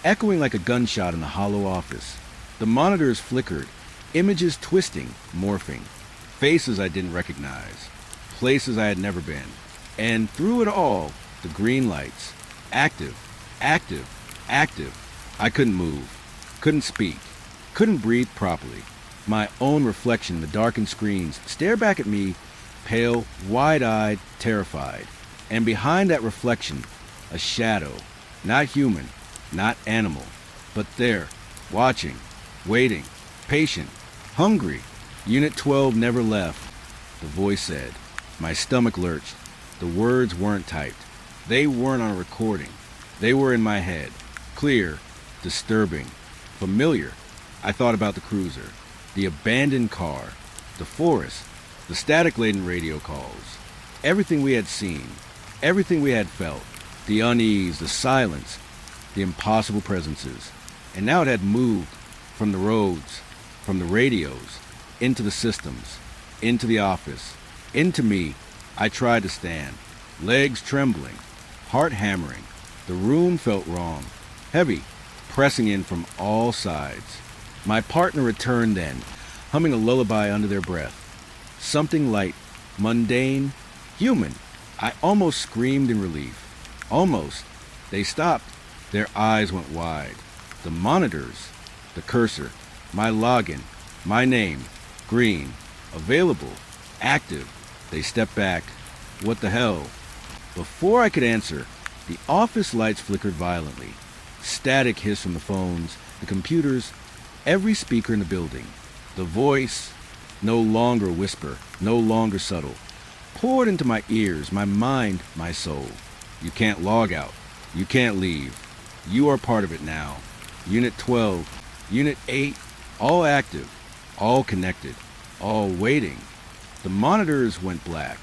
echoing like a gunshot in the hollow office. The monitors flickered, images twisting, morphing. Faces I didn't recognize. Places I had never been. And through it all, the green lights. Active, active, active. I couldn't move. Couldn't speak. Couldn't breathe properly. My own reflection in the darkened screens stared back at me, pale, wide-eyed, terrified. And behind that reflection, a shadow. Not human, not animal, but there, watching, waiting, patient, hungry. Unit 12 never left, the voice said. My stomach lurched. The words weren't typed. They weren't on a recording. They were in my head. Clear, disturbing, familiar. I thought about the cruiser, the abandoned car, the forest, the static-laden radio calls. Everything we had seen, everything we had felt, the unease, the silence, the impossible presences. And now it had moved from the roads, from the radios, into the systems, into the office, into me. I tried to stand, legs trembling, heart hammering. The room felt wrong, heavy, pressing in from all sides. My partner returned then, humming a lullaby under their breath. Something light, mundane, human. I almost screamed in relief. Almost. They stopped. Their eyes went wide. The monitors, the cursor, my login, my name, green, available, active. They stepped back. What the hell? Before I could answer, the office lights flickered violently. Static hissed from the phones, the computers, every speaker in the building. The voice, no longer a whisper, no longer subtle, poured into my ears, my mind, my soul. You can't log out. You can't leave. You are part of it now. Unit 12, Unit 8, all active, all connected, all waiting. The monitors went black.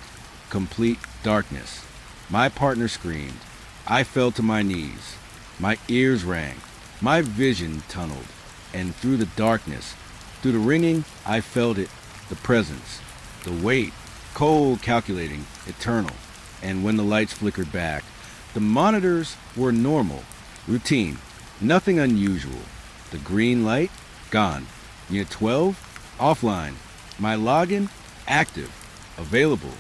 Complete darkness. My partner screamed. I fell to my knees. My ears rang. My vision tunneled. And through the darkness, through the ringing, I felt it, the presence, the weight, cold, calculating, eternal. And when the lights flickered back, the monitors were normal, routine, nothing unusual. The green light, gone. Unit 12, offline. My login, active, available.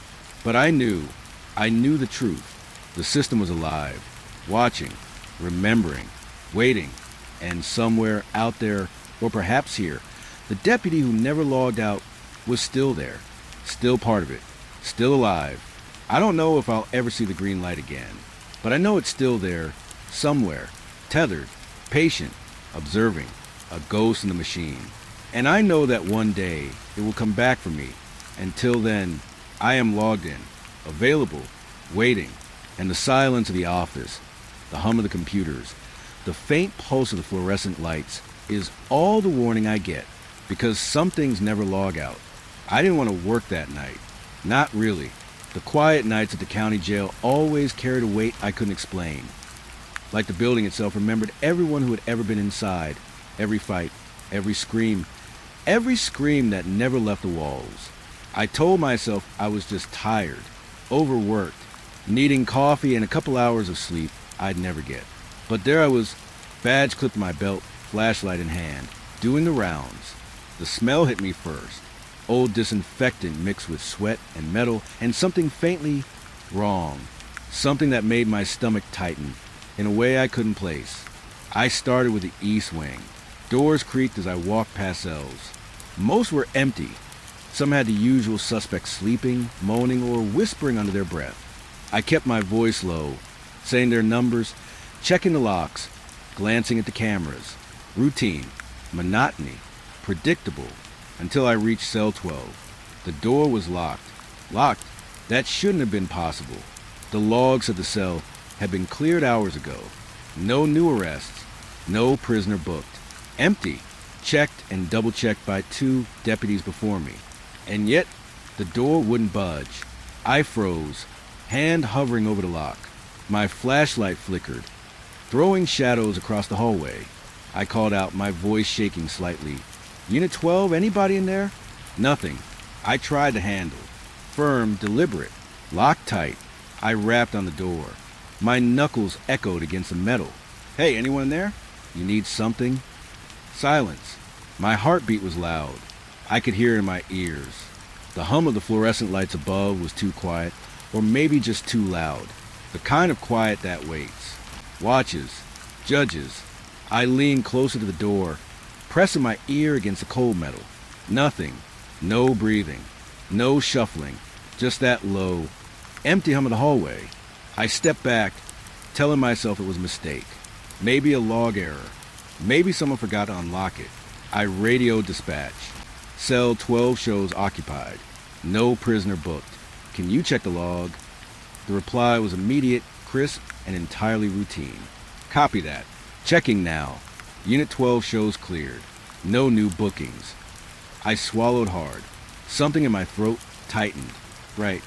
But I knew the truth. The system was alive, watching, remembering, waiting. And somewhere out there, or perhaps here, the deputy who never logged out was still there, still part of it, still alive. I don't know if I'll ever see the green light again, but I know it's still there, somewhere, tethered, patient, observing, a ghost in the machine. And I know that one day it will come back for me. Until then, I am logged in, available, waiting, and the silence of the office, the hum of the computers, the faint pulse of the fluorescent lights is all the warning I get, because some things never log out. I didn't want to work that night. Not really. The quiet nights at the county jail always carried a weight I couldn't explain. Like the building itself remembered everyone who had ever been inside, every fight, every scream that never left the walls. I told myself I was just tired, overworked, needing coffee and a couple hours of sleep I'd never get. But there I was, badge clipped to my belt, flashlight in hand, doing the rounds. The smell hit me first. Old disinfectant mixed with sweat and metal and something faintly wrong. Something that made my stomach tighten in a way I couldn't place. I started with the east wing. Doors creaked as I walked past cells. Most were empty. Some had the usual suspects sleeping, moaning, or whispering under their breath. I kept my voice low, saying their numbers, checking the locks, glancing at the cameras. Routine, monotony, predictable, until I reached cell 12. The door was locked. Locked? That shouldn't have been possible. The logs of the cell had been cleared hours ago. No new arrests. No prisoner booked. Empty. Checked and double-checked by 2 deputies before me. And yet, the door wouldn't budge. I froze, hand hovering over the lock. My flashlight flickered, throwing shadows across the hallway. I called out, my voice shaking slightly. Unit 12, anybody in there? Nothing. I tried the handle. Firm, deliberate, locked tight. I rapped on the door. My knuckles echoed against the metal. Hey, anyone there? You need something? Silence. My heartbeat was loud. I could hear it in my ears. The hum of the fluorescent lights above was too quiet, or maybe just too loud. The kind of quiet that waits. Watches. Judges. I leaned closer to the door, pressing my ear against the cold metal. Nothing. No breathing. No shuffling. Just that low, empty hum of the hallway. I stepped back, telling myself it was a mistake. Maybe a log error. Maybe someone forgot to unlock it. I radioed dispatch. Cell 12 shows occupied. No prisoner booked. Can you check the log? The reply was immediate, crisp, and entirely routine. Copy that. Checking now. Unit 12 shows cleared. No new bookings. I swallowed hard. Something in my throat tightened. Right.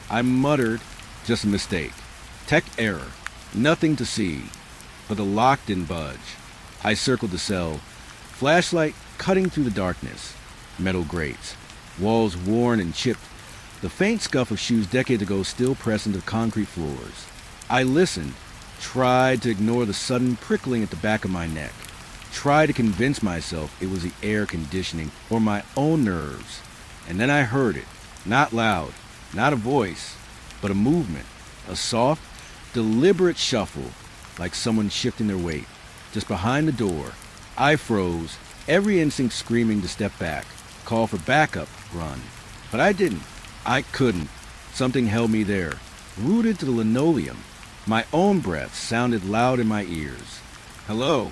I muttered, just a mistake. Tech error. Nothing to see. But the lock didn't budge. I circled the cell. Flashlight cutting through the darkness. Metal grates. Walls worn and chipped. The faint scuff of shoes decades ago still pressed into concrete floors. I listened. Tried to ignore the sudden prickling at the back of my neck. Tried to convince myself it was the air conditioning or my own nerves. And then I heard it. Not loud. Not a voice. But a movement. A soft, deliberate shuffle, like someone shifting their weight. Just behind the door. I froze, every instinct screaming to step back, call for backup, run. But I didn't. I couldn't. Something held me there, rooted to the linoleum. My own breath sounded loud in my ears. Hello?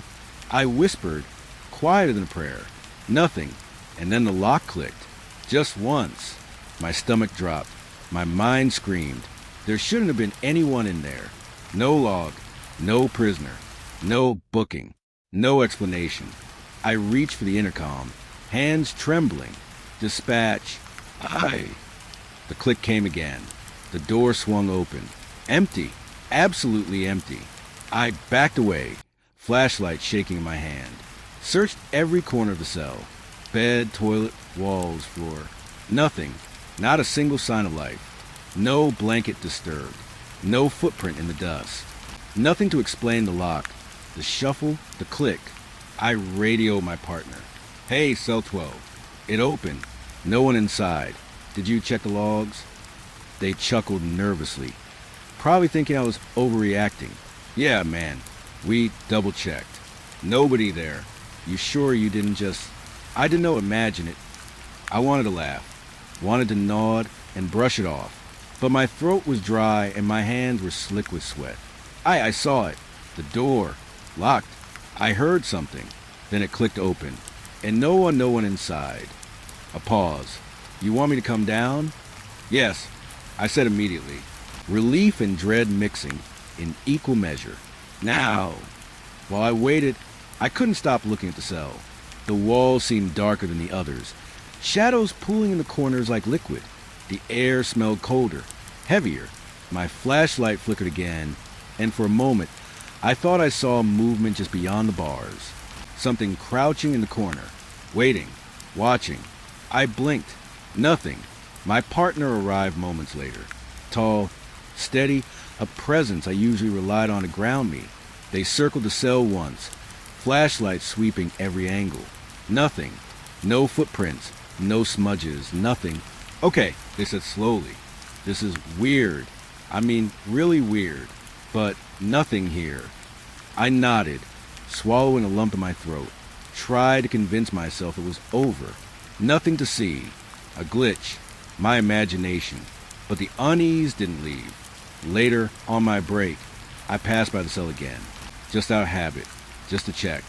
I whispered, quieter than a prayer. Nothing. And then the lock clicked. Just once. My stomach dropped. My mind screamed. There shouldn't have been anyone in there. No log. No prisoner. No booking. No explanation. I reached for the intercom, hands trembling. Dispatch. Aye. The click came again. The door swung open. Empty. Absolutely empty. I backed away, flashlight shaking in my hand. Searched every corner of the cell. Bed, toilet, walls, floor. Nothing. Not a single sign of life. No blanket disturbed. No footprint in the dust. Nothing to explain the lock. The shuffle, the click. I radioed my partner. Hey, cell 12. It opened. No one inside. Did you check the logs? They chuckled nervously, probably thinking I was overreacting. Yeah, man. We double-checked. Nobody there. You sure you didn't just... I didn't know, imagine it. I wanted to laugh. Wanted to nod and brush it off. But my throat was dry and my hands were slick with sweat. I saw it. The door. Locked. I heard something. Then it clicked open. And no one inside. A pause. You want me to come down? Yes, I said immediately. Relief and dread mixing in equal measure. Now. While I waited, I couldn't stop looking at the cell. The walls seemed darker than the others. Shadows pooling in the corners like liquid. The air smelled colder, heavier. My flashlight flickered again, and for a moment, I thought I saw movement just beyond the bars. Something crouching in the corner, waiting, watching. I blinked. Nothing. My partner arrived moments later. Tall, steady, a presence I usually relied on to ground me. They circled the cell once, flashlight sweeping every angle. Nothing. No footprints. No smudges. Nothing. Okay, they said slowly. This is weird. I mean, really weird. But nothing here. I nodded, swallowing a lump in my throat. Tried to convince myself it was over. Nothing to see. A glitch. My imagination. But the unease didn't leave. Later, on my break, I passed by the cell again. Just out of habit. Just to check.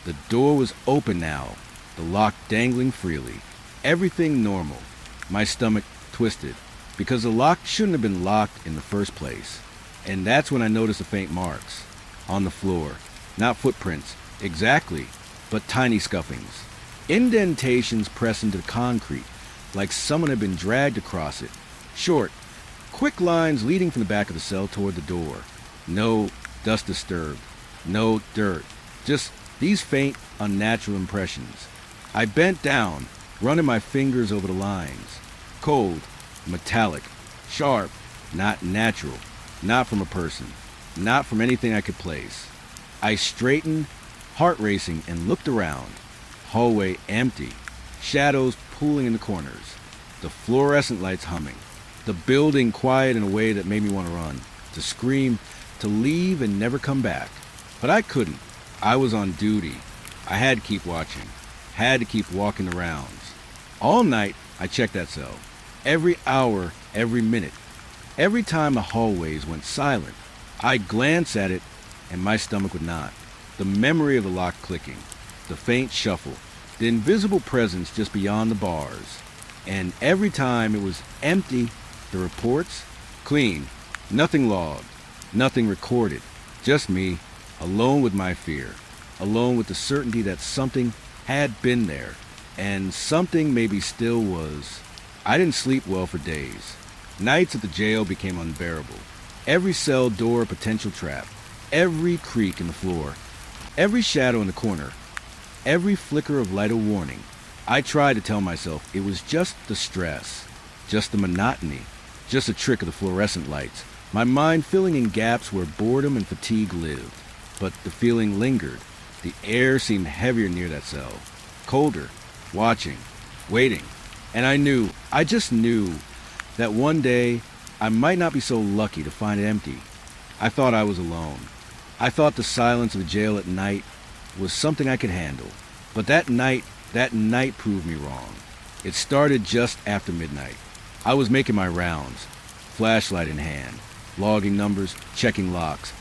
The door was open now. the lock dangling freely. Everything normal. My stomach twisted, because the lock shouldn't have been locked in the first place. And that's when I noticed the faint marks. On the floor. Not footprints, exactly, but tiny scuffings. Indentations pressed into the concrete, like someone had been dragged across it. Short, quick lines leading from the back of the cell toward the door. No dust disturbed. No dirt. Just these faint, unnatural impressions. I bent down, running my fingers over the lines. Cold, metallic, sharp, not natural, not from a person, not from anything I could place. I straightened, heart racing, and looked around. Hallway empty, shadows pooling in the corners, the fluorescent lights humming, the building quiet in a way that made me want to run, to scream, to leave and never come back. But I couldn't. I was on duty. I had to keep watching, had to keep walking the rounds. All night, I checked that cell. Every hour, every minute. Every time the hallways went silent, I'd glance at it and my stomach would knot. The memory of the lock clicking, the faint shuffle, the invisible presence just beyond the bars. And every time it was empty, the reports, clean, nothing logged, nothing recorded. Just me, alone with my fear, alone with the certainty that something had been there, and something maybe still was. I didn't sleep well for days. Nights at the jail became unbearable. Every cell door a potential trap, every creak in the floor, every shadow in the corner, every flicker of light a warning. I tried to tell myself it was just the stress, just the monotony, just a trick of the fluorescent lights, my mind filling in gaps where boredom and fatigue lived. But the feeling lingered. The air seemed heavier near that cell, colder, watching, waiting. And I just knew, that one day I might not be so lucky to find it empty. I thought I was alone. I thought the silence of the jail at night was something I could handle. But that night proved me wrong. It started just after midnight. I was making my rounds, flashlight in hand, logging numbers, checking locks,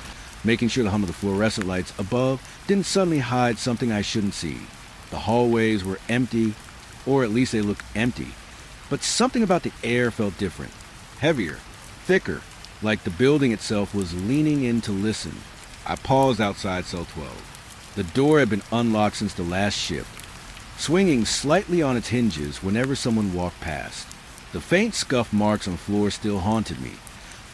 making sure the hum of the fluorescent lights above didn't suddenly hide something I shouldn't see. The hallways were empty, or at least they looked empty. But something about the air felt different, heavier, thicker, like the building itself was leaning in to listen. I paused outside cell 12. The door had been unlocked since the last shift, swinging slightly on its hinges whenever someone walked past. The faint scuff marks on the floor still haunted me,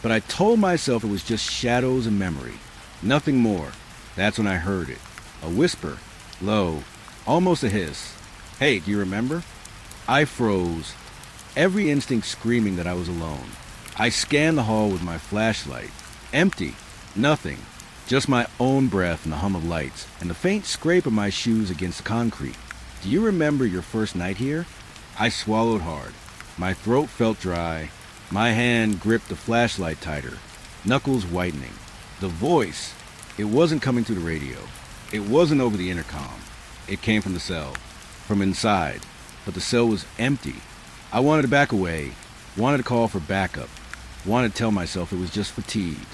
but I told myself it was just shadows and memory, nothing more. That's when I heard it, a whisper, low, almost a hiss. "Hey, do you remember?" I froze, every instinct screaming that I was alone. I scanned the hall with my flashlight. Empty. Nothing. Just my own breath and the hum of lights, and the faint scrape of my shoes against the concrete. "Do you remember your first night here?" I swallowed hard. My throat felt dry. My hand gripped the flashlight tighter, knuckles whitening. The voice, it wasn't coming through the radio. It wasn't over the intercom. It came from the cell, from inside. But the cell was empty. I wanted to back away, wanted to call for backup, wanted to tell myself it was just fatigued.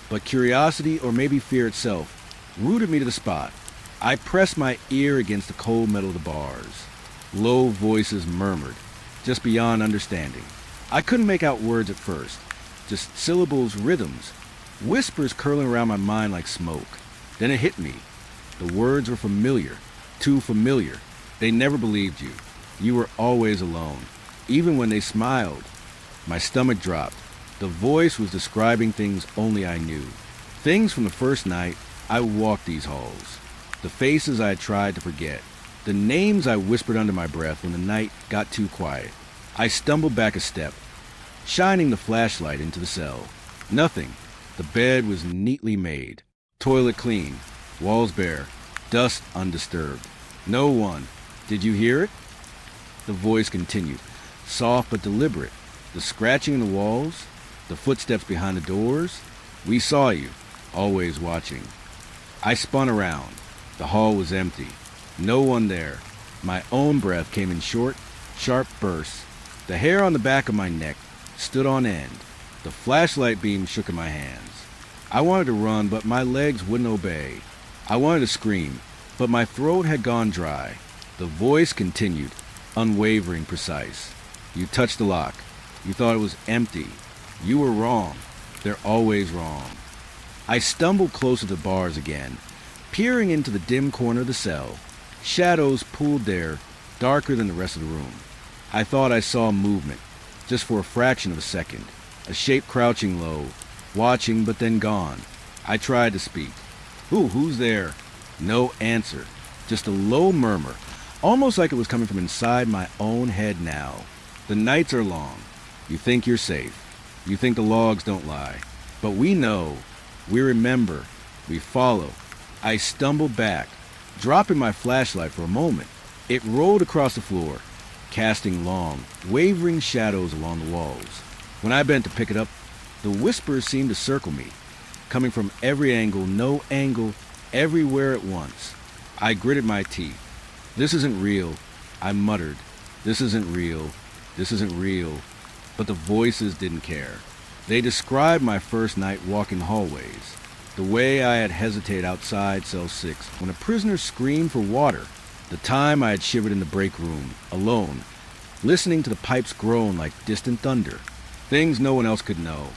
But curiosity, or maybe fear itself, rooted me to the spot. I pressed my ear against the cold metal of the bars. Low voices murmured, just beyond understanding. I couldn't make out words at first, just syllables, rhythms, whispers curling around my mind like smoke. Then it hit me. The words were familiar, too familiar. They never believed you. You were always alone, even when they smiled. My stomach dropped. The voice was describing things only I knew. Things from the first night I walked these halls. The faces I had tried to forget. The names I whispered under my breath when the night got too quiet. I stumbled back a step, shining the flashlight into the cell. Nothing. The bed was neatly made. Toilet clean. Walls bare. Dust undisturbed. No one. "Did you hear it?" The voice continued, soft but deliberate. "The scratching in the walls, the footsteps behind the doors. We saw you, always watching." I spun around. The hall was empty. No one there. My own breath came in short, sharp bursts. The hair on the back of my neck stood on end. The flashlight beam shook in my hands. I wanted to run, but my legs wouldn't obey. I wanted to scream, but my throat had gone dry. The voice continued, unwavering, precise. You touched the lock. You thought it was empty. You were wrong. They're always wrong. I stumbled closer to the bars again, peering into the dim corner of the cell. Shadows pooled there, darker than the rest of the room. I thought I saw movement, just for a fraction of a second. A shape crouching low, watching but then gone. I tried to speak. Who's there? No answer. Just a low murmur, almost like it was coming from inside my own head now. The nights are long. You think you're safe. You think the logs don't lie. But we know. We remember. We follow. I stumbled back, dropping my flashlight for a moment. It rolled across the floor, casting long, wavering shadows along the walls. When I bent to pick it up, the whispers seemed to circle me, coming from every angle, no angle, everywhere at once. I gritted my teeth. This isn't real, I muttered. This isn't real. This isn't real. But the voices didn't care. They described my first night walking hallways, the way I had hesitated outside cell 6 when a prisoner screamed for water, the time I had shivered in the break room, alone, listening to the pipes groan like distant thunder, things no one else could know,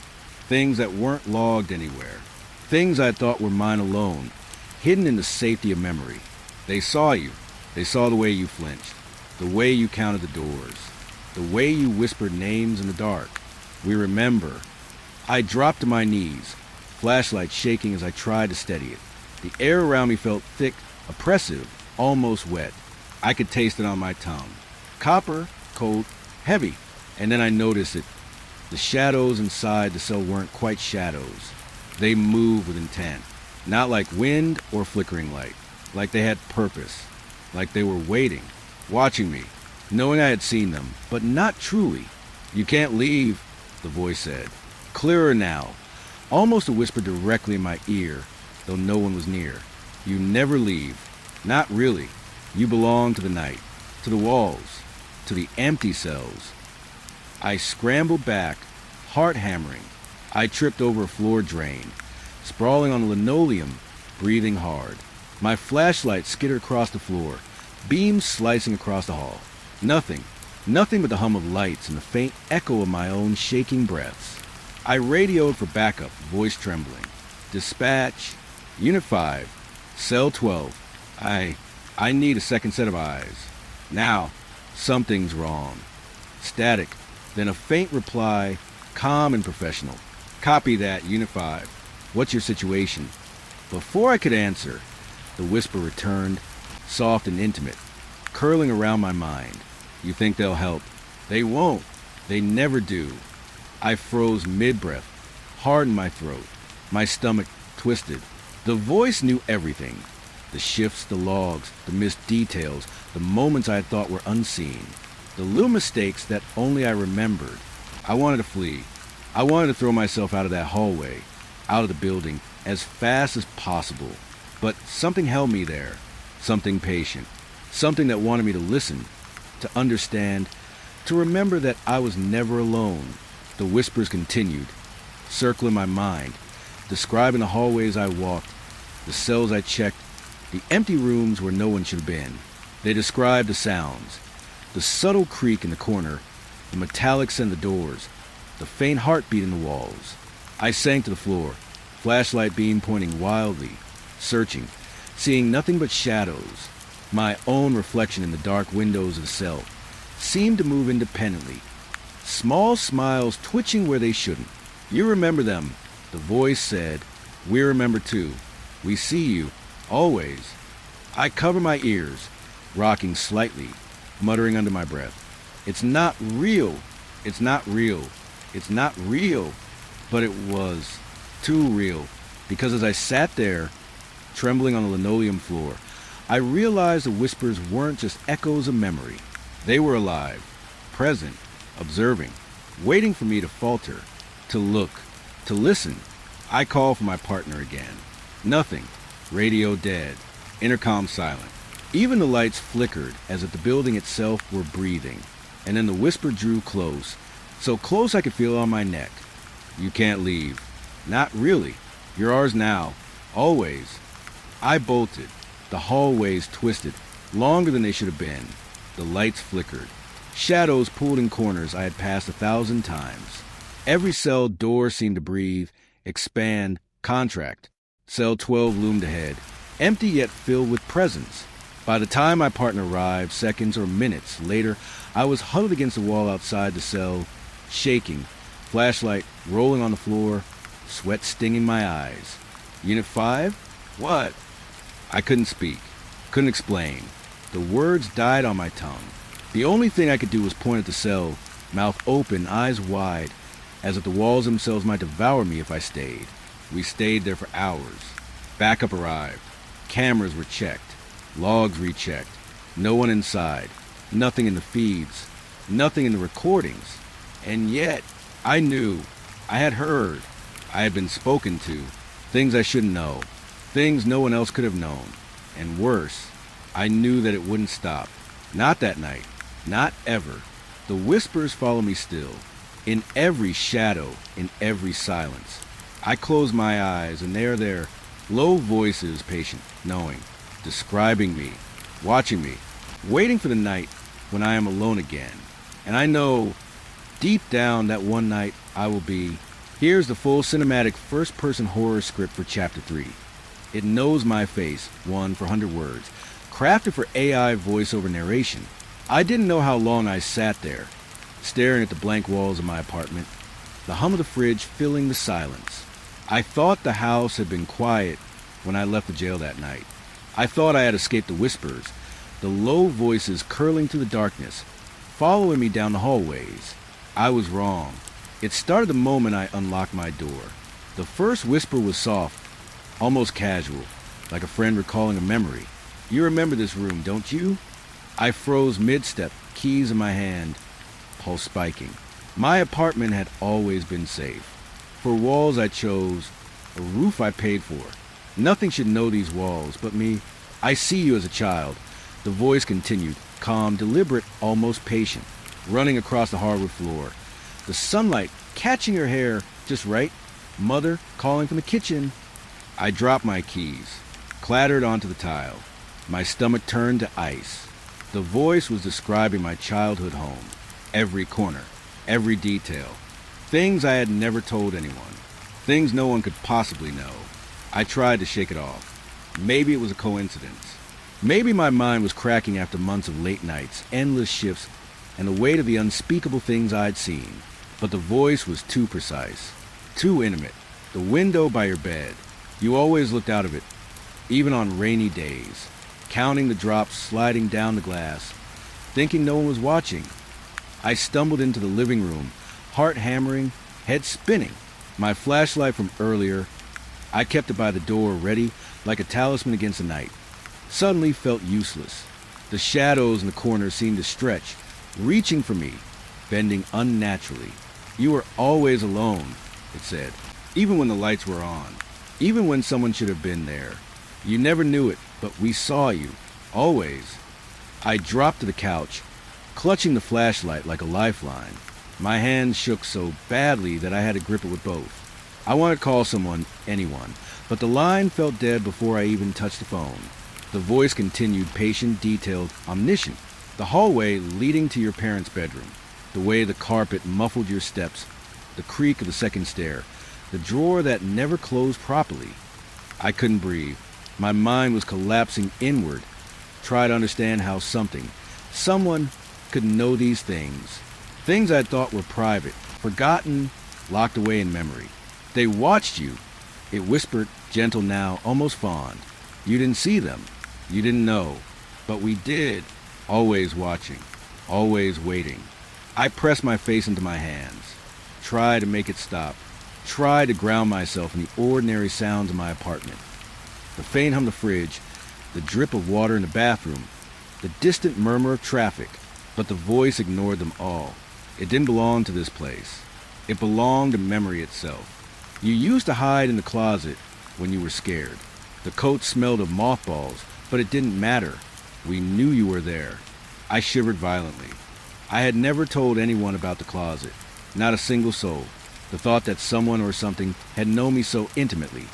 things that weren't logged anywhere, things I thought were mine alone, hidden in the safety of memory. They saw you. They saw the way you flinched, the way you counted the doors, the way you whispered names in the dark. We remember. I dropped to my knees, flashlight shaking as I tried to steady it. The air around me felt thick, oppressive, almost wet. I could taste it on my tongue. Copper, cold, heavy. And then I noticed it. The shadows inside the cell weren't quite shadows. They moved with intent. Not like wind or flickering light. Like they had purpose. Like they were waiting, watching me, knowing I had seen them, but not truly. You can't leave, the voice said. Clearer now, almost a whisper directly in my ear, though no one was near. You never leave. Not really. You belong to the night, to the walls, to the empty cells. I scrambled back, heart hammering. I tripped over a floor drain, sprawling on the linoleum, breathing hard. My flashlight skittered across the floor, beams slicing across the hall. Nothing but the hum of lights and the faint echo of my own shaking breaths. I radioed for backup, voice trembling. Dispatch, Unit 5, Cell 12. I need a second set of eyes. Now, something's wrong. Static, then a faint reply, calm and professional. Copy that, Unit 5. What's your situation? Before I could answer, the whisper returned, soft and intimate, curling around my mind. You think they'll help? They won't. They never do. I froze mid-breath, hardened my throat. My stomach twisted. The voice knew everything. The shifts, the logs, the missed details, the moments I had thought were unseen. The little mistakes that only I remembered. I wanted to flee. I wanted to throw myself out of that hallway, out of the building, as fast as possible. But something held me there. Something patient. Something that wanted me to listen, to understand, to remember that I was never alone. The whispers continued, circling my mind, describing the hallways I walked, the cells I checked, the empty rooms where no one should have been. They described the sounds, the subtle creak in the corner, the metallics in the doors, the faint heartbeat in the walls. I sank to the floor, flashlight beam pointing wildly, searching, seeing nothing but shadows. My own reflection in the dark windows of the cell seemed to move independently, small smiles twitching where they shouldn't. You remember them, the voice said. We remember too. We see you, always. I cover my ears, rocking slightly, muttering under my breath. It's not real. It's not real. It's not real. But it was too real, because as I sat there, trembling on the linoleum floor, I realized the whispers weren't just echoes of memory. They were alive, present, observing, waiting for me to falter, to look, to listen. I called for my partner again. Nothing. Radio dead. Intercom silent. Even the lights flickered as if the building itself were breathing. And then the whisper drew close, so close I could feel it on my neck. You can't leave. Not really. You're ours now. Always. I bolted. The hallways twisted. longer than they should have been. The lights flickered. Shadows pulled in corners I had passed 1,000 times. Every cell door seemed to breathe, expand, contract. Cell 12 loomed ahead, empty yet filled with presence. By the time my partner arrived, seconds or minutes later, I was huddled against the wall outside the cell, shaking, flashlight rolling on the floor, sweat stinging my eyes. Unit 5? What? I couldn't speak, couldn't explain. The words died on my tongue. The only thing I could do was point at the cell, mouth open, eyes wide, as if the walls themselves might devour me if I stayed. We stayed there for hours. Backup arrived. Cameras were checked. Logs rechecked. No one inside. Nothing in the feeds. Nothing in the recordings. And yet, I knew. I had heard. I had been spoken to. Things I shouldn't know. Things no one else could have known. And worse, I knew that it wouldn't stop. Not that night. Not ever. The whispers follow me still. In every shadow, in every silence. I close my eyes, and they are there. Low voices, patient, knowing, describing me, watching me, waiting for the night when I am alone again. And I know, deep down, that one night I will be. Here's the full cinematic first-person horror script for Chapter 3. It knows my face, one for 100 words, crafted for AI voiceover narration. I didn't know how long I sat there, staring at the blank walls of my apartment, the hum of the fridge filling the silence. I thought the house had been quiet when I left the jail that night. I thought I had escaped the whispers, the low voices curling through the darkness, following me down the hallways. I was wrong. It started the moment I unlocked my door. The first whisper was soft, almost casual, like a friend recalling a memory. You remember this room, don't you? I froze mid-step, keys in my hand, pulse spiking. My apartment had always been safe. For walls I chose, a roof I paid for. Nothing should know these walls but me. I see you as a child. The voice continued, calm, deliberate, almost patient, running across the hardwood floor. The sunlight catching her hair just right. Mother calling from the kitchen. I dropped my keys, clattered onto the tile. My stomach turned to ice. The voice was describing my childhood home. Every corner, every detail. Things I had never told anyone. Things no one could possibly know. I tried to shake it off. Maybe it was a coincidence. Maybe my mind was cracking after months of late nights, endless shifts, and the weight of the unspeakable things I'd seen. But the voice was too precise, too intimate. The window by your bed. You always looked out of it, even on rainy days, counting the drops sliding down the glass, thinking no one was watching. I stumbled into the living room, heart hammering, head spinning. My flashlight from earlier, I kept it by the door, ready, like a talisman against the night, suddenly felt useless. The shadows in the corners seemed to stretch, reaching for me, bending unnaturally. You were always alone, it said, even when the lights were on, even when someone should have been there. You never knew it, but we saw you, always. I dropped to the couch, clutching the flashlight like a lifeline. My hands shook so badly that I had to grip it with both. I wanted to call someone, anyone, but the line felt dead before I even touched the phone. The voice continued, patient, detailed, omniscient. The hallway leading to your parents' bedroom, the way the carpet muffled your steps, the creak of the second stair, the drawer that never closed properly. I couldn't breathe. My mind was collapsing inward. Try to understand how someone could know these things. Things I thought were private, forgotten, locked away in memory. They watched you. It whispered, gentle now, almost fond. You didn't see them. You didn't know. But we did. Always watching. Always waiting. I pressed my face into my hands. Tried to make it stop. Tried to ground myself in the ordinary sounds of my apartment. The faint hum of the fridge, the drip of water in the bathroom, the distant murmur of traffic. But the voice ignored them all. It didn't belong to this place. It belonged to memory itself. You used to hide in the closet when you were scared. The coat smelled of mothballs, but it didn't matter. We knew you were there. I shivered violently. I had never told anyone about the closet. Not a single soul. The thought that someone or something had known me so intimately.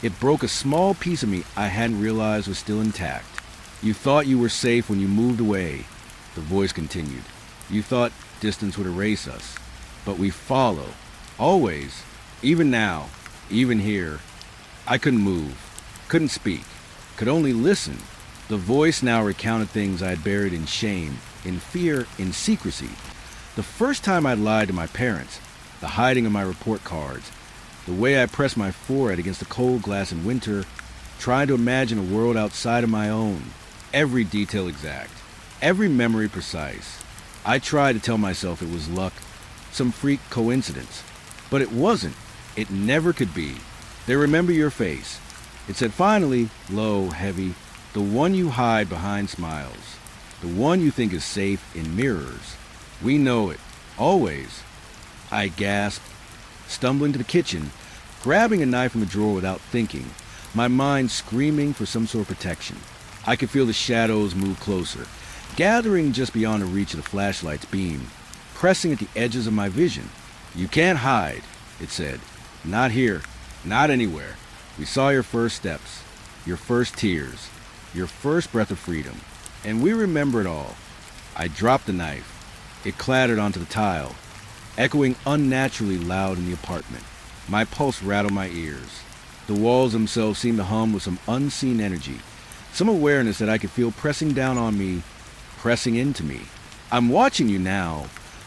It broke a small piece of me I hadn't realized was still intact. You thought you were safe when you moved away, the voice continued. You thought distance would erase us. But we follow. Always. Even now. Even here. I couldn't move. Couldn't speak. Could only listen. The voice now recounted things I had buried in shame, in fear, in secrecy. The first time I'd lied to my parents. The hiding of my report cards. The way I pressed my forehead against the cold glass in winter, trying to imagine a world outside of my own. Every detail exact. Every memory precise. I tried to tell myself it was luck, some freak coincidence. But it wasn't. It never could be. They remember your face. It said finally, low, heavy, the one you hide behind smiles. The one you think is safe in mirrors. We know it. Always. I gasped, stumbling to the kitchen, grabbing a knife from the drawer without thinking, my mind screaming for some sort of protection. I could feel the shadows move closer, gathering just beyond the reach of the flashlight's beam, pressing at the edges of my vision. You can't hide, it said. Not here. Not anywhere. We saw your first steps, your first tears, your first breath of freedom, and we remember it all. I dropped the knife. It clattered onto the tile, echoing unnaturally loud in the apartment. My pulse rattled my ears. The walls themselves seemed to hum with some unseen energy, some awareness that I could feel pressing down on me, pressing into me. I'm watching you now,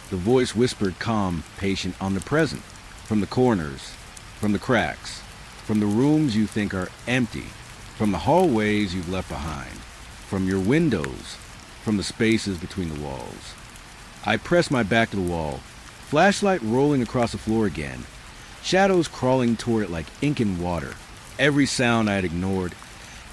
the voice whispered calm, patient, omnipresent, from the corners, from the cracks, from the rooms you think are empty, from the hallways you've left behind, from your windows, from the spaces between the walls. I pressed my back to the wall, flashlight rolling across the floor again, shadows crawling toward it like ink in water. Every sound I had ignored,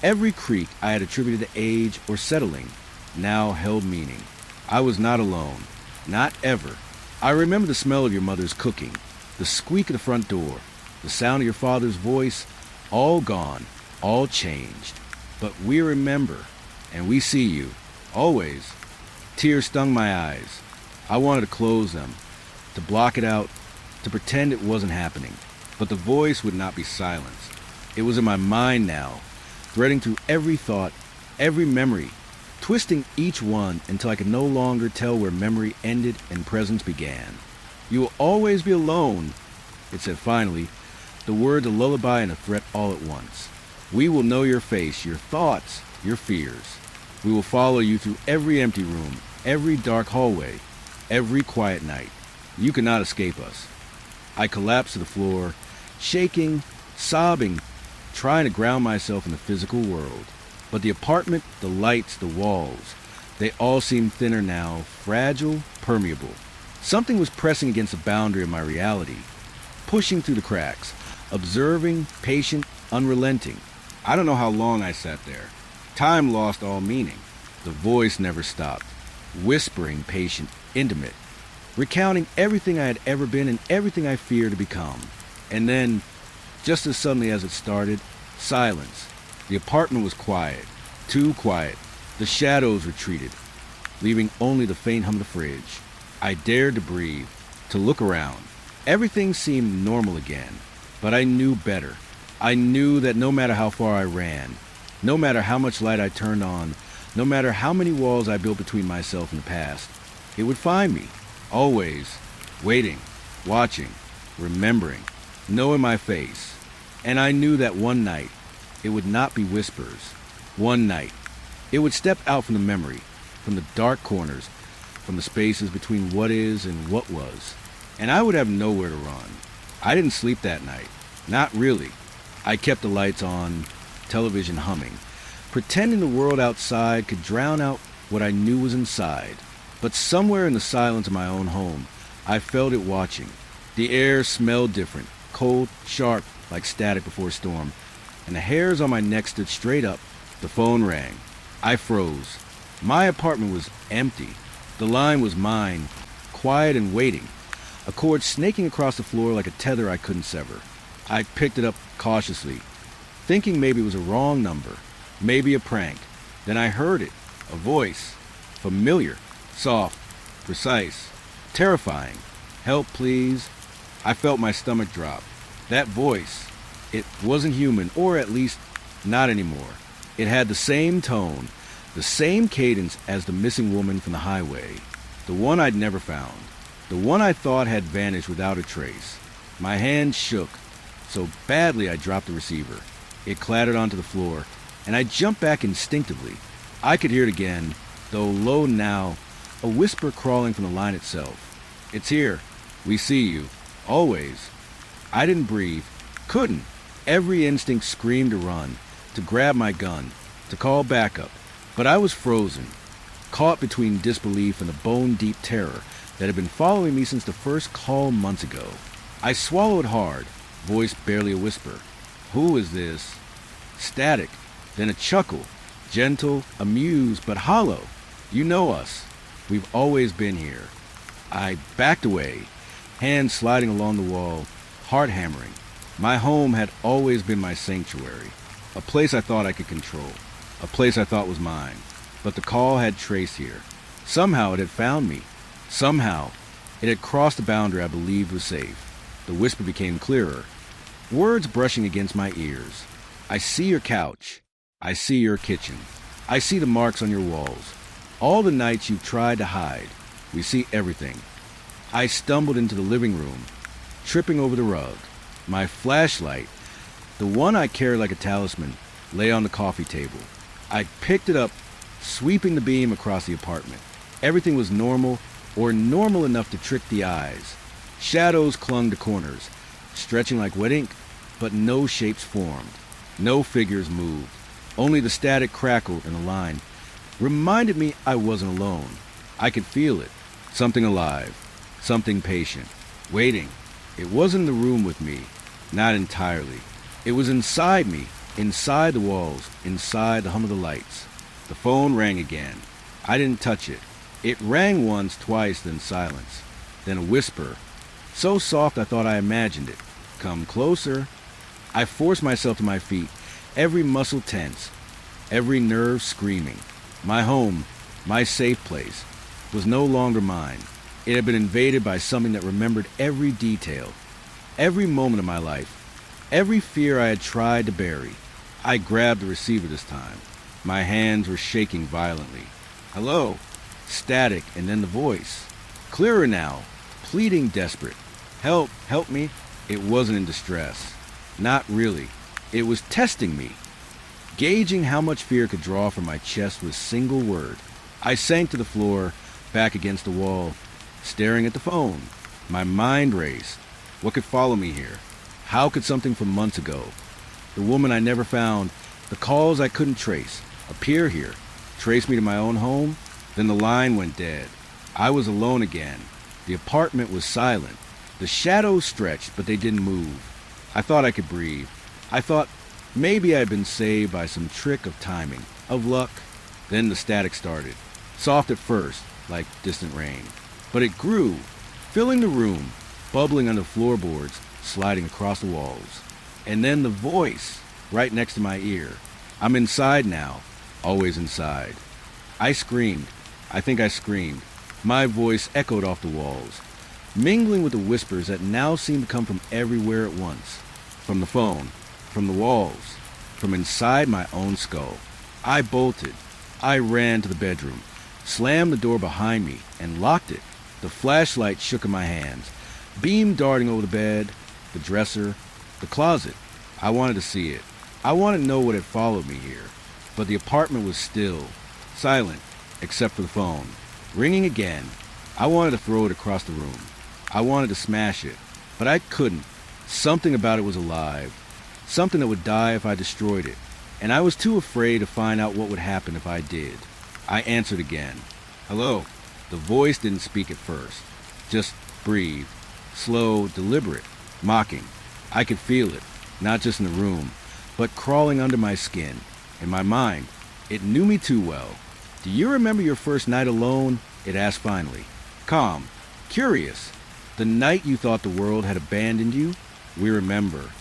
every creak I had attributed to age or settling, now held meaning. I was not alone. Not ever. I remember the smell of your mother's cooking, the squeak of the front door, the sound of your father's voice, all gone, all changed. But we remember, and we see you, always. Tears stung my eyes. I wanted to close them, to block it out, to pretend it wasn't happening. But the voice would not be silenced. It was in my mind now, threading through every thought, every memory, twisting each one until I could no longer tell where memory ended and presence began. You will always be alone, it said finally, the words a lullaby and a threat all at once. We will know your face, your thoughts, your fears. We will follow you through every empty room, every dark hallway, every quiet night. You cannot escape us. I collapsed to the floor, shaking, sobbing, trying to ground myself in the physical world. But the apartment, the lights, the walls, they all seemed thinner now, fragile, permeable. Something was pressing against the boundary of my reality, pushing through the cracks, observing, patient, unrelenting. I don't know how long I sat there. Time lost all meaning. The voice never stopped, whispering, patient, intimate, recounting everything I had ever been and everything I feared to become. And then, just as suddenly as it started, silence. The apartment was quiet, too quiet. The shadows retreated, leaving only the faint hum of the fridge. I dared to breathe, to look around. Everything seemed normal again, but I knew better. I knew that no matter how far I ran, no matter how much light I turned on, no matter how many walls I built between myself and the past, it would find me, always, waiting, watching, remembering, knowing my face. And I knew that one night, it would not be whispers. One night, it would step out from the memory, from the dark corners, from the spaces between what is and what was. And I would have nowhere to run. I didn't sleep that night. Not really. I kept the lights on, television humming, pretending the world outside could drown out what I knew was inside. But somewhere in the silence of my own home, I felt it watching. The air smelled different, cold, sharp, like static before a storm, and the hairs on my neck stood straight up. The phone rang. I froze. My apartment was empty. The line was mine, quiet and waiting, a cord snaking across the floor like a tether I couldn't sever. I picked it up cautiously, thinking maybe it was a wrong number, maybe a prank. Then I heard it, a voice, familiar, soft, precise, terrifying. Help, please. I felt my stomach drop. That voice, it wasn't human, or at least not anymore. It had the same tone, The same cadence as the missing woman from the highway. The one I'd never found. The one I thought had vanished without a trace. My hand shook so badly I dropped the receiver. It clattered onto the floor, and I jumped back instinctively. I could hear it again, though low now, a whisper crawling from the line itself. "It's here. We see you. Always." I didn't breathe. Couldn't. Every instinct screamed to run, to grab my gun, to call backup. But I was frozen, caught between disbelief and the bone-deep terror that had been following me since the first call months ago. I swallowed hard, voice barely a whisper. "Who is this?" Static, then a chuckle, gentle, amused, but hollow. "You know us. We've always been here." I backed away, hands sliding along the wall, heart hammering. My home had always been my sanctuary, a place I thought I could control, a place I thought was mine. But the call had trace here. Somehow it had found me. Somehow it had crossed the boundary I believed was safe. The whisper became clearer, words brushing against my ears. "I see your couch. I see your kitchen. I see the marks on your walls. All the nights you've tried to hide. We see everything." I stumbled into the living room, tripping over the rug. My flashlight, the one I carried like a talisman, lay on the coffee table. I picked it up, sweeping the beam across the apartment. Everything was normal, or normal enough to trick the eyes. Shadows clung to corners, stretching like wet ink, but no shapes formed. No figures moved. Only the static crackle in the line reminded me I wasn't alone. I could feel it. Something alive. Something patient. Waiting. It wasn't in the room with me. Not entirely. It was inside me. Inside the walls. Inside the hum of the lights. The phone rang again. I didn't touch it. It rang once, twice, then silence. Then a whisper. So soft I thought I imagined it. "Come closer." I forced myself to my feet, every muscle tense, every nerve screaming. My home, my safe place, was no longer mine. It had been invaded by something that remembered every detail, every moment of my life, every fear I had tried to bury. I grabbed the receiver this time. My hands were shaking violently. "Hello." Static, and then the voice. Clearer now, pleading, desperate. "Help, help me." It wasn't in distress. Not really. It was testing me, gauging how much fear could draw from my chest with a single word. I sank to the floor, back against the wall, staring at the phone. My mind raced. What could follow me here? How could something from months ago, the woman I never found, the calls I couldn't trace, appear here, trace me to my own home? Then the line went dead. I was alone again. The apartment was silent. The shadows stretched, but they didn't move. I thought I could breathe. I thought maybe I had been saved by some trick of timing, of luck. Then the static started. Soft at first, like distant rain. But it grew, filling the room, bubbling under floorboards, sliding across the walls. And then the voice, right next to my ear. I'm inside now, always inside. I screamed. I think I screamed. My voice echoed off the walls, mingling with the whispers that now seemed to come from everywhere at once. From the phone, from the walls, from inside my own skull. I bolted. I ran to the bedroom, slammed the door behind me, and locked it. The flashlight shook in my hands, beam darting over the bed, the dresser, the closet. I wanted to see it. I wanted to know what had followed me here. But the apartment was still, silent, except for the phone. Ringing again. I wanted to throw it across the room. I wanted to smash it, but I couldn't. Something about it was alive. Something that would die if I destroyed it. And I was too afraid to find out what would happen if I did. I answered again. "Hello." The voice didn't speak at first. Just breathed. Slow, deliberate, mocking. I could feel it, not just in the room, but crawling under my skin, in my mind. It knew me too well. "Do you remember your first night alone?" it asked finally. Calm, curious. "The night you thought the world had abandoned you?" "We remember."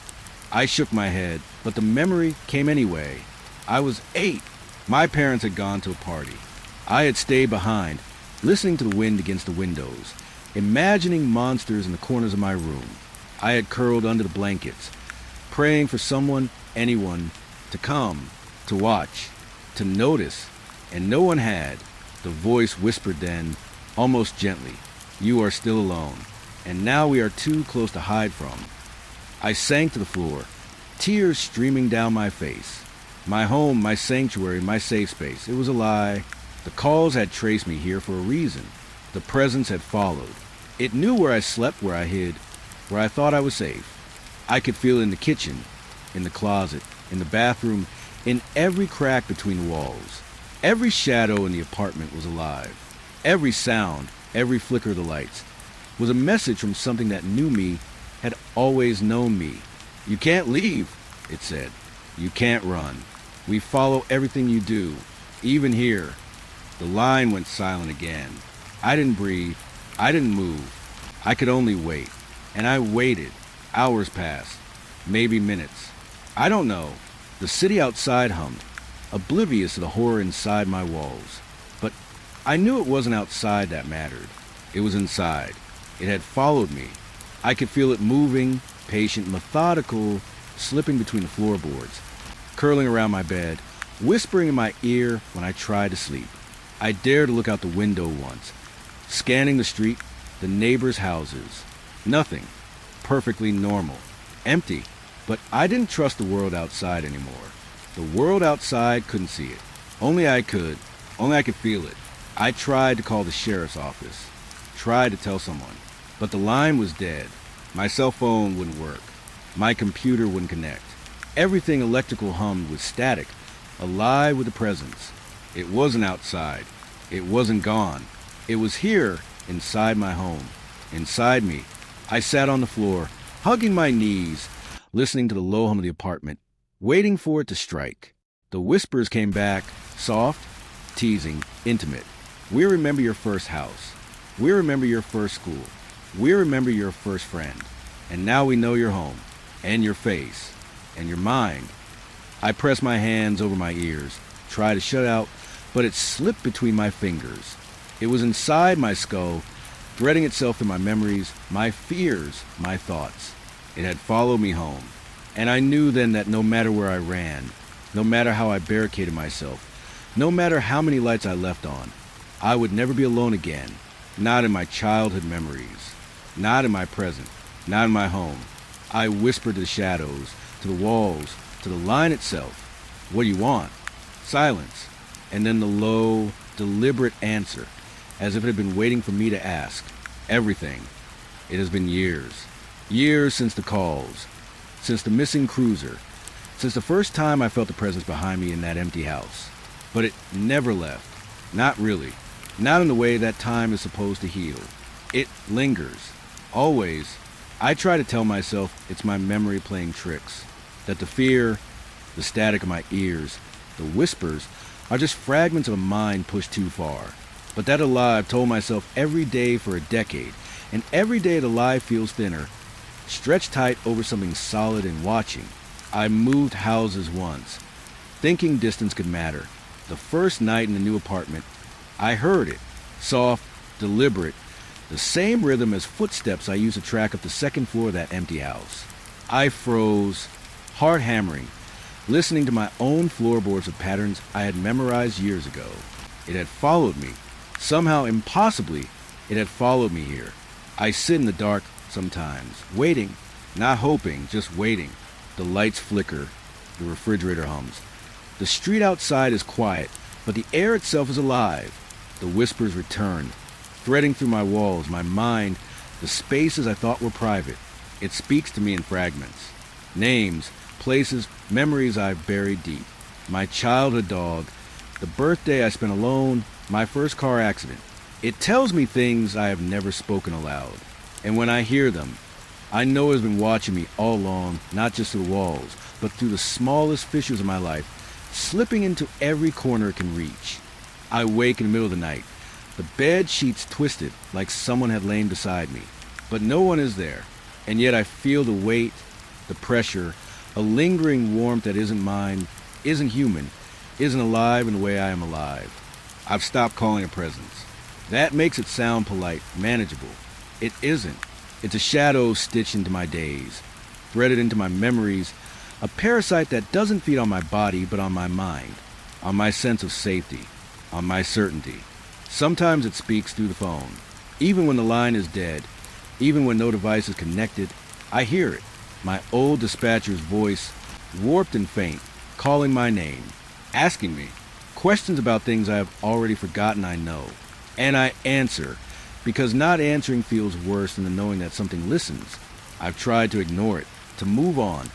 I shook my head, but the memory came anyway. I was 8. My parents had gone to a party. I had stayed behind, listening to the wind against the windows, imagining monsters in the corners of my room. I had curled under the blankets, praying for someone, anyone, to come, to watch, to notice, and no one had. The voice whispered then, almost gently, "You are still alone, and now we are too close to hide from." I sank to the floor, tears streaming down my face. My home, my sanctuary, my safe space. It was a lie. The calls had traced me here for a reason. The presence had followed. It knew where I slept, where I hid, where I thought I was safe. I could feel it in the kitchen, in the closet, in the bathroom, in every crack between the walls. Every shadow in the apartment was alive. Every sound, every flicker of the lights was a message from something that knew me, had always known me. "You can't leave," it said. "You can't run. We follow everything you do, even here." The line went silent again. I didn't breathe. I didn't move. I could only wait. And I waited. Hours passed. Maybe minutes. I don't know. The city outside hummed, oblivious to the horror inside my walls. But I knew it wasn't outside that mattered. It was inside. It had followed me. I could feel it moving, patient, methodical, slipping between the floorboards, curling around my bed, whispering in my ear when I tried to sleep. I dared to look out the window once, scanning the street, the neighbors' houses. Nothing. Perfectly normal. Empty. But I didn't trust the world outside anymore. The world outside couldn't see it. Only I could. Only I could feel it. I tried to call the sheriff's office. Tried to tell someone. But the line was dead. My cell phone wouldn't work. My computer wouldn't connect. Everything electrical hummed with static, alive with a presence. It wasn't outside. It wasn't gone. It was here, inside my home. Inside me. I sat on the floor, hugging my knees, listening to the low hum of the apartment, waiting for it to strike. The whispers came back, soft, teasing, intimate. "We remember your first house. We remember your first school. We remember your first friend. And now we know your home, and your face, and your mind." I pressed my hands over my ears, tried to shut out, but it slipped between my fingers. It was inside my skull, threading itself through my memories, my fears, my thoughts. It had followed me home. And I knew then that no matter where I ran, no matter how I barricaded myself, no matter how many lights I left on, I would never be alone again. Not in my childhood memories. Not in my present. Not in my home. I whispered to the shadows, to the walls, to the line itself. "What do you want?" Silence. And then the low, deliberate answer, as if it had been waiting for me to ask. "Everything." It has been years. Years since the calls. Since the missing cruiser. Since the first time I felt the presence behind me in that empty house. But it never left. Not really. Not in the way that time is supposed to heal. It lingers. Always. I try to tell myself it's my memory playing tricks. That the fear, the static of my ears, the whispers, are just fragments of a mind pushed too far. But that a lie I've told myself every day for a decade. And every day the lie feels thinner. Stretched tight over something solid and watching. I moved houses once, thinking distance could matter. The first night in the new apartment, I heard it. Soft, deliberate. The same rhythm as footsteps I used to track up the second floor of that empty house. I froze, heart hammering, listening to my own floorboards of patterns I had memorized years ago. It had followed me. Somehow, impossibly, it had followed me here. I sit in the dark sometimes, waiting, not hoping, just waiting. The lights flicker, the refrigerator hums. The street outside is quiet, but the air itself is alive. The whispers return, threading through my walls, my mind, the spaces I thought were private. It speaks to me in fragments. Names, places, memories I've buried deep. My childhood dog, the birthday I spent alone, my first car accident. It tells me things I have never spoken aloud. And when I hear them, I know it has been watching me all along, not just through the walls, but through the smallest fissures of my life, slipping into every corner it can reach. I wake in the middle of the night, the bed sheets twisted like someone had lain beside me. But no one is there, and yet I feel the weight, the pressure, a lingering warmth that isn't mine, isn't human, isn't alive in the way I am alive. I've stopped calling it presence. That makes it sound polite, manageable. It isn't. It's a shadow stitched into my days, threaded into my memories, a parasite that doesn't feed on my body but on my mind, on my sense of safety, on my certainty. Sometimes it speaks through the phone. Even when the line is dead, even when no device is connected, I hear it. My old dispatcher's voice, warped and faint, calling my name, asking me questions about things I have already forgotten I know. And I answer, because not answering feels worse than the knowing that something listens. I've tried to ignore it, to move on,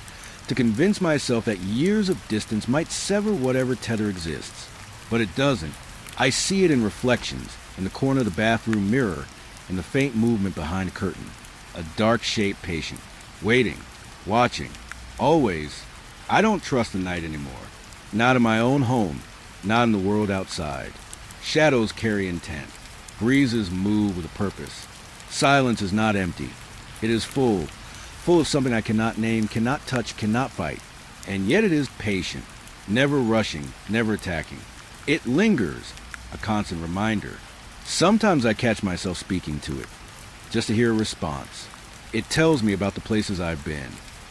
to convince myself that years of distance might sever whatever tether exists. But it doesn't. I see it in reflections, in the corner of the bathroom mirror, in the faint movement behind a curtain. A dark-shaped patient, waiting, watching, always. I don't trust the night anymore. Not in my own home, not in the world outside. Shadows carry intent. Breezes move with a purpose. Silence is not empty. It is full of something I cannot name, cannot touch, cannot fight. And yet it is patient, never rushing, never attacking. It lingers, a constant reminder. Sometimes I catch myself speaking to it, just to hear a response. It tells me about the places I've been,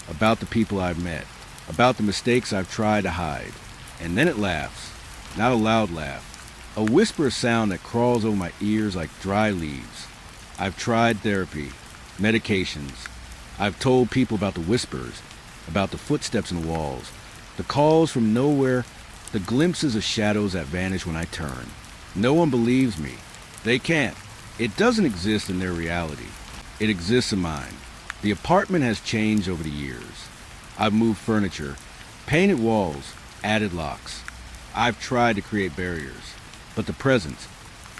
about the people I've met, about the mistakes I've tried to hide. And then it laughs, not a loud laugh, a whisper sound that crawls over my ears like dry leaves. I've tried therapy, medications. I've told people about the whispers, about the footsteps in the walls, the calls from nowhere, the glimpses of shadows that vanish when I turn. No one believes me. They can't. It doesn't exist in their reality. It exists in mine. The apartment has changed over the years. I've moved furniture, painted walls, added locks. I've tried to create barriers. But the presence,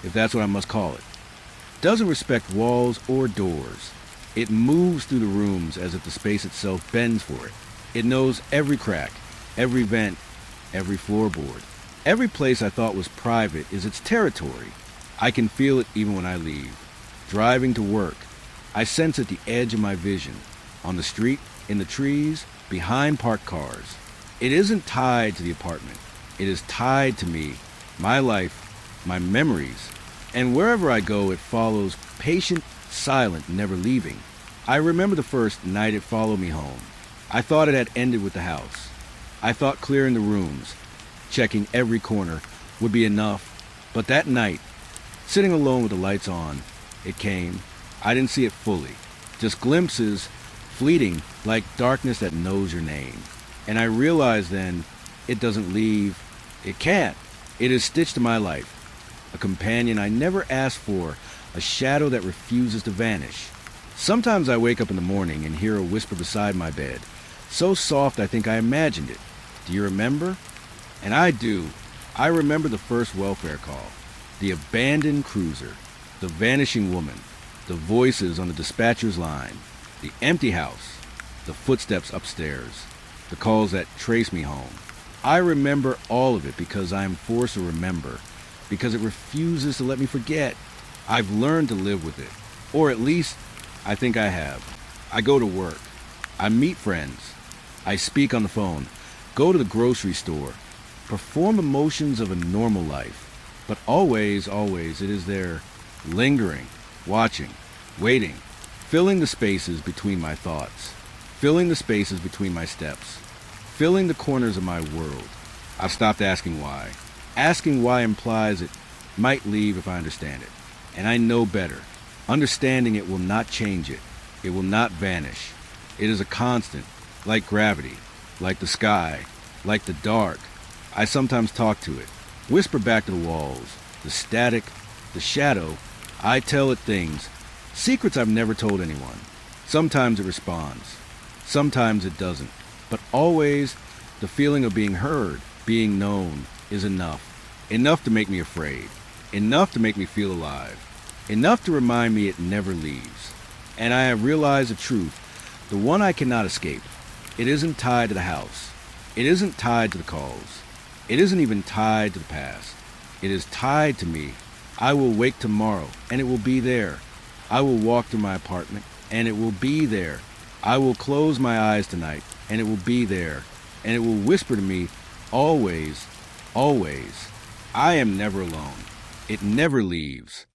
if that's what I must call it, doesn't respect walls or doors. It moves through the rooms as if the space itself bends for it. It knows every crack, every vent, every floorboard. Every place I thought was private is its territory. I can feel it even when I leave. Driving to work, I sense at the edge of my vision, on the street, in the trees, behind parked cars. It isn't tied to the apartment. It is tied to me, my life, my memories. And wherever I go, it follows, patient, silent, never leaving. I remember the first night it followed me home. I thought it had ended with the house. I thought clearing the rooms, checking every corner, would be enough. But that night, sitting alone with the lights on, it came. I didn't see it fully. Just glimpses, fleeting, like darkness that knows your name. And I realized then, it doesn't leave. It can't. It is stitched to my life. A companion I never asked for, a shadow that refuses to vanish. Sometimes I wake up in the morning and hear a whisper beside my bed, so soft I think I imagined it. Do you remember? And I do. I remember the first welfare call, the abandoned cruiser, the vanishing woman, the voices on the dispatcher's line, the empty house, the footsteps upstairs, the calls that trace me home. I remember all of it because I am forced to remember, because it refuses to let me forget. I've learned to live with it, or at least I think I have. I go to work. I meet friends. I speak on the phone, go to the grocery store, perform the motions of a normal life. But always it is there, lingering, watching, waiting, filling the spaces between my thoughts, filling the spaces between my steps, filling the corners of my world. I've stopped asking why. Asking why implies it might leave if I understand it. And I know better. Understanding it will not change it. It will not vanish. It is a constant, like gravity, like the sky, like the dark. I sometimes talk to it, whisper back to the walls, the static, the shadow. I tell it things, secrets I've never told anyone. Sometimes it responds. Sometimes it doesn't. But always, the feeling of being heard, being known, is enough. Enough to make me afraid. Enough to make me feel alive. Enough to remind me it never leaves. And I have realized the truth, the one I cannot escape. It isn't tied to the house. It isn't tied to the calls. It isn't even tied to the past. It is tied to me. I will wake tomorrow, and it will be there. I will walk through my apartment, and it will be there. I will close my eyes tonight, and it will be there. And it will whisper to me, always, always. I am never alone. It never leaves.